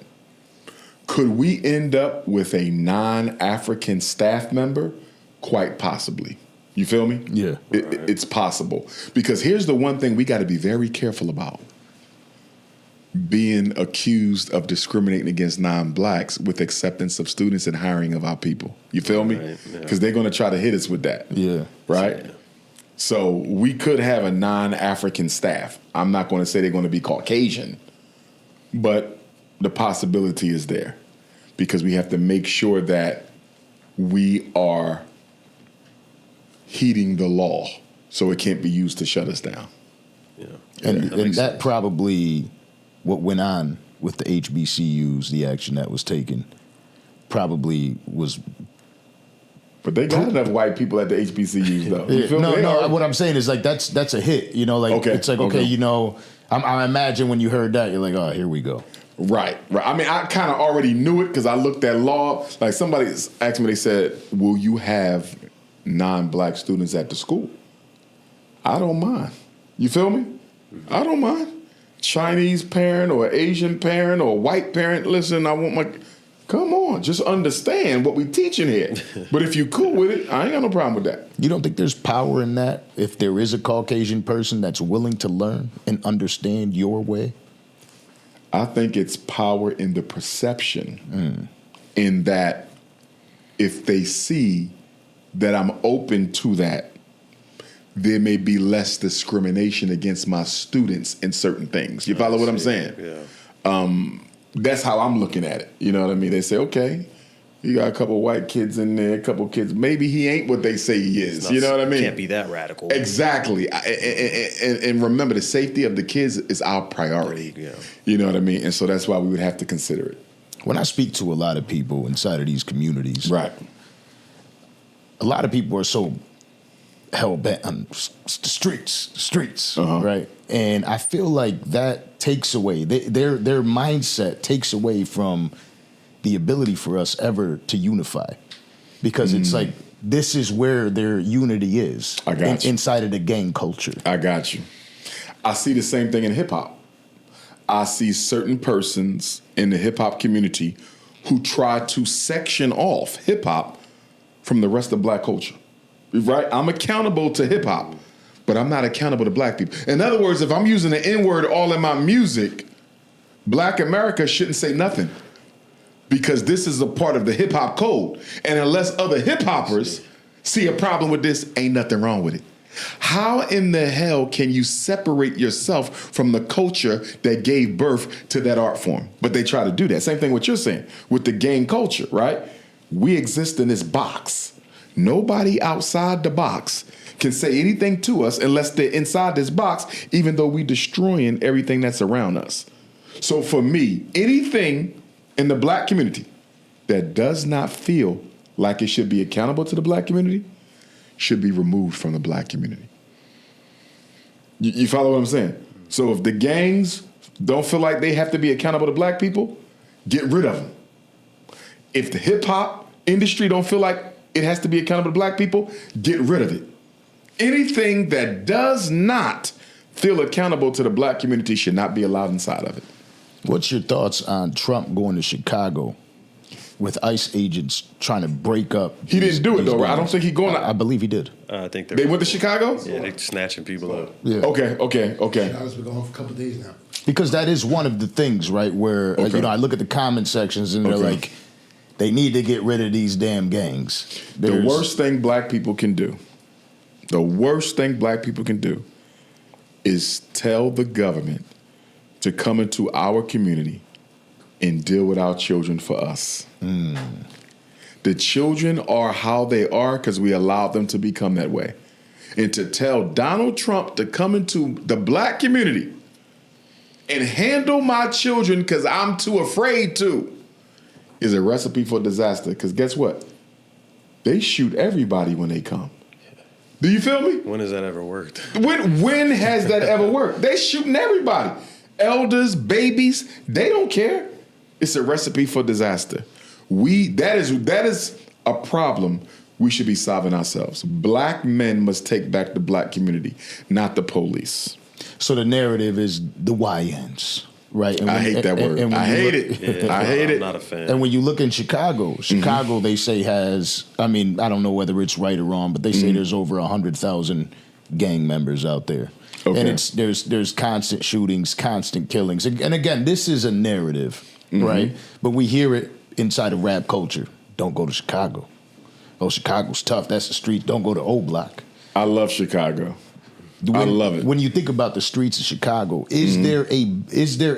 could we end up with a non-African staff member? Quite possibly. You feel me? Yeah. It's possible. Because here's the one thing we got to be very careful about. Being accused of discriminating against non-blacks with acceptance of students and hiring of our people. You feel me? Because they're going to try to hit us with that. Yeah. Right? Yeah. So we could have a non-African staff. I'm not going to say they're going to be Caucasian, but the possibility is there because we have to make sure that we are heeding the law so it can't be used to shut us down. Yeah. And that probably what went on with the HBCUs, the action that was taken, probably was. But they got enough white people at the HBCUs, though. You feel me? No. What I'm saying is like that's a hit. You know, like it's like okay, you know. I imagine when you heard that, you're like, oh, here we go. Right. I mean, I kind of already knew it because I looked at law. Like somebody asked me, they said, "Will you have non-black students at the school?" I don't mind. You feel me? I don't mind. Chinese parent or Asian parent or white parent. Listen, I want my. Come on, just understand what we teaching here. But if you cool with it, I ain't got no problem with that. You don't think there's power in that if there is a Caucasian person that's willing to learn and understand your way? I think it's power in the perception in that if they see that I'm open to that, there may be less discrimination against my students in certain things. You follow what I'm saying? Yeah. That's how I'm looking at it. You know what I mean? They say, okay, you got a couple of white kids in there, a couple of kids. Maybe he ain't what they say he is. You know what I mean? Can't be that radical. Exactly. And remember, the safety of the kids is our priority. Yeah. You know what I mean? And so that's why we would have to consider it. When I speak to a lot of people inside of these communities, right, a lot of people are so hell bent on the streets, right? And I feel like that takes away their mindset takes away from the ability for us ever to unify, because it's like this is where their unity is. I got you. Inside of the gang culture. I got you. I see the same thing in hip hop. I see certain persons in the hip hop community who try to section off hip hop from the rest of black culture. Right? I'm accountable to hip hop, but I'm not accountable to black people. In other words, if I'm using the N-word all in my music, Black America shouldn't say nothing, because this is a part of the hip hop code. And unless other hip hoppers see a problem with this, ain't nothing wrong with it. How in the hell can you separate yourself from the culture that gave birth to that art form? But they try to do that. Same thing what you're saying with the gang culture, right? We exist in this box. Nobody outside the box can say anything to us unless they're inside this box, even though we're destroying everything that's around us. So for me, anything in the black community that does not feel like it should be accountable to the black community should be removed from the black community. You follow what I'm saying? So if the gangs don't feel like they have to be accountable to black people, get rid of them. If the hip hop industry don't feel like it has to be accountable to black people, get rid of it. Anything that does not feel accountable to the black community should not be allowed inside of it. What's your thoughts on Trump going to Chicago with ICE agents trying to break up? He didn't do it though, right? I don't think he's going to. I believe he did. I think They went to Chicago? Yeah, they're snatching people up. Yeah. Okay. Chicago's been going for a couple of days now. Because that is one of the things, right, where, I look at the comment sections and they're like, they need to get rid of these damn gangs. The worst thing black people can do, is tell the government to come into our community and deal with our children for us. The children are how they are because we allowed them to become that way. And to tell Donald Trump to come into the black community and handle my children because I'm too afraid to is a recipe for disaster. Because guess what? They shoot everybody when they come. Do you feel me? When has that ever worked? When has that ever worked? They shooting everybody. Elders, babies, they don't care. It's a recipe for disaster. That is a problem we should be solving ourselves. Black men must take back the black community, not the police. So the narrative is the YNs, right? And I hate that word. I hate it. Yeah, I hate it. I'm not a fan. And when you look in Chicago, they say has, I don't know whether it's right or wrong, but they say there's over 100,000 gang members out there. Okay. And there's constant shootings, constant killings. And again, this is a narrative, right? But we hear it inside of rap culture. Don't go to Chicago. Oh, Chicago's tough. That's the street. Don't go to O Block. I love Chicago. I love it. When you think about the streets of Chicago, is there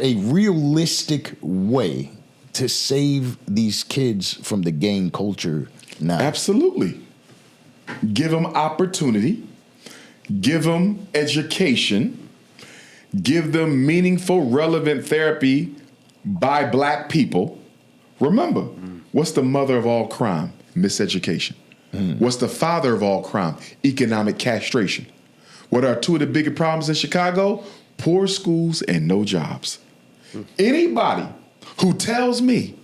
a realistic way to save these kids from the gang culture now? Absolutely. Give them opportunity. Give them education. Give them meaningful, relevant therapy by black people. Remember, what's the mother of all crime? Miseducation. What's the father of all crime? Economic castration. What are two of the biggest problems in Chicago? Poor schools and no jobs. Anybody who tells me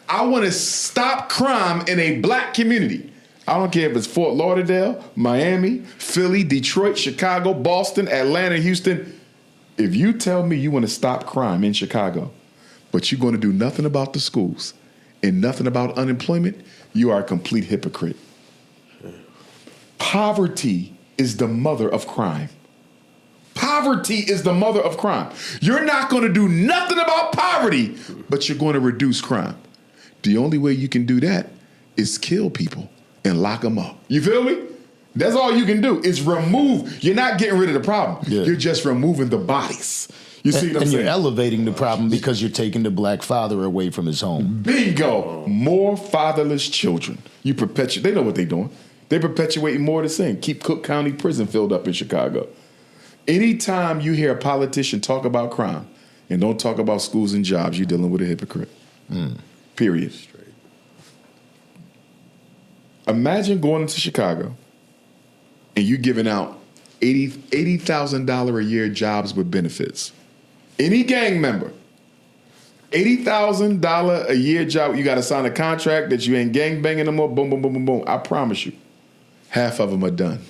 I want to stop crime in a black community, I don't care if it's Fort Lauderdale, Miami, Philly, Detroit, Chicago, Boston, Atlanta, Houston. If you tell me you want to stop crime in Chicago, but you're going to do nothing about the schools and nothing about unemployment, you are a complete hypocrite. Poverty is the mother of crime. Poverty is the mother of crime. You're not going to do nothing about poverty, but you're going to reduce crime. The only way you can do that is kill people and lock them up. You feel me? That's all you can do is remove. You're not getting rid of the problem. Yeah. You're just removing the bodies. You see what I'm saying? And you're elevating the problem because you're taking the black father away from his home. Bingo. More fatherless children. You perpetuate. They know what they're doing. They're perpetuating more of the same. Keep Cook County Prison filled up in Chicago. Anytime you hear a politician talk about crime and don't talk about schools and jobs, you're dealing with a hypocrite. Period. Imagine going into Chicago and you're giving out $80,000 a year jobs with benefits. Any gang member, $80,000 a year job, you got to sign a contract that you ain't gang banging no more, boom, boom, boom, boom, boom. I promise you, half of them are done.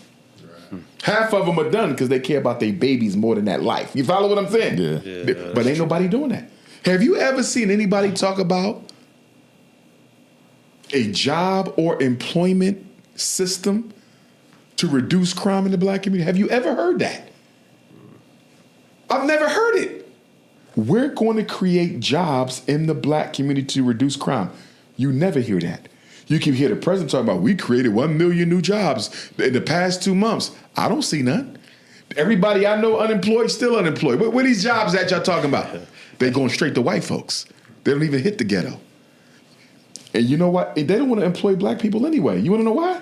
Right. Half of them are done because they care about their babies more than that life. You follow what I'm saying? Yeah. But ain't nobody doing that. Have you ever seen anybody talk about a job or employment system to reduce crime in the black community? Have you ever heard that? I've never heard it. We're going to create jobs in the black community to reduce crime. You never hear that. You can hear the president talking about, we created 1 million new jobs in the past 2 months. I don't see none. Everybody I know unemployed, still unemployed. Where these jobs that y'all talking about? They're going straight to white folks. They don't even hit the ghetto. And you know what? They don't want to employ black people anyway. You want to know why?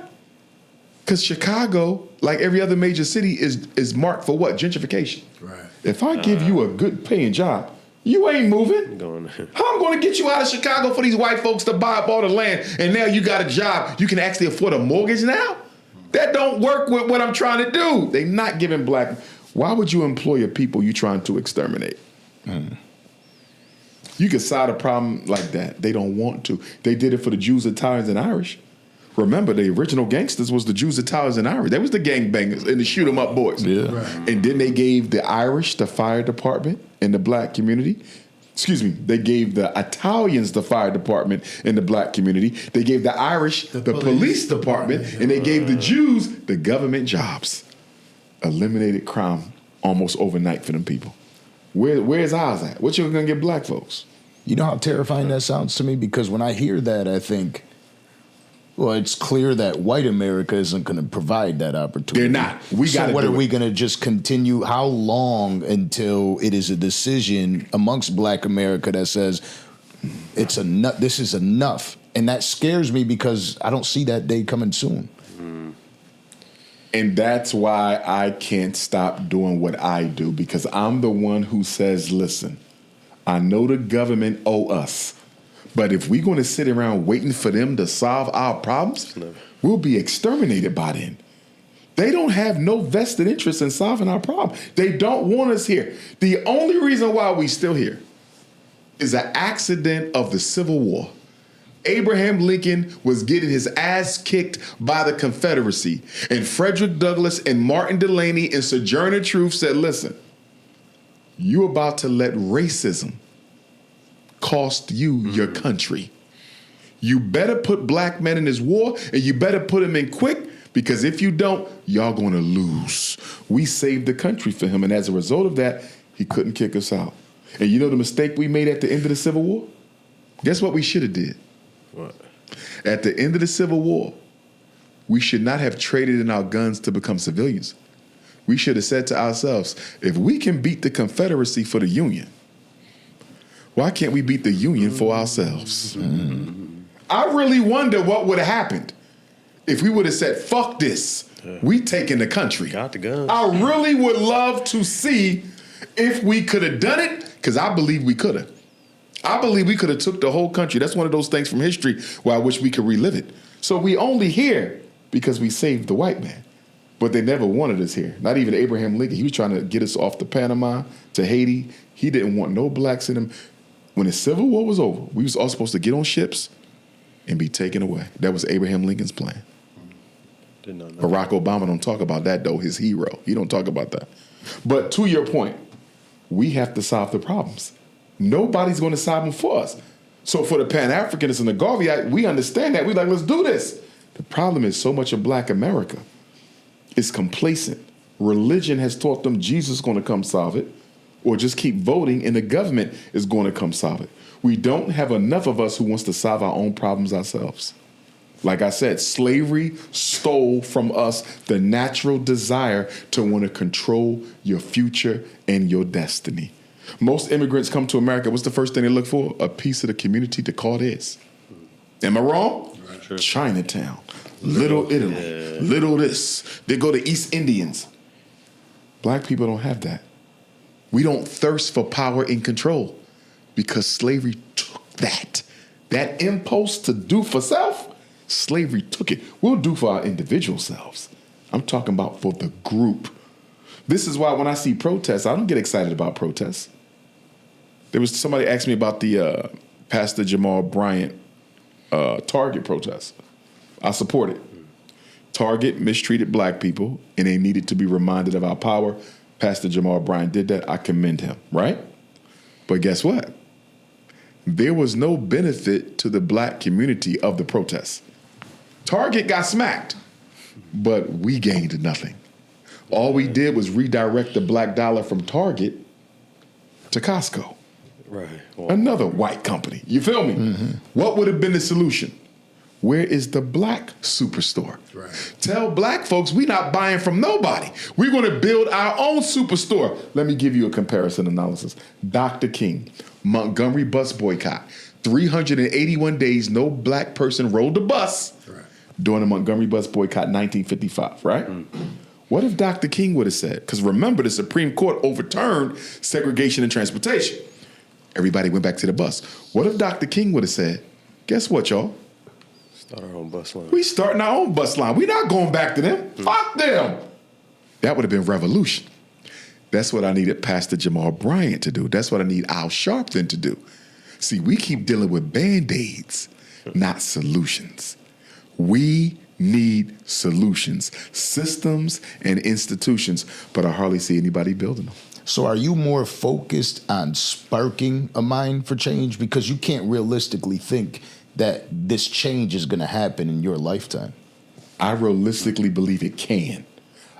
Because Chicago, like every other major city, is marked for what? Gentrification. Right. If I give you a good paying job, you ain't moving. How I'm going to get you out of Chicago for these white folks to buy up all the land, and now you got a job, you can actually afford a mortgage now? That don't work with what I'm trying to do. They not giving black. Why would you employ a people you trying to exterminate? You can solve a problem like that. They don't want to. They did it for the Jews, Italians, and Irish. Remember, the original gangsters was the Jews, Italians, and Irish. That was the gangbangers and the shoot 'em up boys. Yeah. Right. And then they gave the Irish the fire department in the black community. Excuse me. They gave the Italians the fire department in the black community. They gave the Irish the police department, and they gave the Jews the government jobs. Eliminated crime almost overnight for them people. Where's ours at? What you gonna get black folks? You know how terrifying that sounds to me? Because when I hear that, I think, well, it's clear that white America isn't going to provide that opportunity. They're not. We got to. So what are we going to just continue? How long until it is a decision amongst black America that says it's enough? This is enough, and that scares me because I don't see that day coming soon. And that's why I can't stop doing what I do, because I'm the one who says, listen, I know the government owe us, but if we're going to sit around waiting for them to solve our problems, we'll be exterminated by then. They don't have no vested interest in solving our problem. They don't want us here. The only reason why we still here is an accident of the Civil War. Abraham Lincoln was getting his ass kicked by the Confederacy. And Frederick Douglass and Martin Delany and Sojourner Truth said, listen, you about to let racism cost you your country. You better put black men in this war, and you better put them in quick, because if you don't, y'all gonna lose. We saved the country for him, and as a result of that, he couldn't kick us out. And you know the mistake we made at the end of the Civil War? Guess what we should have did? What? At the end of the Civil War, we should not have traded in our guns to become civilians. We should have said to ourselves, if we can beat the Confederacy for the Union, why can't we beat the Union for ourselves? I really wonder what would have happened if we would have said, fuck this, we taking the country. Got the guns. I really would love to see if we could have done it, because I believe we could have. I believe we could have took the whole country. That's one of those things from history where I wish we could relive it. So we only here because we saved the white man. But they never wanted us here. Not even Abraham Lincoln. He was trying to get us off to Panama, to Haiti. He didn't want no blacks in him. When the Civil War was over, we was all supposed to get on ships and be taken away. That was Abraham Lincoln's plan. Did not know. Barack Obama don't talk about that, though, his hero. He don't talk about that. But to your point, we have to solve the problems. Nobody's going to solve them for us. So for the Pan-Africanists and the Garveyite, we understand that. We're like, let's do this. The problem is so much of black America is complacent. Religion has taught them Jesus is going to come solve it, or just keep voting and the government is going to come solve it. We don't have enough of us who wants to solve our own problems ourselves. Like I said, slavery stole from us the natural desire to want to control your future and your destiny. Most immigrants come to America, what's the first thing they look for? A piece of the community to call theirs. Am I wrong? Sure. Chinatown, Little Italy, Little this. They go to East Indians. Black people don't have that. We don't thirst for power and control because slavery took that. That impulse to do for self, slavery took it. We'll do for our individual selves. I'm talking about for the group. This is why when I see protests, I don't get excited about protests. There was somebody asked me about the Pastor Jamal Bryant Target protest. I support it. Target mistreated black people, and they needed to be reminded of our power. Pastor Jamal Bryant did that. I commend him, right? But guess what? There was no benefit to the black community of the protests. Target got smacked, but we gained nothing. All we did was redirect the black dollar from Target to Costco. Right. Well, another white company. You feel me? Mm-hmm. What would have been the solution? Where is the black superstore? Right. Tell black folks we not buying from nobody. We're going to build our own superstore. Let me give you a comparison analysis. Dr. King, Montgomery bus boycott. 381 days, no black person rode the bus during the Montgomery bus boycott, 1955, right? Mm-hmm. What if Dr. King would have said, because remember the Supreme Court overturned segregation in transportation. Everybody went back to the bus. What if Dr. King would have said, guess what, y'all? Start our own bus line. We starting our own bus line. We not going back to them. Fuck them. That would have been revolution. That's what I needed Pastor Jamal Bryant to do. That's what I need Al Sharpton to do. See, we keep dealing with Band-Aids, not solutions. We need solutions, systems and institutions, but I hardly see anybody building them. So are you more focused on sparking a mind for change? Because you can't realistically think that this change is going to happen in your lifetime. I realistically believe it can.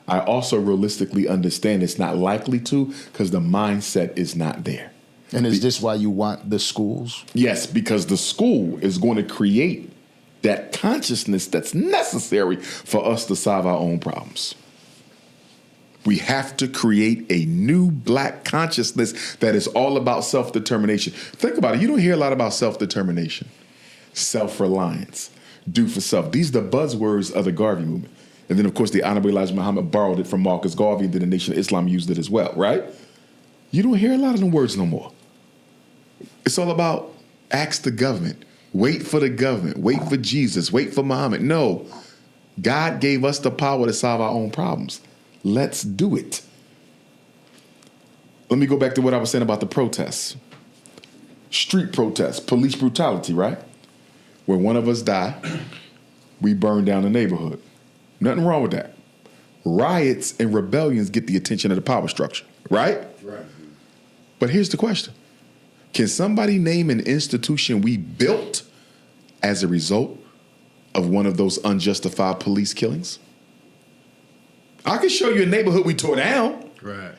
I also realistically understand it's not likely to because the mindset is not there. And is this why you want the schools? Yes, because the school is going to create that consciousness that's necessary for us to solve our own problems. We have to create a new black consciousness that is all about self-determination. Think about it. You don't hear a lot about self-determination, self-reliance, do for self. These are the buzzwords of the Garvey movement. And then, of course, the Honorable Elijah Muhammad borrowed it from Marcus Garvey, and then the Nation of Islam used it as well, right? You don't hear a lot of them words no more. It's all about ask the government, wait for the government, wait for Jesus, wait for Muhammad. No, God gave us the power to solve our own problems. Let's do it. Let me go back to what I was saying about the protests. Street protests, police brutality, right? When one of us die, we burn down the neighborhood. Nothing wrong with that. Riots and rebellions get the attention of the power structure, right? Right. But here's the question. Can somebody name an institution we built as a result of one of those unjustified police killings? I can show you a neighborhood we tore down. Right.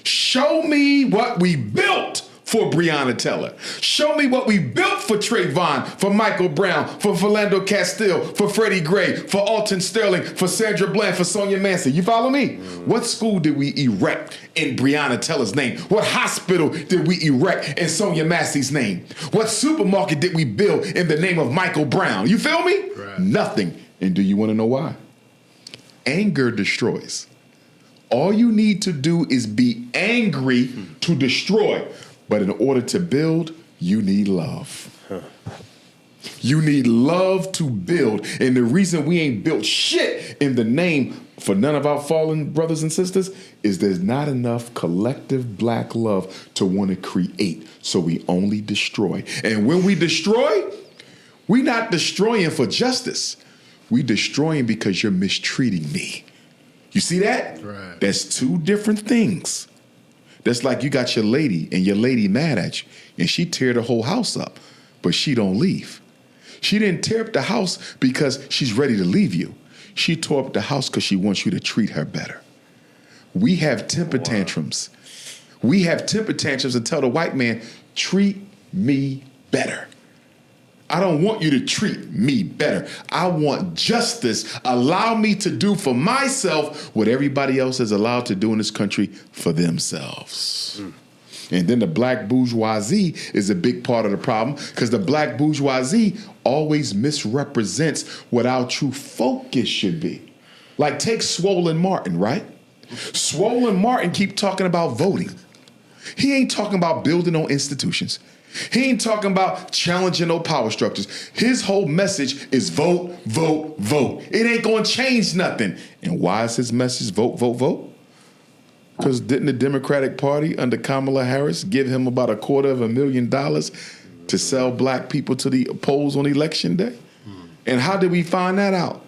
Show me what we built for Breonna Taylor. Show me what we built for Trayvon, for Michael Brown, for Philando Castile, for Freddie Gray, for Alton Sterling, for Sandra Bland, for Sonia Manson. You follow me? What school did we erect in Breonna Taylor's name? What hospital did we erect in Sonia Massey's name? What supermarket did we build in the name of Michael Brown? You feel me? Right. Nothing. And do you want to know why? Anger destroys. All you need to do is be angry to destroy. But in order to build, you need love. You need love to build. And the reason we ain't built shit in the name for none of our fallen brothers and sisters is there's not enough collective black love to want to create. So we only destroy. And when we destroy, we're not destroying for justice. We destroying because you're mistreating me. You see that? Right. That's two different things. That's like you got your lady and your lady mad at you and she tear the whole house up, but she don't leave. She didn't tear up the house because she's ready to leave you. She tore up the house because she wants you to treat her better. We have temper tantrums. We have temper tantrums and tell the white man, treat me better. I don't want you to treat me better. I want justice. Allow me to do for myself what everybody else is allowed to do in this country for themselves. And then the black bourgeoisie is a big part of the problem because the black bourgeoisie always misrepresents what our true focus should be. Like take Swollen Martin, right? Swollen Martin keep talking about voting. He ain't talking about building on institutions. He ain't talking about challenging no power structures. His whole message is vote, vote, vote. It ain't gonna change nothing. And why is his message vote, vote, vote? Because didn't the Democratic Party under Kamala Harris give him about $250,000 to sell black people to the polls on election day? And how did we find that out?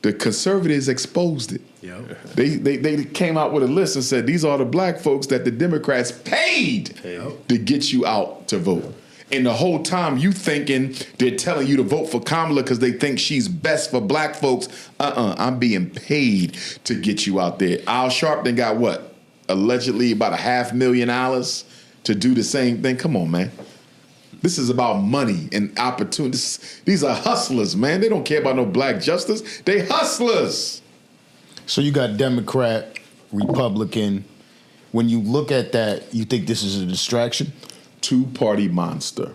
The conservatives exposed it. Yep. They came out with a list and said, these are the black folks that the Democrats paid to get you out to vote. And the whole time you thinking they're telling you to vote for Kamala because they think she's best for black folks. I'm being paid to get you out there. Al Sharpton got what? Allegedly about $500,000 to do the same thing. Come on, man. This is about money and opportunities. These are hustlers, man. They don't care about no black justice. They hustlers. So you got Democrat, Republican. When you look at that, you think this is a distraction? Two-party monster.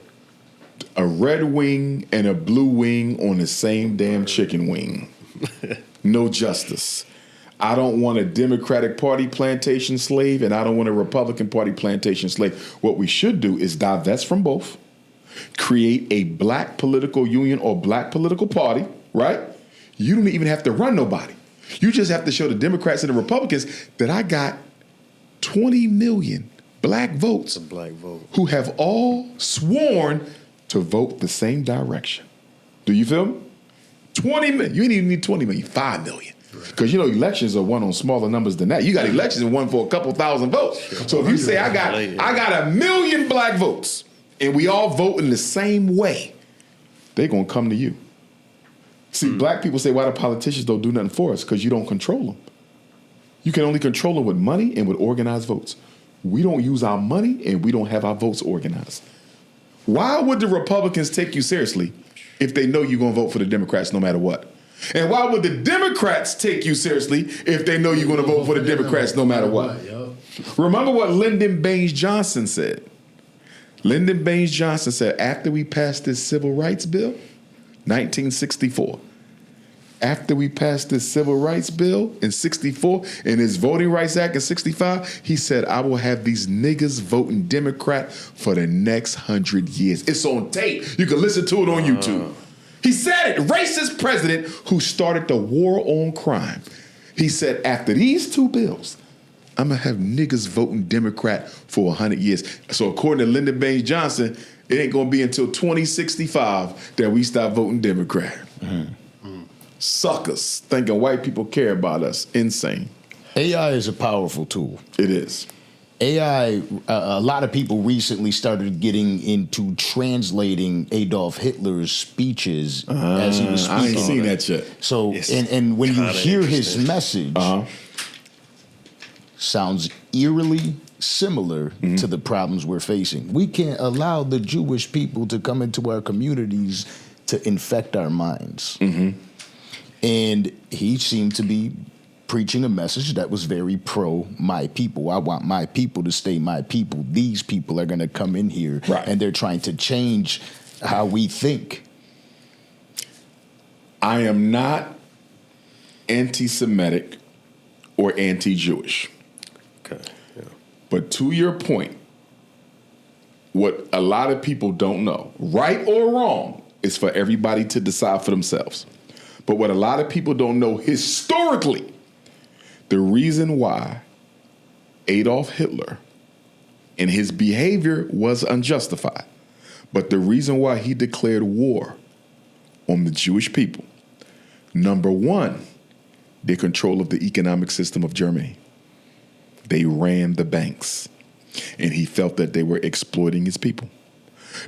A red wing and a blue wing on the same damn chicken wing. No justice. I don't want a Democratic Party plantation slave, and I don't want a Republican Party plantation slave. What we should do is divest from both, create a black political union or black political party, right? You don't even have to run nobody. You just have to show the Democrats and the Republicans that I got 20 million black votes who have all sworn to vote the same direction. Do you feel me? 20 million. You ain't even need 20 million, 5 million. Because, you know, elections are won on smaller numbers than that. You got elections and won for a couple thousand votes. So if you say I got 1 million black votes and we all vote in the same way, they're going to come to you. See, black people say, why the politicians don't do nothing for us? Because you don't control them. You can only control them with money and with organized votes. We don't use our money and we don't have our votes organized. Why would the Republicans take you seriously if they know you're going to vote for the Democrats no matter what? And why would the Democrats take you seriously if they know you're going to vote for the Democrats no matter what? Remember what Lyndon Baines Johnson said. Lyndon Baines Johnson said, after we passed this civil rights bill, 1964, after we passed this civil rights bill in 64 and this Voting Rights Act in 65, he said, I will have these niggas voting Democrat for the next 100 years. It's on tape. You can listen to it on YouTube. He said it, racist president who started the war on crime. He said, after these two bills, I'm going to have niggas voting Democrat for 100 years. So according to Lyndon Baines Johnson, it ain't going to be until 2065 that we stop voting Democrat. Suckers thinking white people care about us. Insane. AI is a powerful tool. It is. AI, a lot of people recently started getting into translating Adolf Hitler's speeches as he was speaking. I ain't seen that yet. So, and when you hear his message, sounds eerily similar to the problems we're facing. We can't allow the Jewish people to come into our communities to infect our minds. And he seemed to be preaching a message that was very pro my people. I want my people to stay my people. These people are going to come in here and they're trying to change how we think. I am not anti-Semitic or anti-Jewish. Okay. Yeah. But to your point, what a lot of people don't know, right or wrong, is for everybody to decide for themselves. But what a lot of people don't know historically, the reason why Adolf Hitler and his behavior was unjustified, but the reason why he declared war on the Jewish people, number one, their control of the economic system of Germany. They ran the banks, and he felt that they were exploiting his people.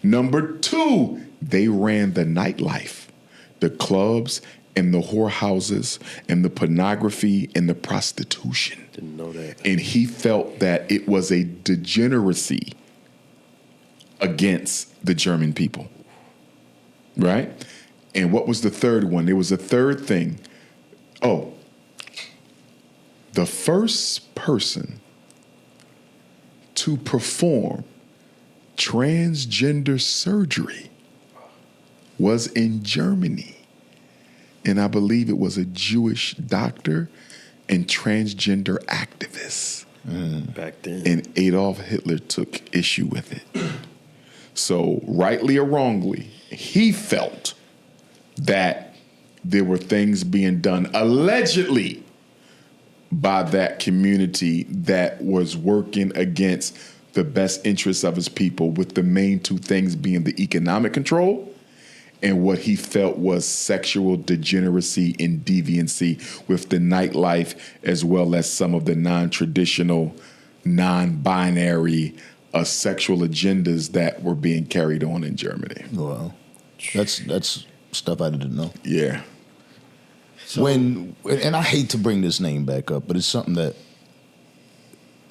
Number two, they ran the nightlife, the clubs and the whorehouses and the pornography and the prostitution. Didn't know that. And he felt that it was a degeneracy against the German people, right? And what was the third one? There was a third thing. Oh, the first person to perform transgender surgery was in Germany. And I believe it was a Jewish doctor and transgender activist. Back then. And Adolf Hitler took issue with it. So rightly or wrongly, he felt that there were things being done allegedly by that community that was working against the best interests of his people, with the main two things being the economic control and what he felt was sexual degeneracy and deviancy with the nightlife, as well as some of the non-traditional, non-binary sexual agendas that were being carried on in Germany. Wow. That's stuff I didn't know. Yeah. So, And I hate to bring this name back up, but it's something that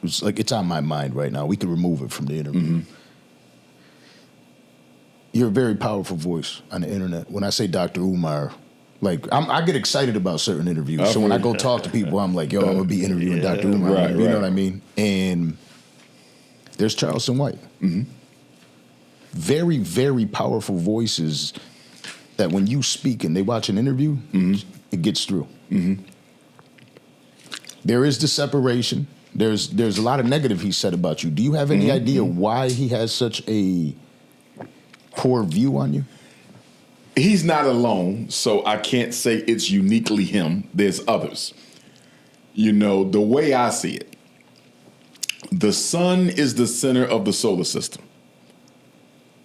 it's on my mind right now. We could remove it from the interview. Mm-hmm. You're a very powerful voice on the internet. When I say Dr. Umar, I get excited about certain interviews. So when I go talk to people, I'm like, yo, I'm gonna be interviewing Dr. Umar. Right, you know what I mean? And there's Charleston White. Mm-hmm. Very, very powerful voices that when you speak and they watch an interview, it gets through. Mm-hmm. There is the separation. There's a lot of negative he said about you. Do you have any idea why he has such a poor view on you? He's not alone, so I can't say it's uniquely him. There's others. You know, the way I see it, the sun is the center of the solar system.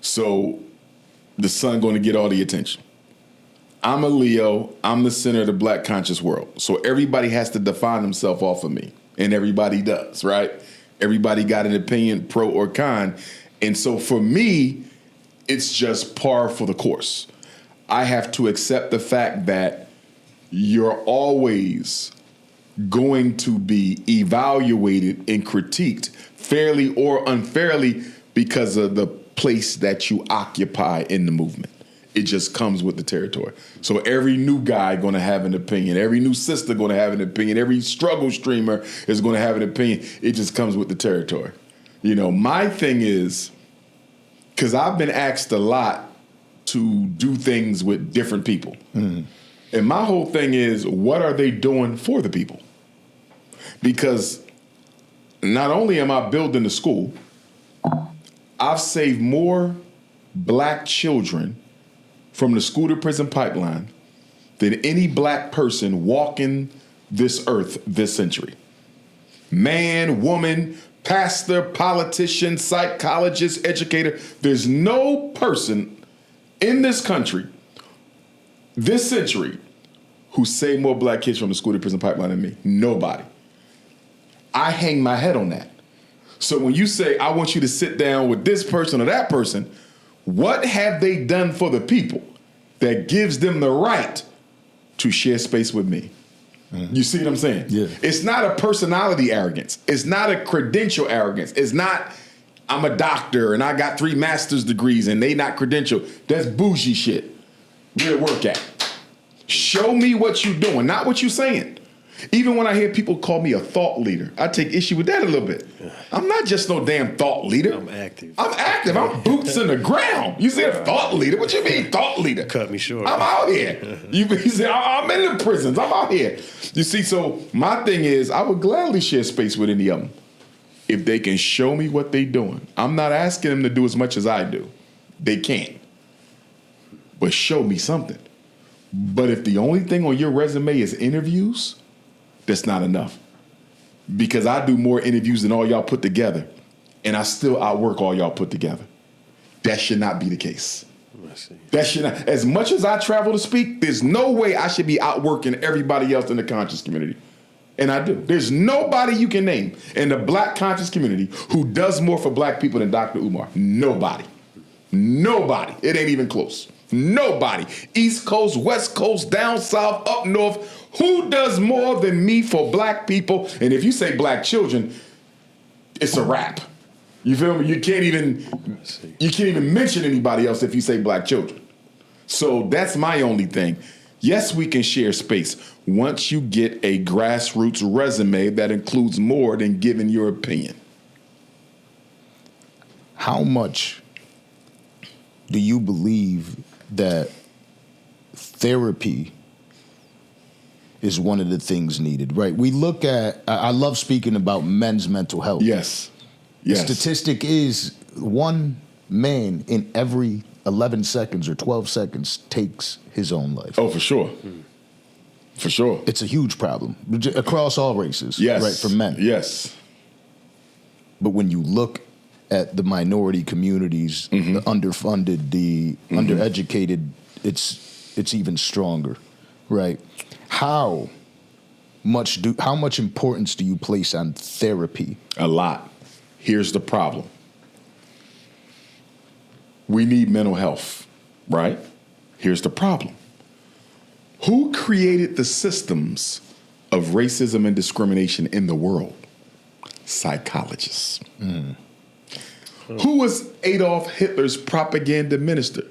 So the sun going to get all the attention. I'm a Leo. I'm the center of the black conscious world. So everybody has to define themselves off of me. And everybody does, right? Everybody got an opinion, pro or con. And so for me, it's just par for the course. I have to accept the fact that you're always going to be evaluated and critiqued fairly or unfairly because of the place that you occupy in the movement. It just comes with the territory. So every new guy going to have an opinion. Every new sister going to have an opinion. Every struggle streamer is going to have an opinion. It just comes with the territory. You know, my thing is, because I've been asked a lot to do things with different people. Mm-hmm. And my whole thing is, what are they doing for the people? Because not only am I building the school, I've saved more black children from the school to prison pipeline than any black person walking this earth this century. Man, woman, pastor, politician, psychologist, educator. There's no person in this country this century who saved more black kids from the school to prison pipeline than me. Nobody. I hang my head on that. So when you say, I want you to sit down with this person or that person, what have they done for the people that gives them the right to share space with me? You see what I'm saying? Yeah. It's not a personality arrogance. It's not a credential arrogance. It's not, I'm a doctor and I got 3 master's degrees and they not credentialed. That's bougie shit. Where to work at? Show me what you doing, not what you saying. Even when I hear people call me a thought leader, I take issue with that a little bit. I'm not just no damn thought leader. I'm active. I'm boots in the ground. You say a thought leader? What you mean thought leader? Cut me short. I'm out here. You say, I'm in the prisons. I'm out here. You see, so my thing is, I would gladly share space with any of them if they can show me what they're doing. I'm not asking them to do as much as I do. They can't. But show me something. But if the only thing on your resume is interviews, that's not enough. Because I do more interviews than all y'all put together, and I still outwork all y'all put together. That should not be the case. That should not. As much as I travel to speak, there's no way I should be outworking everybody else in the conscious community. And I do. There's nobody you can name in the black conscious community who does more for black people than Dr. Umar. Nobody. Nobody. It ain't even close. Nobody. East Coast, West Coast, down south, up north. Who does more than me for black people? And if you say black children, it's a wrap. You feel me? You can't even mention anybody else if you say black children. So that's my only thing. Yes, we can share space once you get a grassroots resume that includes more than giving your opinion. How much do you believe that therapy is one of the things needed, right? We look at, I love speaking about men's mental health. Yes. Yes. The statistic is 1 man in every 11 seconds or 12 seconds takes his own life. Oh, for sure. For sure. It's a huge problem across all races, Yes. right, for men. Yes. But when you look at the minority communities, the underfunded, the undereducated, it's even stronger, right? How much importance do you place on therapy? A lot. Here's the problem. We need mental health, right? Here's the problem. Who created the systems of racism and discrimination in the world? Psychologists. Who was Adolf Hitler's propaganda minister?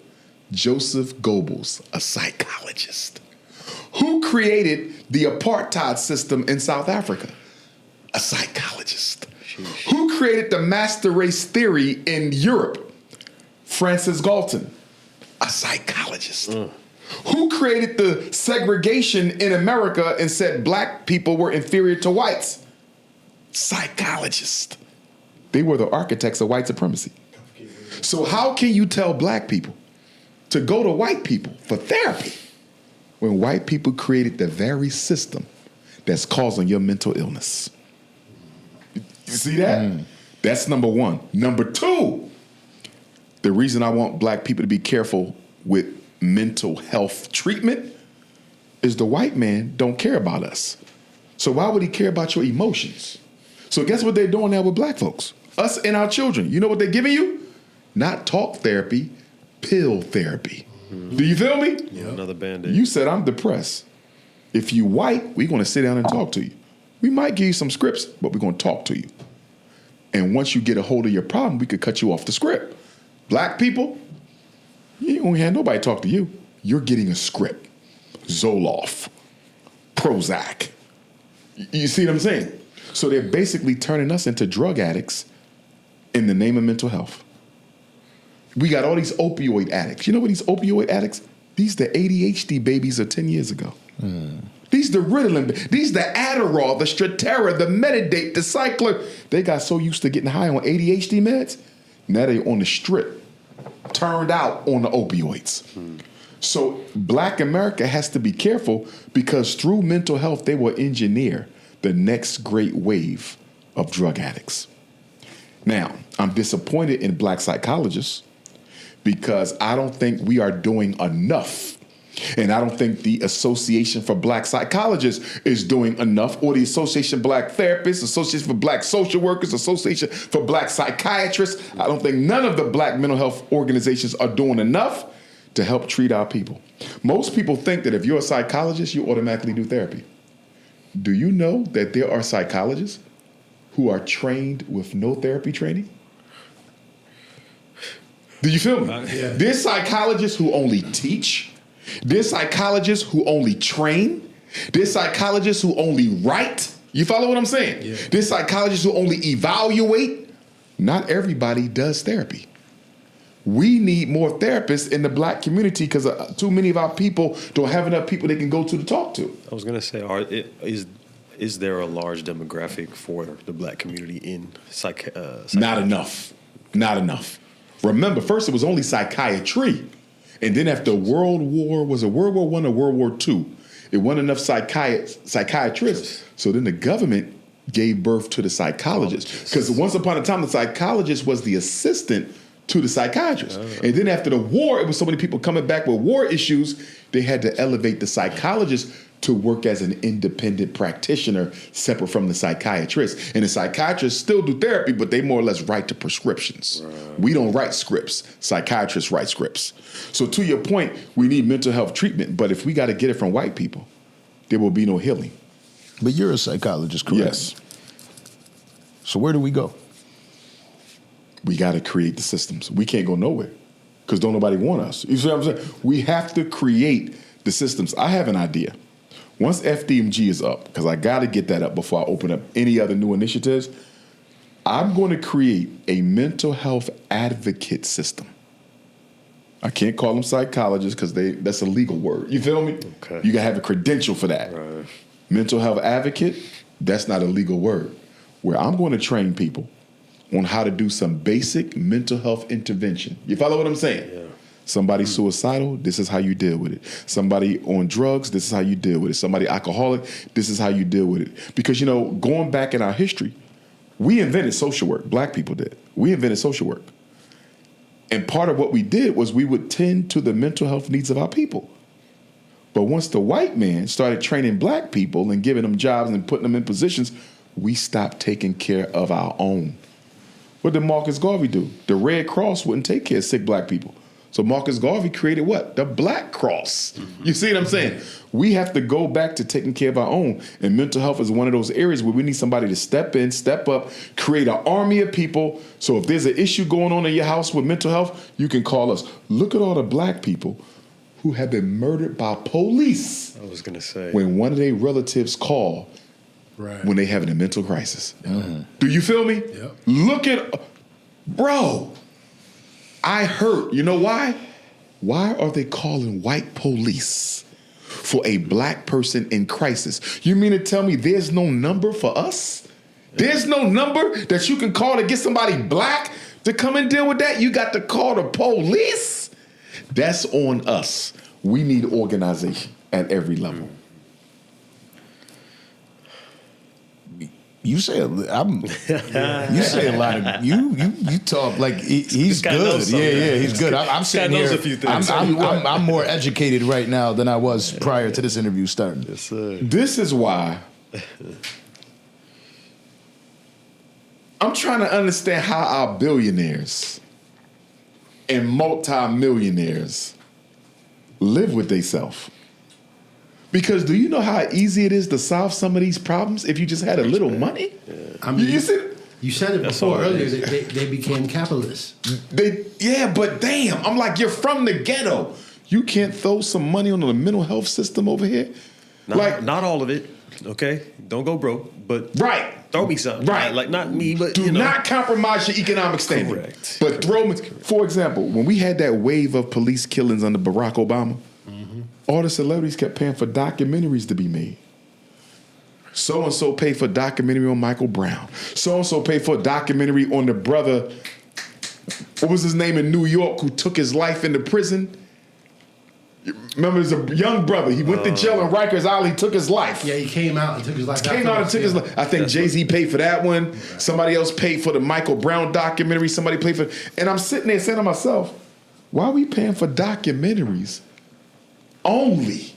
Joseph Goebbels, a psychologist. Who created the apartheid system in South Africa? A psychologist. Who created the master race theory in Europe? Francis Galton, a psychologist. Who created the segregation in America and said black people were inferior to whites? Psychologists. They were the architects of white supremacy. So how can you tell black people to go to white people for therapy when white people created the very system that's causing your mental illness? You see that? That's number one. Number two, the reason I want black people to be careful with mental health treatment is the white man don't care about us. So why would he care about your emotions? So guess what they're doing now with black folks? Us and our children. You know what they're giving you? Not talk therapy, pill therapy. Do you feel me? Yeah. Another Band-Aid. You said I'm depressed. If you white, we're going to sit down and talk to you. We might give you some scripts, but we're going to talk to you. And once you get a hold of your problem, we could cut you off the script. Black people, you ain't going to have nobody talk to you. You're getting a script. Zoloft, Prozac. You see what I'm saying? So they're basically turning us into drug addicts in the name of mental health. We got all these opioid addicts. You know what these opioid addicts? These the ADHD babies of 10 years ago. These the Ritalin, these the Adderall, the Strattera, the Metadate, the Cycler. They got so used to getting high on ADHD meds, now they on the strip, turned out on the opioids. So black America has to be careful because through mental health, they will engineer the next great wave of drug addicts. Now, I'm disappointed in black psychologists because I don't think we are doing enough. And I don't think the Association for Black Psychologists is doing enough, or the Association of Black Therapists, Association for Black Social Workers, Association for Black Psychiatrists. I don't think none of the black mental health organizations are doing enough to help treat our people. Most people think that if you're a psychologist, you automatically do therapy. Do you know that there are psychologists who are trained with no therapy training? Do you feel me? Yeah. There's psychologists who only teach. There's psychologists who only train. There's psychologists who only write. You follow what I'm saying? Yeah. There's psychologists who only evaluate. Not everybody does therapy. We need more therapists in the black community because too many of our people don't have enough people they can go to talk to. I was going to say, is there a large demographic for the black community in psychiatry? Not enough. Not enough. Remember, first it was only psychiatry. And then after World War I or World War II, it wasn't enough psychiatrists. So then the government gave birth to the psychologists. Because once upon a time, the psychologist was the assistant to the psychiatrist. And then after the war, it was so many people coming back with war issues, they had to elevate the psychologist to work as an independent practitioner separate from the psychiatrist. And the psychiatrists still do therapy, but they more or less write the prescriptions. Right. We don't write scripts. Psychiatrists write scripts. So to your point, we need mental health treatment, but if we got to get it from white people, there will be no healing. But you're a psychologist, correct? Yes. So where do we go? We got to create the systems. We can't go nowhere because don't nobody want us. You see what I'm saying? We have to create the systems. I have an idea. Once FDMG is up, because I got to get that up before I open up any other new initiatives, I'm going to create a mental health advocate system. I can't call them psychologists because that's a legal word. You feel me? Okay. You got to have a credential for that. Right. Mental health advocate, that's not a legal word. Where I'm going to train people on how to do some basic mental health intervention. You follow what I'm saying? Yeah. Somebody suicidal, this is how you deal with it. Somebody on drugs, this is how you deal with it. Somebody alcoholic, this is how you deal with it. Because, you know, going back in our history, we invented social work. Black people did. We invented social work. And part of what we did was we would tend to the mental health needs of our people. But once the white man started training black people and giving them jobs and putting them in positions, we stopped taking care of our own. What did Marcus Garvey do? The Red Cross wouldn't take care of sick black people. So Marcus Garvey created what? The Black Cross. You see what I'm saying? We have to go back to taking care of our own. And mental health is one of those areas where we need somebody to step in, step up, create an army of people. So if there's an issue going on in your house with mental health, you can call us. Look at all the black people who have been murdered by police. I was going to say. When one of their relatives call when they having a mental crisis. Do you feel me? Yep. Look at, bro. I hurt. You know why? Why are they calling white police for a black person in crisis? You mean to tell me there's no number for us? There's no number that you can call to get somebody black to come and deal with that? You got to call the police? That's on us. We need organization at every level. You say you say a lot of you talk like he's good. Yeah, he's good. I'm sitting here. A few things. I'm more educated right now than I was prior to this interview starting. Yes, sir. This is why I'm trying to understand how our billionaires and multimillionaires live with themselves. Because do you know how easy it is to solve some of these problems if you just had a little money? Yeah. I mean, you said it before earlier. They became capitalists. But damn, I'm like, you're from the ghetto. You can't throw some money on the mental health system over here? Not all of it, okay? Don't go broke, but throw me something. Right. Like not me, but do not compromise your economic standing. Correct. But throw me, for example, when we had that wave of police killings under Barack Obama, all the celebrities kept paying for documentaries to be made. So-and-so paid for a documentary on Michael Brown. So-and-so paid for a documentary on the brother, what was his name in New York, who took his life into prison? Remember, there's a young brother. He went to jail in Rikers Island, took his life. Yeah, he came out and took his life. I think Jay-Z paid for that one. Right. Somebody else paid for the Michael Brown documentary. Somebody paid for, and I'm sitting there saying to myself, why are we paying for documentaries only?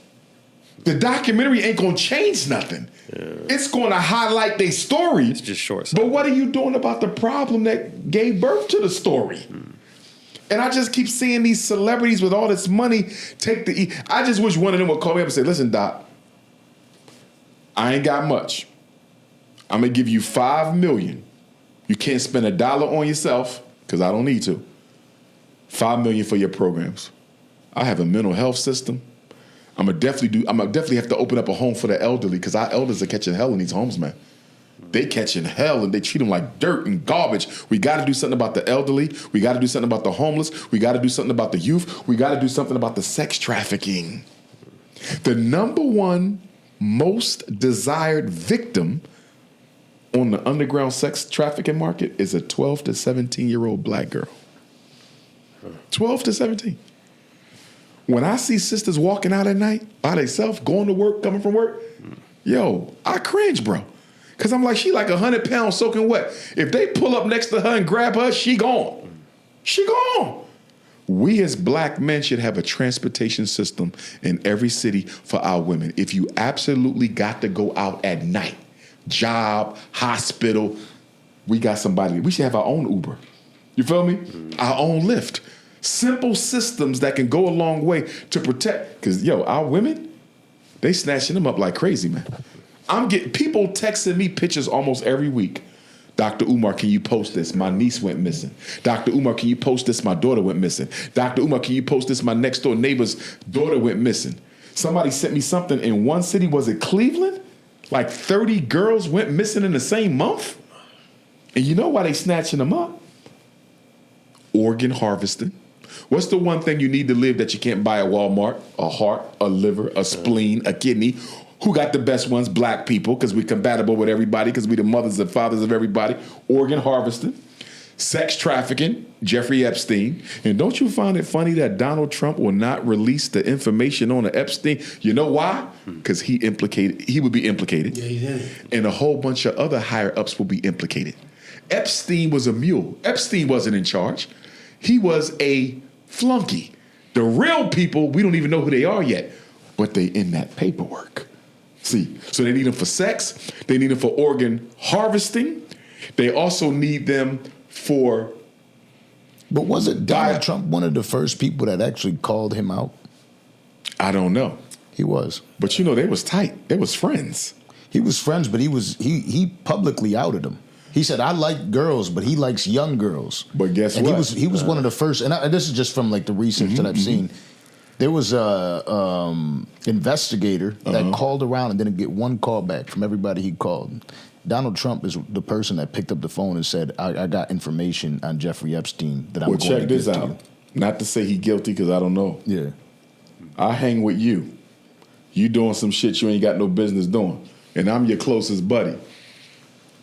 The documentary ain't gonna change nothing. Yeah. It's gonna highlight their story. It's just short. But what are you doing about the problem that gave birth to the story? And I just keep seeing these celebrities with all this money take the. I just wish one of them would call me up and say, "Listen, Doc, I ain't got much. I'm gonna give you $5 million. You can't spend $1 on yourself because I don't need to. $5 million for your programs. I have a mental health system. I'm gonna definitely have to open up a home for the elderly because our elders are catching hell in these homes, man. They catching hell and they treat them like dirt and garbage. We got to do something about the elderly. We got to do something about the homeless. We got to do something about the youth. We got to do something about the sex trafficking. The number one most desired victim on the underground sex trafficking market is a 12 to 17-year-old black girl. 12 to 17. When I see sisters walking out at night by themselves, going to work, coming from work, yo, I cringe, bro. Because I'm like, she like 100 pounds soaking wet. If they pull up next to her and grab her, she gone. She gone. We as black men should have a transportation system in every city for our women. If you absolutely got to go out at night, job, hospital, we got somebody. We should have our own Uber. You feel me? Our own Lyft. Simple systems that can go a long way to protect. Because, yo, our women, they snatching them up like crazy, man. I'm getting people texting me pictures almost every week. Dr. Umar, can you post this? My niece went missing. Dr. Umar, can you post this? My daughter went missing. Dr. Umar, can you post this? My next door neighbor's daughter went missing. Somebody sent me something in one city. Was it Cleveland? Like 30 girls went missing in the same month. And you know why they snatching them up? Organ harvesting. What's the one thing you need to live that you can't buy at Walmart? A heart, a liver, a spleen, a kidney. Who got the best ones? Black people, because we're compatible with everybody, because we're the mothers and fathers of everybody. Organ harvesting, sex trafficking, Jeffrey Epstein. And don't you find it funny that Donald Trump will not release the information on the Epstein? You know why? Because he would be implicated. Yeah, he did. And a whole bunch of other higher ups will be implicated. Epstein was a mule. Epstein wasn't in charge. He was a flunky. The real people, we don't even know who they are yet, but they in that paperwork. See, so they need them for sex. They need them for organ harvesting. They also need them for. But wasn't Donald Trump one of the first people that actually called him out? I don't know. He was. But they was tight. They was friends. He was friends, but he publicly outed him. He said, "I like girls, but he likes young girls." But guess and what? He was one of the first, and this is just from like the research that I've seen. There was a investigator that called around and didn't get one call back from everybody he called. Donald Trump is the person that picked up the phone and said, I got information on Jeffrey Epstein that I'm going to give to you. Well, check this out. Not to say he guilty, because I don't know. Yeah. I hang with you. You doing some shit you ain't got no business doing. And I'm your closest buddy.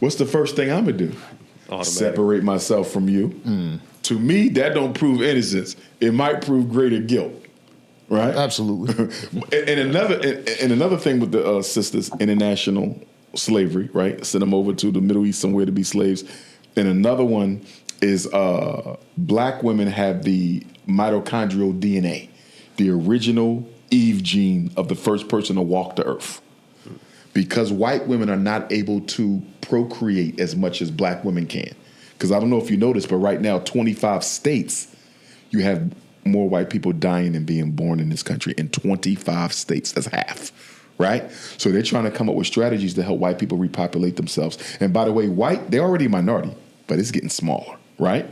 What's the first thing I'm going to do? Automatic. Separate myself from you. To me, that don't prove innocence. It might prove greater guilt. Right? Absolutely. and another thing with the sisters, international slavery, right? Send them over to the Middle East somewhere to be slaves. And another one is black women have the mitochondrial DNA, the original Eve gene of the first person to walk the earth. Because white women are not able to procreate as much as black women can. Because I don't know if you noticed, but right now, 25 states, you have more white people dying than being born in this country. In 25 states, that's half. Right? So they're trying to come up with strategies to help white people repopulate themselves. And by the way, they're already a minority, but it's getting smaller, right?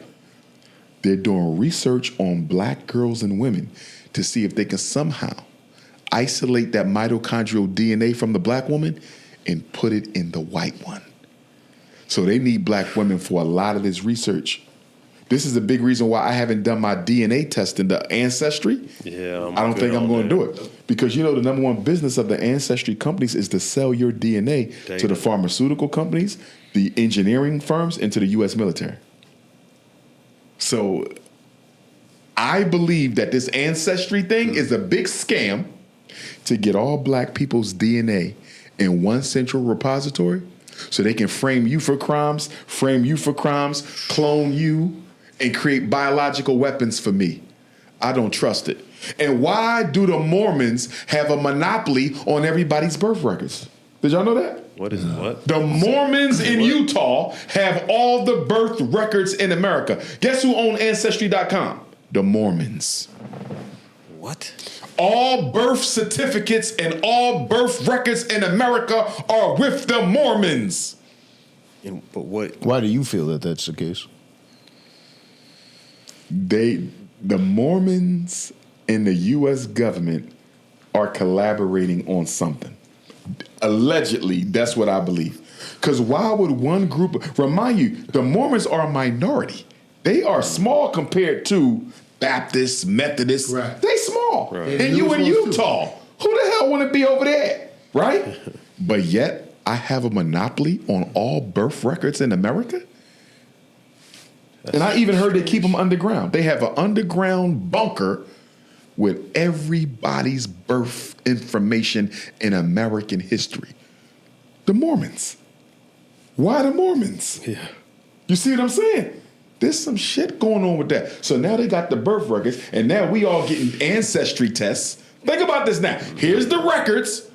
They're doing research on black girls and women to see if they can somehow isolate that mitochondrial DNA from the black woman and put it in the white one. So they need black women for a lot of this research. This is a big reason why I haven't done my DNA testing, the ancestry. Yeah, I don't think I'm going to do it. Because, the number one business of the ancestry companies is to sell your DNA to the pharmaceutical companies, the engineering firms, and to the U.S. military. So I believe that this ancestry thing is a big scam to get all black people's DNA in one central repository so they can frame you for crimes, clone you, and create biological weapons for me. I don't trust it. And why do the Mormons have a monopoly on everybody's birth records? Did y'all know that? What is what? The Mormons in Utah have all the birth records in America. Guess who owns Ancestry.com? The Mormons. What? All birth certificates and all birth records in America are with the Mormons. But what? Why do you feel that that's the case? The Mormons and the U.S. government are collaborating on something. Allegedly, that's what I believe. Because why would one group, remind you, the Mormons are a minority. They are small compared to Baptists, Methodists. Right. They small. Right. And you in Utah. Who the hell want to be over there? Right? But yet, I have a monopoly on all birth records in America? And I even heard they keep them underground. They have an underground bunker with everybody's birth information in American history. The Mormons. Why the Mormons? Yeah. You see what I'm saying? There's some shit going on with that. So now they got the birth records, and now we all getting ancestry tests. Think about this now. Here's the records,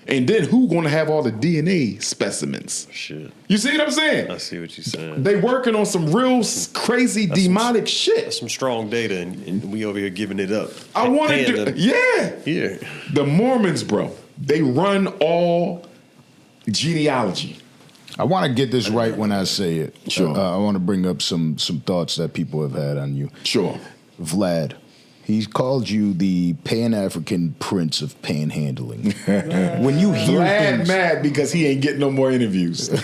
and then who going to have all the DNA specimens? Shit. You see what I'm saying? I see what you're saying. They working on some real crazy demonic That's shit. some strong data, and we over here giving it up. I want to do, yeah. Here. The Mormons, bro, they run all genealogy. I want to get this right when I say it. Sure. I want to bring up some thoughts that people have had on you. Sure. Vlad, he's called you the Pan-African Prince of Panhandling. When you hear Vlad things, mad because he ain't getting no more interviews. That's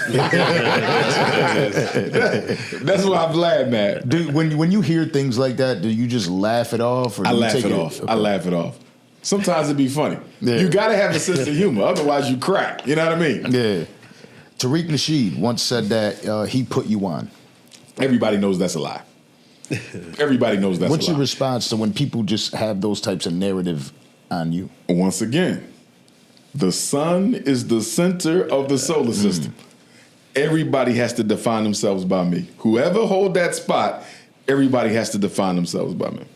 why Vlad mad. when you hear things like that, do you just laugh it off? Or I do you laugh take it off. I laugh it off. Sometimes it be funny. Yeah. You got to have a sense of humor, otherwise you crack. You know what I mean? Yeah. Tariq Nasheed once said that he put you on. Everybody knows that's a lie. Everybody knows that's What's a lie. your response to when people just have those types of narrative on you? Once again, the sun is the center of the solar system. Everybody has to define themselves by me. Whoever hold that spot, everybody has to define themselves by me.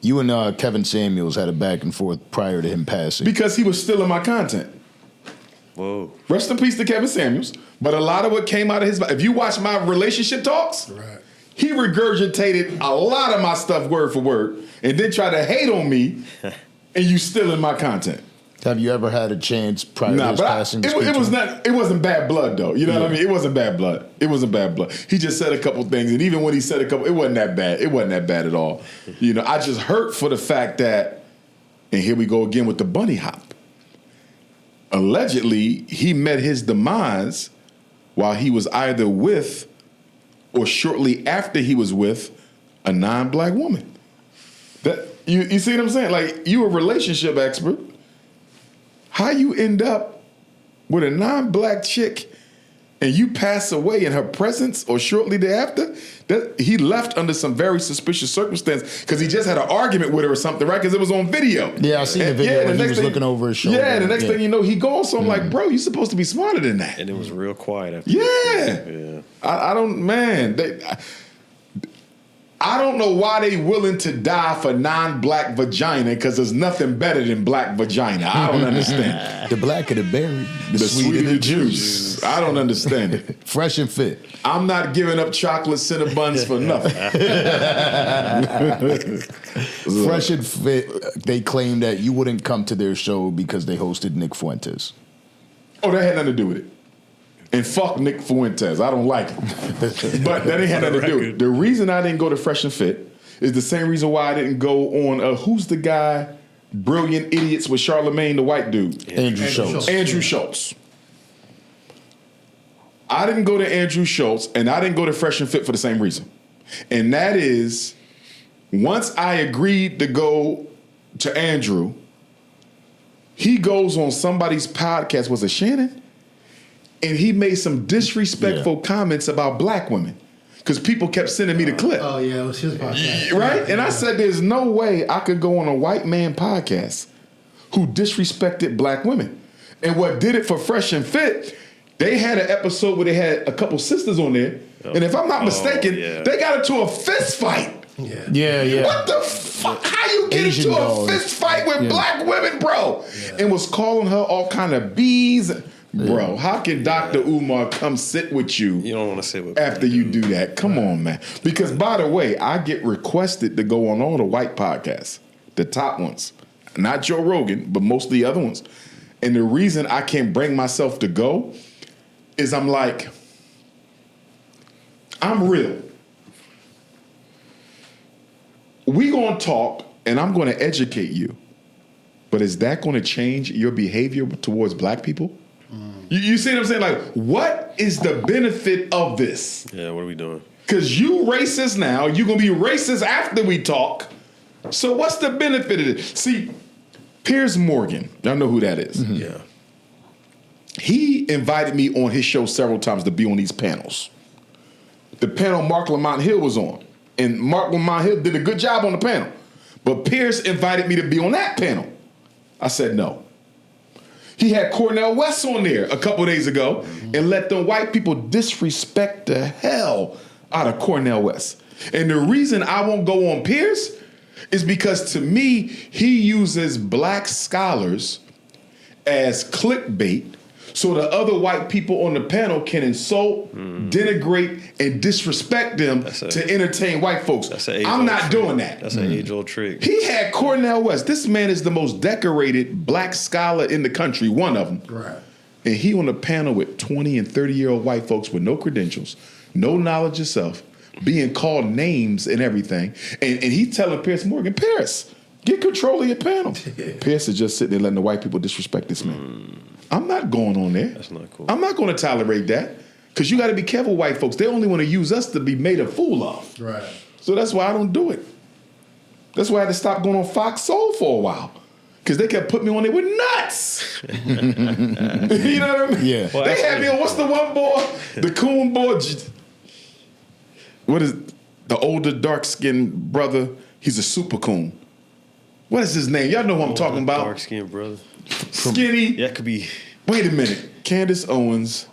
You and Kevin Samuels had a back and forth prior to him passing. Because he was stealing my content. Whoa. Rest in peace to Kevin Samuels. But a lot of what came out of his... If you watch my relationship talks, Right. he regurgitated a lot of my stuff word for word and then tried to hate on me and you stealing my content. Have you ever had a chance prior to his passing? It wasn't bad blood though. You know what I mean? It wasn't bad blood. It wasn't bad blood. He just said a couple things, and even when he said a couple, it wasn't that bad. It wasn't that bad at all. You know, I just hurt for the fact that, and here we go again with the bunny hop. Allegedly, he met his demise while he was either with or shortly after he was with a non-black woman. That you see what I'm saying? Like, you a relationship expert. How you end up with a non-black chick and you pass away in her presence or shortly thereafter? That he left under some very suspicious circumstance because he just had an argument with her or something, right? Because it was on video. Yeah, I seen the video when he was looking over his shoulder. Yeah, the next thing you know, he goes. So I'm like, bro, you're supposed to be smarter than that. And it was real quiet after. Yeah. I don't, man. I don't know why they willing to die for non-black vagina because there's nothing better than black vagina. I don't understand. The blacker the berry, The sweeter the juice. I don't understand it. Fresh and Fit. I'm not giving up chocolate Cinnabons for nothing. Fresh and Fit, they claim that you wouldn't come to their show because they hosted Nick Fuentes. Oh, that had nothing to do with it. And fuck Nick Fuentes. I don't like him. But that ain't had nothing to do with it. The reason I didn't go to Fresh and Fit is the same reason why I didn't go on, who's the guy, Brilliant Idiots with Charlemagne, the white dude? Andrew Schultz. Andrew Schultz. I didn't go to Andrew Schultz and I didn't go to Fresh and Fit for the same reason. And that is, once I agreed to go to Andrew, he goes on somebody's podcast, was it Shannon? And he made some disrespectful comments about black women because people kept sending me the clip. Oh, yeah, it was his podcast. Right? And I said, there's no way I could go on a white man podcast who disrespected black women. And what did it for Fresh and Fit, they had an episode where they had a couple sisters on there. And if I'm not mistaken, they got into a fist fight. Yeah. What the fuck? How you get Asian into dolls. a fist fight with black women, bro? And was calling her all kind of bees. Bro, how can Dr. Umar come sit with you? You don't want to sit with after you do that. Come on, man. Because by the way, I get requested to go on all the white podcasts, the top ones. Not Joe Rogan, but most of the other ones. And the reason I can't bring myself to go is I'm like, I'm real. We gonna talk and I'm gonna educate you. But is that gonna change your behavior towards black people? You see what I'm saying? Like, what is the benefit of this? Yeah, what are we doing? Because you racist now, you're going to be racist after we talk. So what's the benefit of it? See, Piers Morgan, y'all know who that is. Mm-hmm. Yeah. He invited me on his show several times to be on these panels. The panel Mark Lamont Hill was on. And Mark Lamont Hill did a good job on the panel. But Piers invited me to be on that panel. I said no. He had Cornel West on there a couple days ago and let the white people disrespect the hell out of Cornel West. And the reason I won't go on Piers is because to me, he uses black scholars as clickbait so the other white people on the panel can insult, denigrate, and disrespect them to entertain white folks. I'm not doing that. That's an age-old trick. He had Cornel West. This man is the most decorated black scholar in the country, one of them. Right. And he on a panel with 20 and 30-year-old white folks with no credentials, no knowledge of self, being called names and everything. And he telling Piers Morgan, Piers, get control of your panel. Piers is just sitting there letting the white people disrespect this man. I'm not going on there. That's not cool. I'm not going to tolerate that. Because you got to be careful, white folks. They only want to use us to be made a fool of. Right. So that's why I don't do it. That's why I had to stop going on Fox Soul for a while. because they kept putting me on there with nuts. You know what I mean? Yeah. Well, They had me on, what's the one boy? The coon boy. What is the older dark-skinned brother? He's a super coon. What is his name? Y'all know who I'm talking about. Dark-skinned brother. Skinny. Yeah, it could be. Wait a minute. Candace Owens.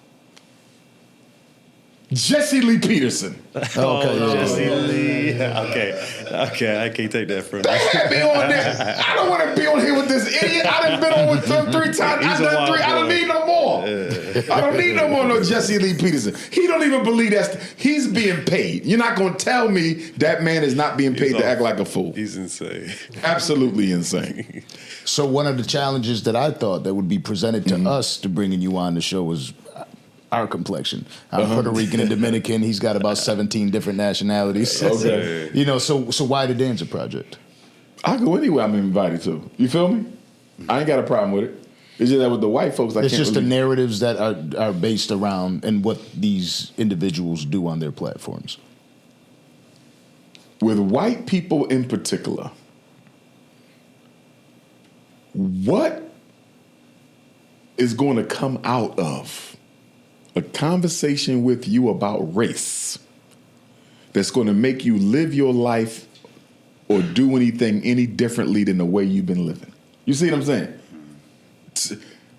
Jesse Lee Peterson. Jesse Lee. Okay, I can't take that from They you. had me on there. I don't want to be on here with this idiot. I done been on with them 3 times. I done 3. I don't need no more. I don't need no more no Jesse Lee Peterson. He don't even believe he's being paid. You're not going to tell me that man is not being paid to act like a fool. He's insane. Absolutely insane. So one of the challenges that I thought that would be presented to us to bringing you on the show was our complexion. I'm Puerto Rican and Dominican. He's got about 17 different nationalities. Okay. You know, so why the Danza Project? I go anywhere I'm invited to. You feel me? I ain't got a problem with it. It's just that with the white folks, It's just the narratives that are based around and what these individuals do on their platforms. With white people in particular, what is going to come out of a conversation with you about race that's going to make you live your life or do anything any differently than the way you've been living? You see what I'm saying?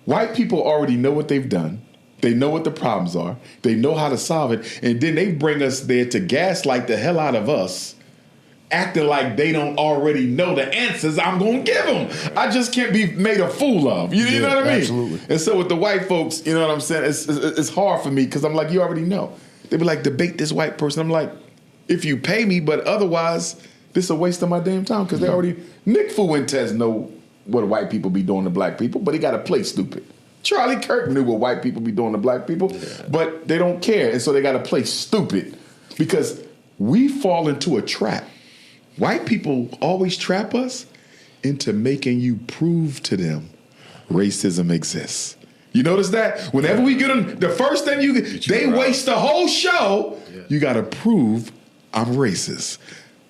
White people already know what they've done. They know what the problems are. They know how to solve it. And then they bring us there to gaslight the hell out of us, acting like they don't already know the answers I'm going to give them. I just can't be made a fool of. You know what I mean? Absolutely. And so with the white folks, you know what I'm saying? It's hard for me because I'm like, you already know. They be like, debate this white person. I'm like, if you pay me, but otherwise, this is a waste of my damn time because they already, Nick Fuentes know what white people be doing to black people, but he got to play stupid. Charlie Kirk knew what white people be doing to black people, but they don't care. And so they got to play stupid because we fall into a trap. White people always trap us into making you prove to them racism exists. You notice that? Whenever we get them, the first thing they waste the whole show. Yeah. You got to prove I'm racist.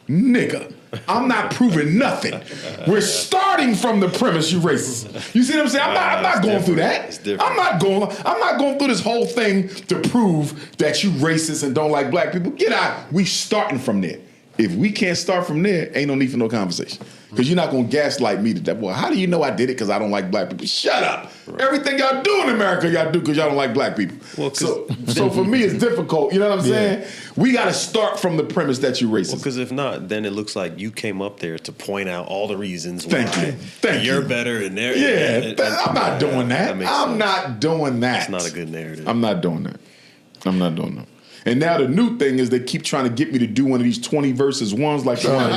Nigga, I'm not proving nothing. We're starting from the premise you racist. You see what I'm saying? I'm not going through that. I'm not going through this whole thing to prove that you racist and don't like black people. Get out. We starting from there. If we can't start from there, ain't no need for no conversation. Because you're not going to gaslight me to that. Well, how do you know I did it because I don't like black people? Shut up. Right. Everything y'all do in America, y'all do because y'all don't like black people. Well, so for me, it's difficult. You know what I'm saying? We got to start from the premise that you're racist. Well, because if not, then it looks like you came up there to point out all the reasons why Thank you're you. better and they're... I'm not doing that. I'm not doing that. It's not a good narrative. I'm not doing that. And now the new thing is they keep trying to get me to do one of these 20 versus ones like the one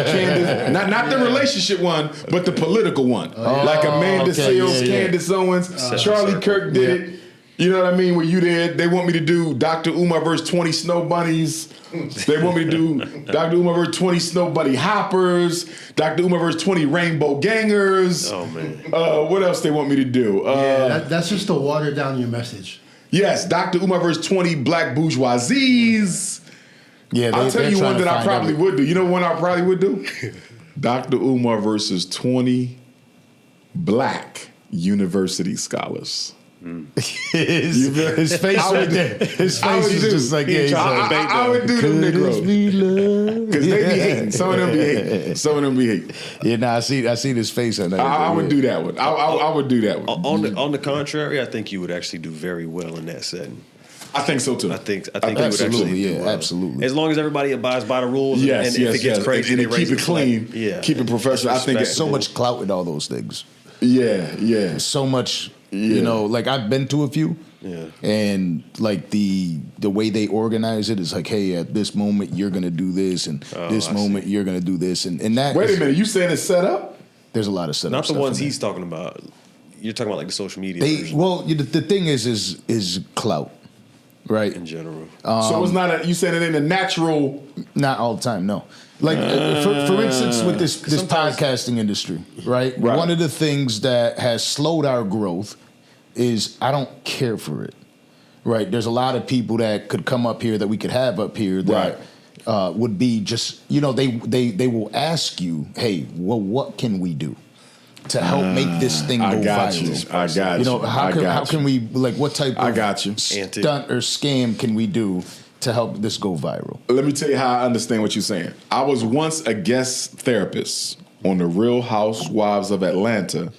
Candace, not the relationship one, but the political one. Like Amanda Seales, Candace Owens, Charlie Kirk did it. You know what I mean? Where you did, they want me to do Dr. Umar versus 20 snow bunnies. They want me to do Dr. Umar versus 20 snow bunny hoppers, Dr. Umar versus 20 rainbow gangers. Oh, man. What else they want me to do? That's just to water down your message. Yes, Dr. Umar versus 20 black bourgeoisies. Yeah, I'll tell you one that I probably would do. You know one I probably would do? Dr. Umar versus 20 black university scholars. His face right there. His face is just like, I would do them Negroes. Because they be hating. Some of them be hating. Yeah, nah, I see his face on that. I would do that one. I would do that one. On the contrary, I think you would actually do very well in that setting. I think so too. I think you would actually do well. Absolutely. As long as everybody abides by the rules, and if it gets crazy, and keep it clean, keep it professional. I think there's so much clout with all those things. Yeah. So much. You know, like I've been to a few, and like the way they organize it is like, hey, at this moment you're gonna do this, and this moment you're gonna do this, and that. Wait a minute, you saying it's set up? There's a lot of setup. Not the ones he's talking about. You're talking about like the social media. The thing is clout, right? In general. So it's not you said it ain't a natural. Not all the time, no. Like for instance, with this podcasting industry, right? One of the things that has slowed our growth is I don't care for it, right? There's a lot of people that could come up here that we could have up here that would be just, you know, they will ask you, hey, well, what can we do? to help make this thing go viral? I got you. You know, how can we, like, what type of stunt or scam can we do to help this go viral? Let me tell you how I understand what you're saying. I was once a guest therapist on the Real Housewives of Atlanta.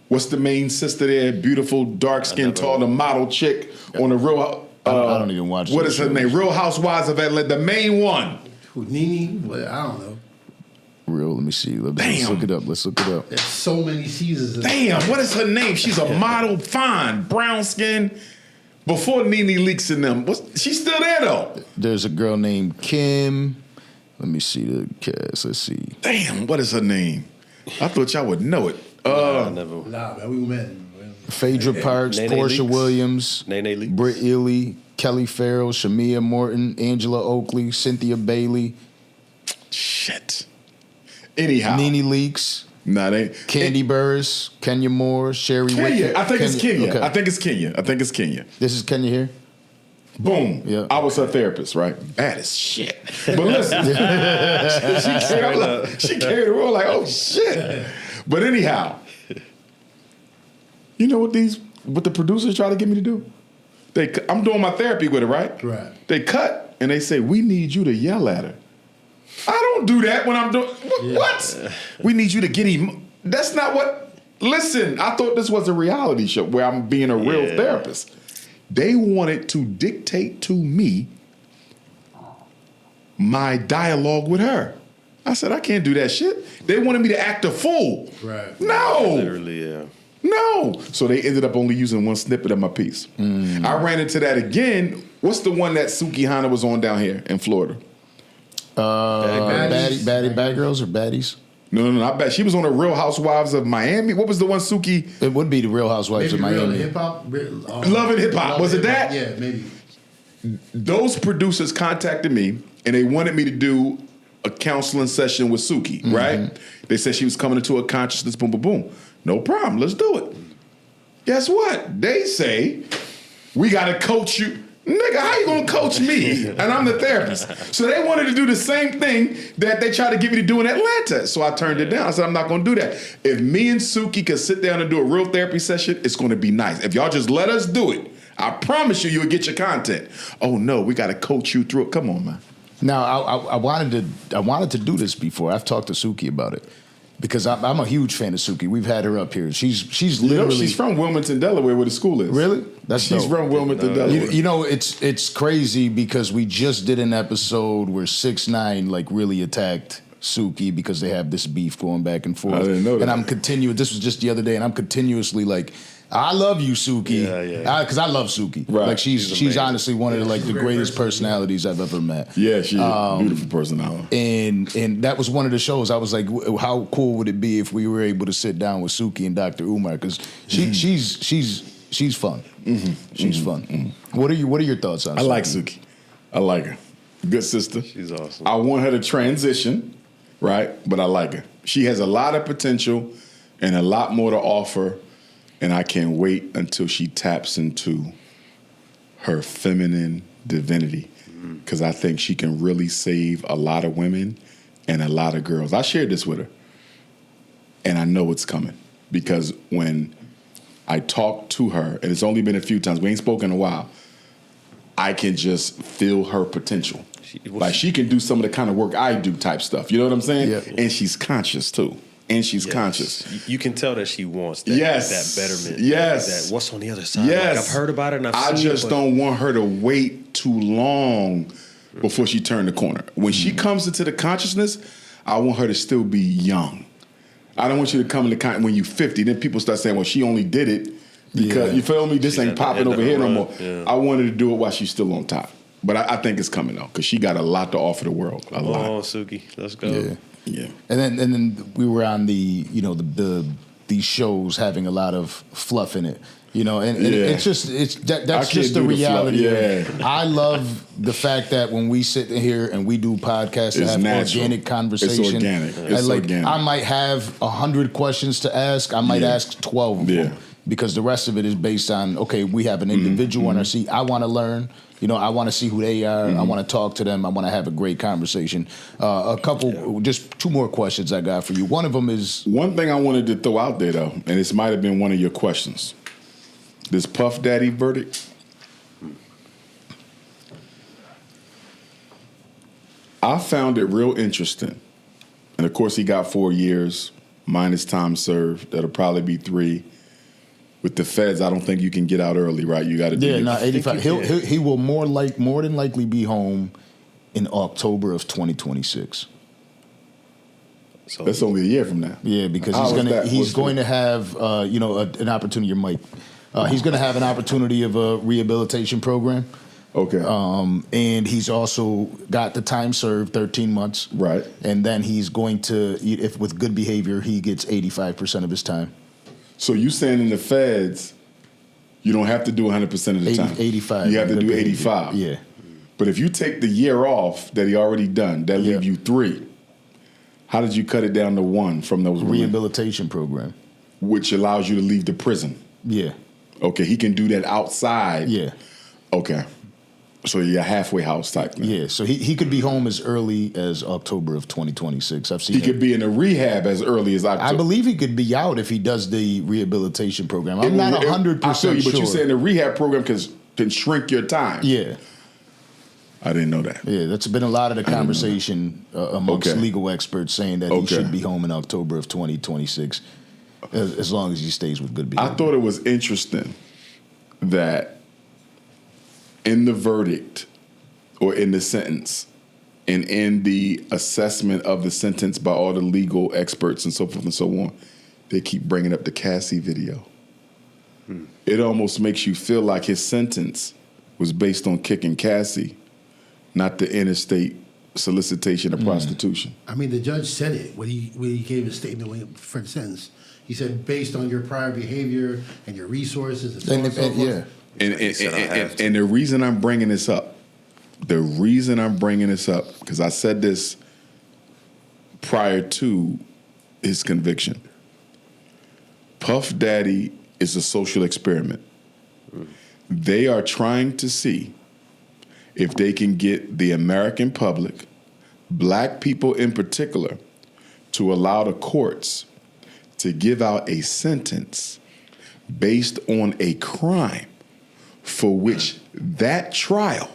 What's the main sister there? Beautiful, dark-skinned, tall, the model chick on the Real. I don't even watch. What is her name? Real Housewives of Atlanta, the main one. Who, Nene? Well, I don't know. Real. Let me see. Let's look it up. There's so many seasons. Damn, what is her name? She's a model, fine, brown skin. Before Nene leaks in them, she's still there though. There's a girl named Kim. Let me see the cast. Let's see. Damn, what is her name? I thought y'all would know it. I never. Nah, man, we met. Phaedra Parks, Nene Portia Leakes. Williams, Nene Leakes. Britt Ely, Kelly Farrell, Shamia Morton, Angela Oakley, Cynthia Bailey, Shit. Anyhow. Nene Leakes, Candy Burris, Kenya Moore, Sherry Whitfield. I think it's Kenya. Okay. I think it's Kenya. This is Kenya here? Boom. Yeah. I was her therapist, right? Bad as shit. But listen, she carried the role like, oh shit. But anyhow, you know what the producers try to get me to do? I'm doing my therapy with her, right? Right. They cut and they say, we need you to yell at her. I don't do that when I'm doing, what? We need you to get him. That's not what, listen, I thought this was a reality show where I'm being a real therapist. They wanted to dictate to me my dialogue with her. I said, I can't do that shit. They wanted me to act a fool. Right. No. Literally, yeah. No. So they ended up only using one snippet of my piece. I ran into that again. What's the one that Suki Hana was on down here in Florida? Bad girls or baddies? No, not bad. She was on the Real Housewives of Miami. What was the one, Suki? It would be the Real Housewives of Miami. Hip hop. Love and Hip Hop. Was it that? Yeah, maybe. Those producers contacted me and they wanted me to do a counseling session with Suki, right? They said she was coming into her consciousness, boom, boom, boom. No problem, let's do it. Guess what? They say, we gotta coach you. Nigga, how you gonna coach me? And I'm the therapist. So they wanted to do the same thing that they tried to get me to do in Atlanta. So I turned it down. I said, I'm not gonna do that. If me and Suki could sit down and do a real therapy session, it's gonna be nice. If y'all just let us do it, I promise you'll get your content. Oh no, we gotta coach you through it. Come on, man. Now, I wanted to do this before. I've talked to Suki about it. Because I'm a huge fan of Suki. We've had her up here. She's literally... she's from Wilmington, Delaware, where the school is. Really? She's from Wilmington, Delaware. You know, it's crazy because we just did an episode where 6ix9ine like really attacked Suki because they have this beef going back and forth. I didn't know that. And I'm this was just the other day, and I'm continuously like, I love you, Suki. Yeah. Because I love Suki. Right. Like she's honestly one of the greatest personalities I've ever met. Yeah, she's a beautiful personality. And that was one of the shows. I was like, how cool would it be if we were able to sit down with Suki and Dr. Umar? Because she's fun. She's fun. What are your thoughts on? I like Suki. I like her. Good sister. She's awesome. I want her to transition, right? But I like her. She has a lot of potential and a lot more to offer. And I can't wait until she taps into her feminine divinity. Because I think she can really save a lot of women and a lot of girls. I shared this with her. And I know it's coming. Because when I talk to her, and it's only been a few times, we ain't spoken in a while, I can just feel her potential. She can do some of the kind of work I do type stuff. You know what I'm saying? Yeah. And she's conscious too. And she's conscious. You can tell that she wants that, that betterment. Yes. That what's on the other side. Yes. Like I've heard about it and I've seen it. I just don't want her to wait too long before she turned the corner. When she comes into the consciousness, I want her to still be young. I don't want you to come into when you're 50. Then people start saying, well, she only did it because, you feel me? This ain't popping over here no more. Yeah. I want her to do it while she's still on top. But I think it's coming though, because she got a lot to offer the world. A lot. Oh, Suki, let's go. Yeah. And then we were on these shows having a lot of fluff in it. You know, and it's just that's just the reality. I love the fact that when we sit here and we do podcasts and have organic conversation. It's organic. It's organic. I might have 100 questions to ask. I might ask 12 of them. Because the rest of it is based on, okay, we have an individual on our seat. I want to learn. I want to see who they are. I want to talk to them. I want to have a great conversation. Just two more questions I got for you. One of them is... One thing I wanted to throw out there, though, and this might have been one of your questions. This Puff Daddy verdict. I found it real interesting. And, of course, he got 4 years minus time served. That'll probably be 3. With the feds, I don't think you can get out early, right? You got to do 85. He will more than likely be home in October of 2026. So that's only a year from now. Yeah, because he's going to have an opportunity. He's going to have an opportunity of a rehabilitation program. Okay. And he's also got the time served, 13 months. Right. And then he's going to, if with good behavior, he gets 85% of his time. So you saying in the feds, you don't have to do 100% of the time. 85. You have to do 85. Yeah. But if you take the year off that he already done, that leave you 3. How did you cut it down to 1 from those rehabilitation program, which allows you to leave the prison? Yeah. Okay, he can do that outside. Yeah. Okay. So you're a halfway house type thing. Yeah, so he could be home as early as October of 2026. I've seen he could be in a rehab as early as October. I believe he could be out if he does the rehabilitation program. I'm not 100% sure. But you're saying the rehab program can shrink your time. Yeah. I didn't know that. Yeah, that's been a lot of the conversation amongst legal experts saying that he should be home in October of 2026 as long as he stays with good behavior. I thought it was interesting that in the verdict or in the sentence and in the assessment of the sentence by all the legal experts and so forth and so on, they keep bringing up the Cassie video. It almost makes you feel like his sentence was based on kicking Cassie, not the interstate solicitation of prostitution. I mean, the judge said it when he gave his statement for the sentence. He said, based on your prior behavior and your resources and so on and so forth. And the reason I'm bringing this up, because I said this prior to his conviction, Puff Daddy is a social experiment. They are trying to see if they can get the American public, black people in particular, to allow the courts to give out a sentence based on a crime for which that trial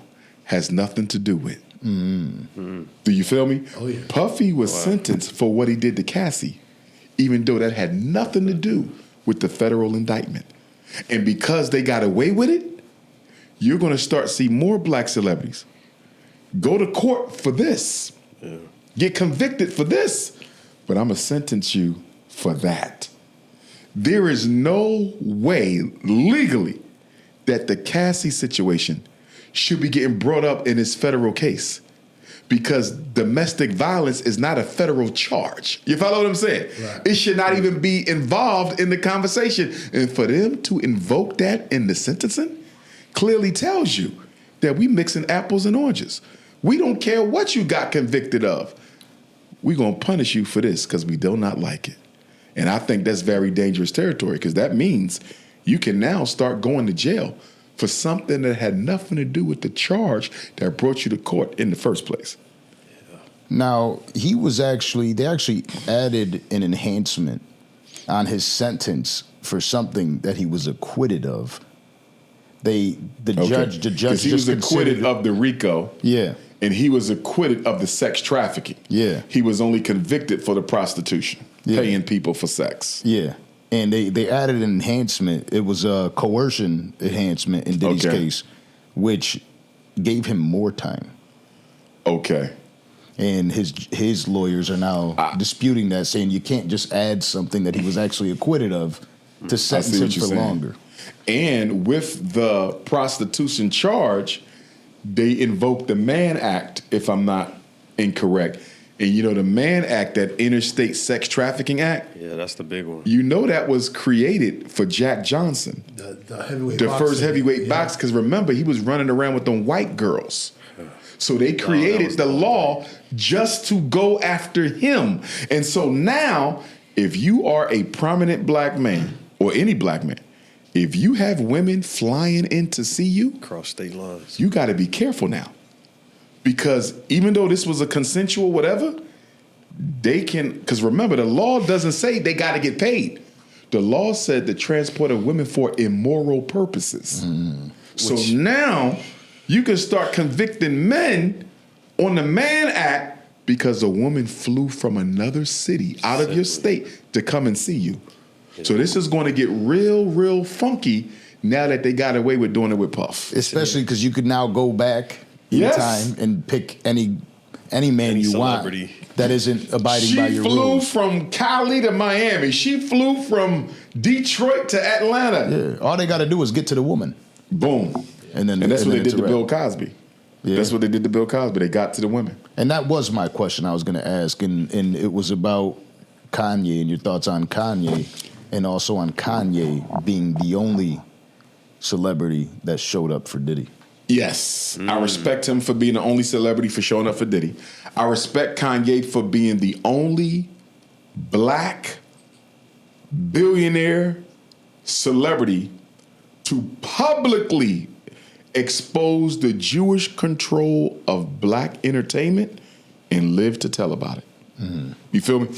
has nothing to do with. Do you feel me? Oh, yeah. Puffy was sentenced for what he did to Cassie, even though that had nothing to do with the federal indictment. And because they got away with it, you're going to start see more black celebrities go to court for this, get convicted for this, but I'm going to sentence you for that. There is no way legally that the Cassie situation should be getting brought up in this federal case because domestic violence is not a federal charge. You follow what I'm saying? Right. It should not even be involved in the conversation. And for them to invoke that in the sentencing clearly tells you that we mixing apples and oranges. We don't care what you got convicted of. We're going to punish you for this because we do not like it. And I think that's very dangerous territory because that means you can now start going to jail for something that had nothing to do with the charge that brought you to court in the first place. Now, they actually added an enhancement on his sentence for something that he was acquitted of. The judge because he was acquitted of the RICO. Yeah. And he was acquitted of the sex trafficking. Yeah. He was only convicted for the prostitution, paying people for sex. Yeah. And they added an enhancement. It was a coercion enhancement in Diddy's case, which gave him more time. Okay. And his lawyers are now disputing that, saying you can't just add something that he was actually acquitted of to sentence him for longer. And with the prostitution charge, they invoked the Mann Act, if I'm not incorrect. And you know the Mann Act, that Interstate Sex Trafficking Act? Yeah, that's the big one. You know that was created for Jack Johnson. The first heavyweight box, because remember, he was running around with them white girls. So they created the law just to go after him. And so now, if you are a prominent black man, or any black man, If you have women flying in to see you, Cross state lines. you got to be careful now. Because even though this was a consensual whatever, they can, because remember, the law doesn't say they got to get paid. The law said the transport of women for immoral purposes. So now you can start convicting men on the Mann Act because a woman flew from another city out of your state to come and see you. So this is going to get real, real funky now that they got away with doing it with Puff. Especially because you could now go back in time and pick any man you celebrity want that isn't abiding by your rules. She flew from Cali to Miami. She flew from Detroit to Atlanta. Yeah, all they got to do is get to the woman. Boom. And that's what they did to wrap. Bill Cosby. Yeah. That's what they did to Bill Cosby. They got to the women. And that was my question I was going to ask, and it was about Kanye and your thoughts on Kanye, and also on Kanye being the only celebrity that showed up for Diddy. Yes. I respect him for being the only celebrity for showing up for Diddy. I respect Kanye for being the only black billionaire celebrity to publicly expose the Jewish control of black entertainment and live to tell about it. You feel me?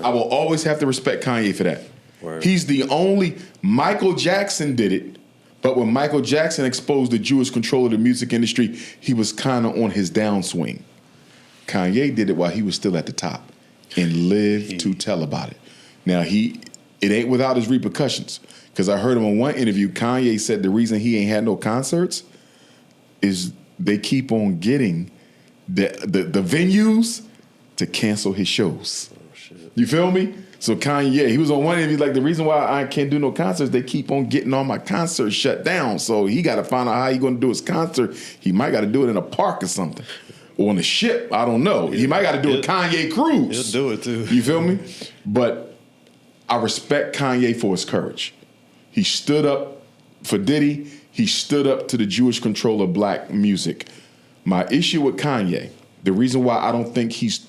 I will always have to respect Kanye for that. Word. He's the only. Michael Jackson did it, but when Michael Jackson exposed the Jewish control of the music industry, he was kind of on his downswing. Kanye did it while he was still at the top and lived to tell about it. Now, it ain't without his repercussions, because I heard him in one interview, Kanye said the reason he ain't had no concerts is they keep on getting the venues to cancel his shows. You feel me? So Kanye, he was on one interview like, the reason why I can't do no concerts, they keep on getting all my concerts shut down. So he got to find out how he going to do his concert. He might got to do it in a park or something, or on a ship. I don't know. He might got to do a Kanye cruise. He'll do it too. You feel me? But I respect Kanye for his courage. He stood up for Diddy. He stood up to the Jewish control of black music. My issue with Kanye, the reason why I don't think he's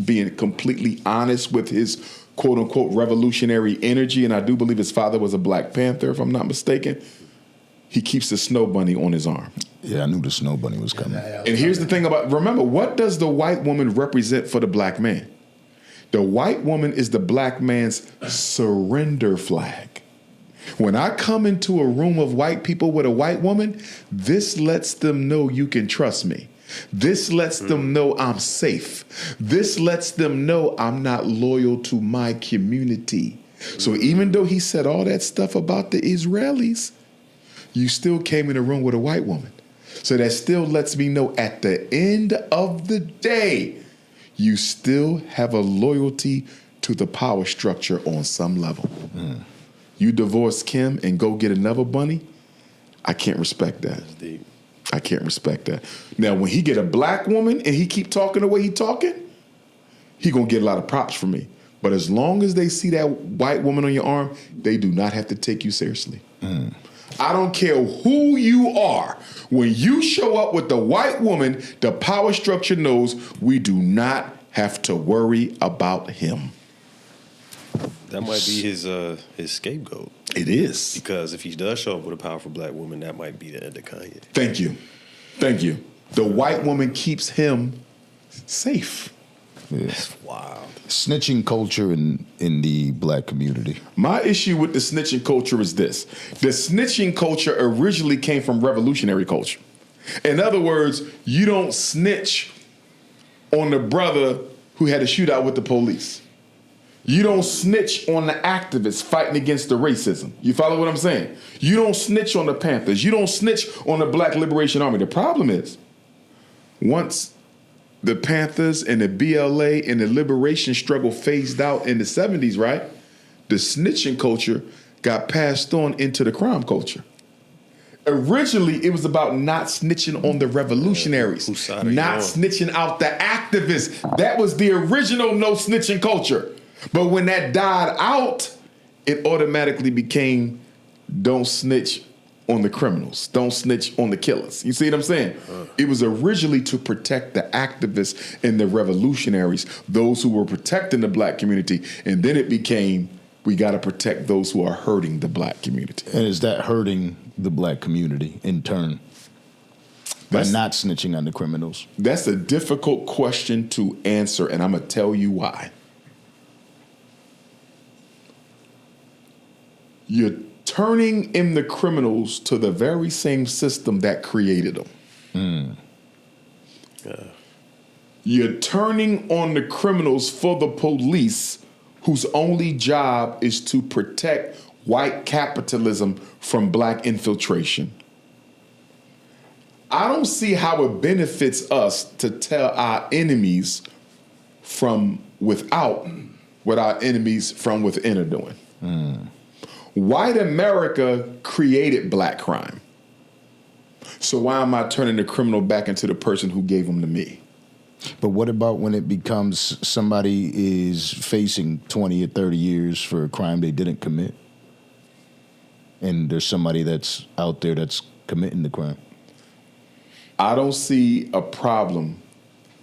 being completely honest with his quote unquote revolutionary energy, and I do believe his father was a Black Panther, if I'm not mistaken, he keeps the snow bunny on his arm. Yeah, I knew the snow bunny was coming. And here's the thing about, remember, what does the white woman represent for the black man? The white woman is the black man's surrender flag. When I come into a room of white people with a white woman, this lets them know you can trust me. This lets them know I'm safe. This lets them know I'm not loyal to my community. So even though he said all that stuff about the Israelis, you still came in a room with a white woman. So that still lets me know at the end of the day, you still have a loyalty to the power structure on some level. You divorce Kim and go get another bunny, I can't respect that. That's deep. I can't respect that. Now, when he get a black woman and he keep talking the way he talking, he gonna get a lot of props from me. But as long as they see that white woman on your arm, they do not have to take you seriously. I don't care who you are. When you show up with the white woman, the power structure knows we do not have to worry about him. That might be his scapegoat. It is. Because if he does show up with a powerful black woman, that might be the end of Kanye. Thank you. Thank you. The white woman keeps him safe. Yeah. That's wild. Snitching culture in the black community. My issue with the snitching culture is this. The snitching culture originally came from revolutionary culture. In other words, you don't snitch on the brother who had a shootout with the police. You don't snitch on the activists fighting against the racism. You follow what I'm saying? You don't snitch on the Panthers. You don't snitch on the Black Liberation Army. The problem is, once the Panthers and the BLA and the liberation struggle phased out in the 70s, right? The snitching culture got passed on into the crime culture. Originally, it was about not snitching on the revolutionaries, not snitching out the activists. That was the original no snitching culture. But when that died out, it automatically became don't snitch on the criminals, don't snitch on the killers. You see what I'm saying? It was originally to protect the activists and the revolutionaries, those who were protecting the black community. And then it became We got to protect those who are hurting the black community. And is that hurting the black community in turn by not snitching on the criminals? That's a difficult question to answer, and I'm going to tell you why. You're turning in the criminals to the very same system that created them. You're turning on the criminals for the police, whose only job is to protect white capitalism from black infiltration. I don't see how it benefits us to tell our enemies from without what our enemies from within are doing. White America created black crime. So why am I turning the criminal back into the person who gave them to me? But what about when it becomes somebody is facing 20 or 30 years for a crime they didn't commit? And there's somebody that's out there that's committing the crime. I don't see a problem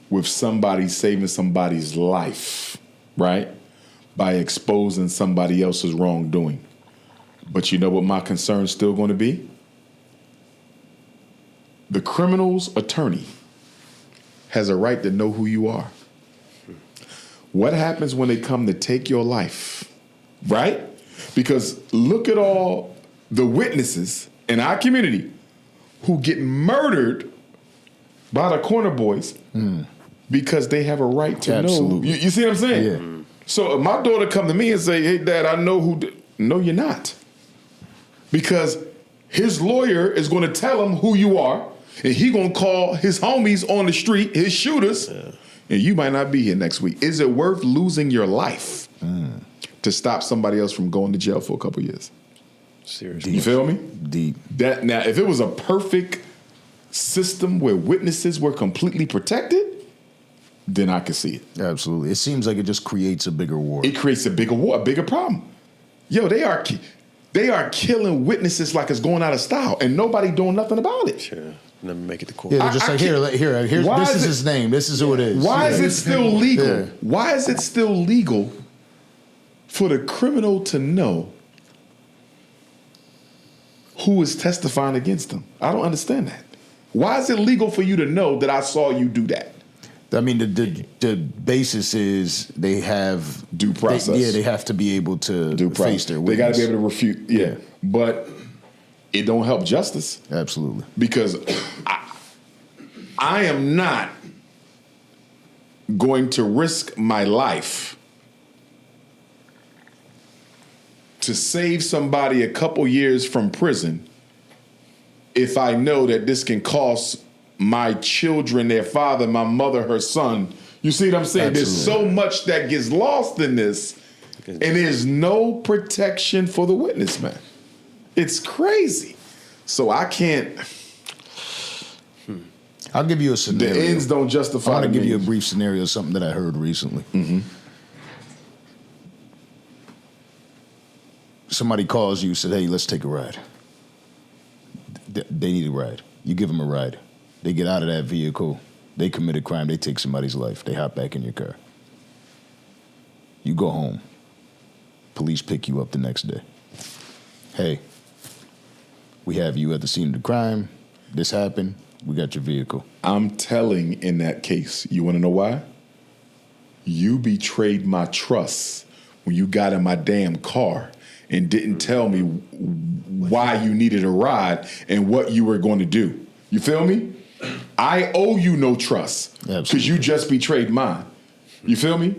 with somebody saving somebody's life, right? By exposing somebody else's wrongdoing. But you know what my concern's still going to be? The criminal's attorney has a right to know who you are. What happens when they come to take your life, right? Because look at all the witnesses in our community who get murdered by the corner boys because they have a right to know. You see what I'm saying? Yeah. So if my daughter come to me and say, hey, Dad, I know who no, you're not. Because his lawyer is going to tell him who you are, and he going to call his homies on the street, his shooters, and you might not be here next week. Is it worth losing your life to stop somebody else from going to jail for a couple years? Seriously. You feel me? Deep. That now, if it was a perfect system where witnesses were completely protected, then I could see it. Absolutely. It seems like it just creates a bigger war. It creates a bigger war, a bigger problem. Yo, they are killing witnesses like it's going out of style, and nobody doing nothing about it. Sure. Never make it to court. Yeah, they're just here. This is his name. This is who it is. Why is it still legal? Yeah. Why is it still legal for the criminal to know who is testifying against them? I don't understand that. Why is it legal for you to know that I saw you do that? I mean, the basis is they have due process. They have to be able to face their witness. They got to be able to refute. Yeah, but it don't help justice. Absolutely. Because I am not going to risk my life to save somebody a couple years from prison if I know that this can cost my children, their father, my mother, her son. You see what I'm saying? Absolutely. There's so much that gets lost in this, and there's no protection for the witness, man. It's crazy. So I can't. I'll give you a scenario. The ends don't justify. I want to the give you a means. brief scenario of something that I heard recently. Somebody calls you, said, hey, let's take a ride. They need a ride. You give them a ride. They get out of that vehicle. They commit a crime. They take somebody's life. They hop back in your car. You go home. Police pick you up the next day. Hey, we have you at the scene of the crime. This happened. We got your vehicle. I'm telling in that case. You want to know why? You betrayed my trust when you got in my damn car and didn't tell me why you needed a ride and what you were going to do. You feel me? I owe you no trust because you just betrayed mine. You feel me?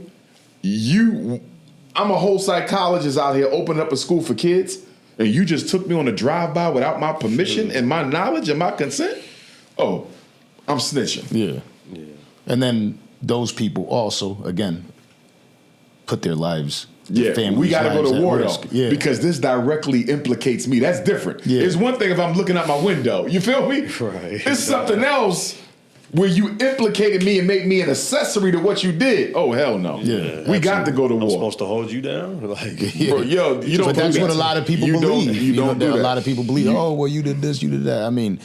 I'm a whole psychologist out here opening up a school for kids, and you just took me on a drive-by without my permission and my knowledge and my consent? Oh, I'm snitching. Yeah. And then those people also, again, put their lives. Yeah, we got to go to war though, because this directly implicates me. That's different. Yeah. It's one thing if I'm looking out my window. You feel me? Right. It's something else where you implicated me and made me an accessory to what you did. Oh hell no. Yeah, we got to go to war. I'm supposed to hold you down, like Bro, yo, But that's what a lot of people believe. You don't do that. A lot of people believe. Oh, well, you did this, you did that. I mean,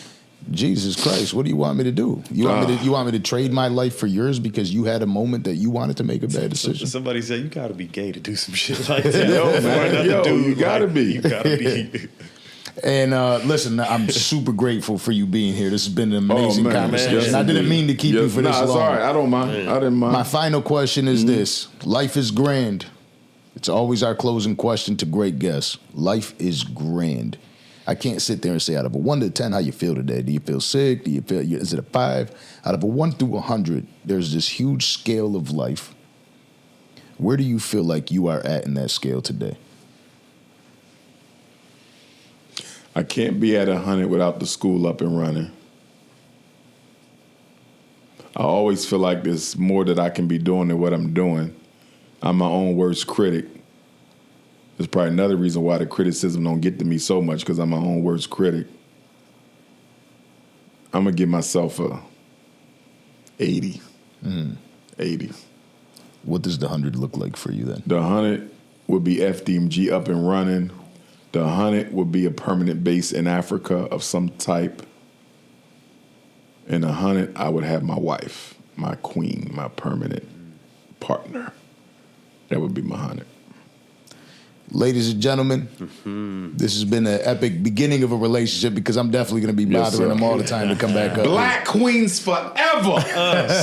Jesus Christ, what do you want me to do? You want me to trade my life for yours because you had a moment that you wanted to make a bad decision? Somebody said you gotta be gay to do some shit like that. You gotta be. You gotta be. And listen, I'm super grateful for you being here. This has been an amazing conversation. Yes, I didn't mean to keep you for this long. It's all right. I don't mind. I didn't mind. My final question is this. Life is grand. It's always our closing question to great guests. Life is grand. I can't sit there and say out of a 1 to 10 how you feel today. Do you feel sick? Do you feel, is it a 5? Out of a 1 through 100, there's this huge scale of life. Where do you feel like you are at in that scale today? I can't be at 100 without the school up and running. I always feel like there's more that I can be doing than what I'm doing. I'm my own worst critic. There's probably another reason why the criticism don't get to me so much, because I'm my own worst critic. I'm going to give myself a 80. 80. What does the 100 look like for you then? The 100 would be FDMG up and running. The 100 would be a permanent base in Africa of some type. And 100, I would have my wife, my queen, my permanent partner. That would be my 100. Ladies and gentlemen, this has been an epic beginning of a relationship, because I'm definitely going to be bothering them all the time to come back up. Black queens forever.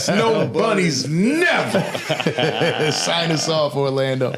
Snow bunnies never. Sign us off, Orlando.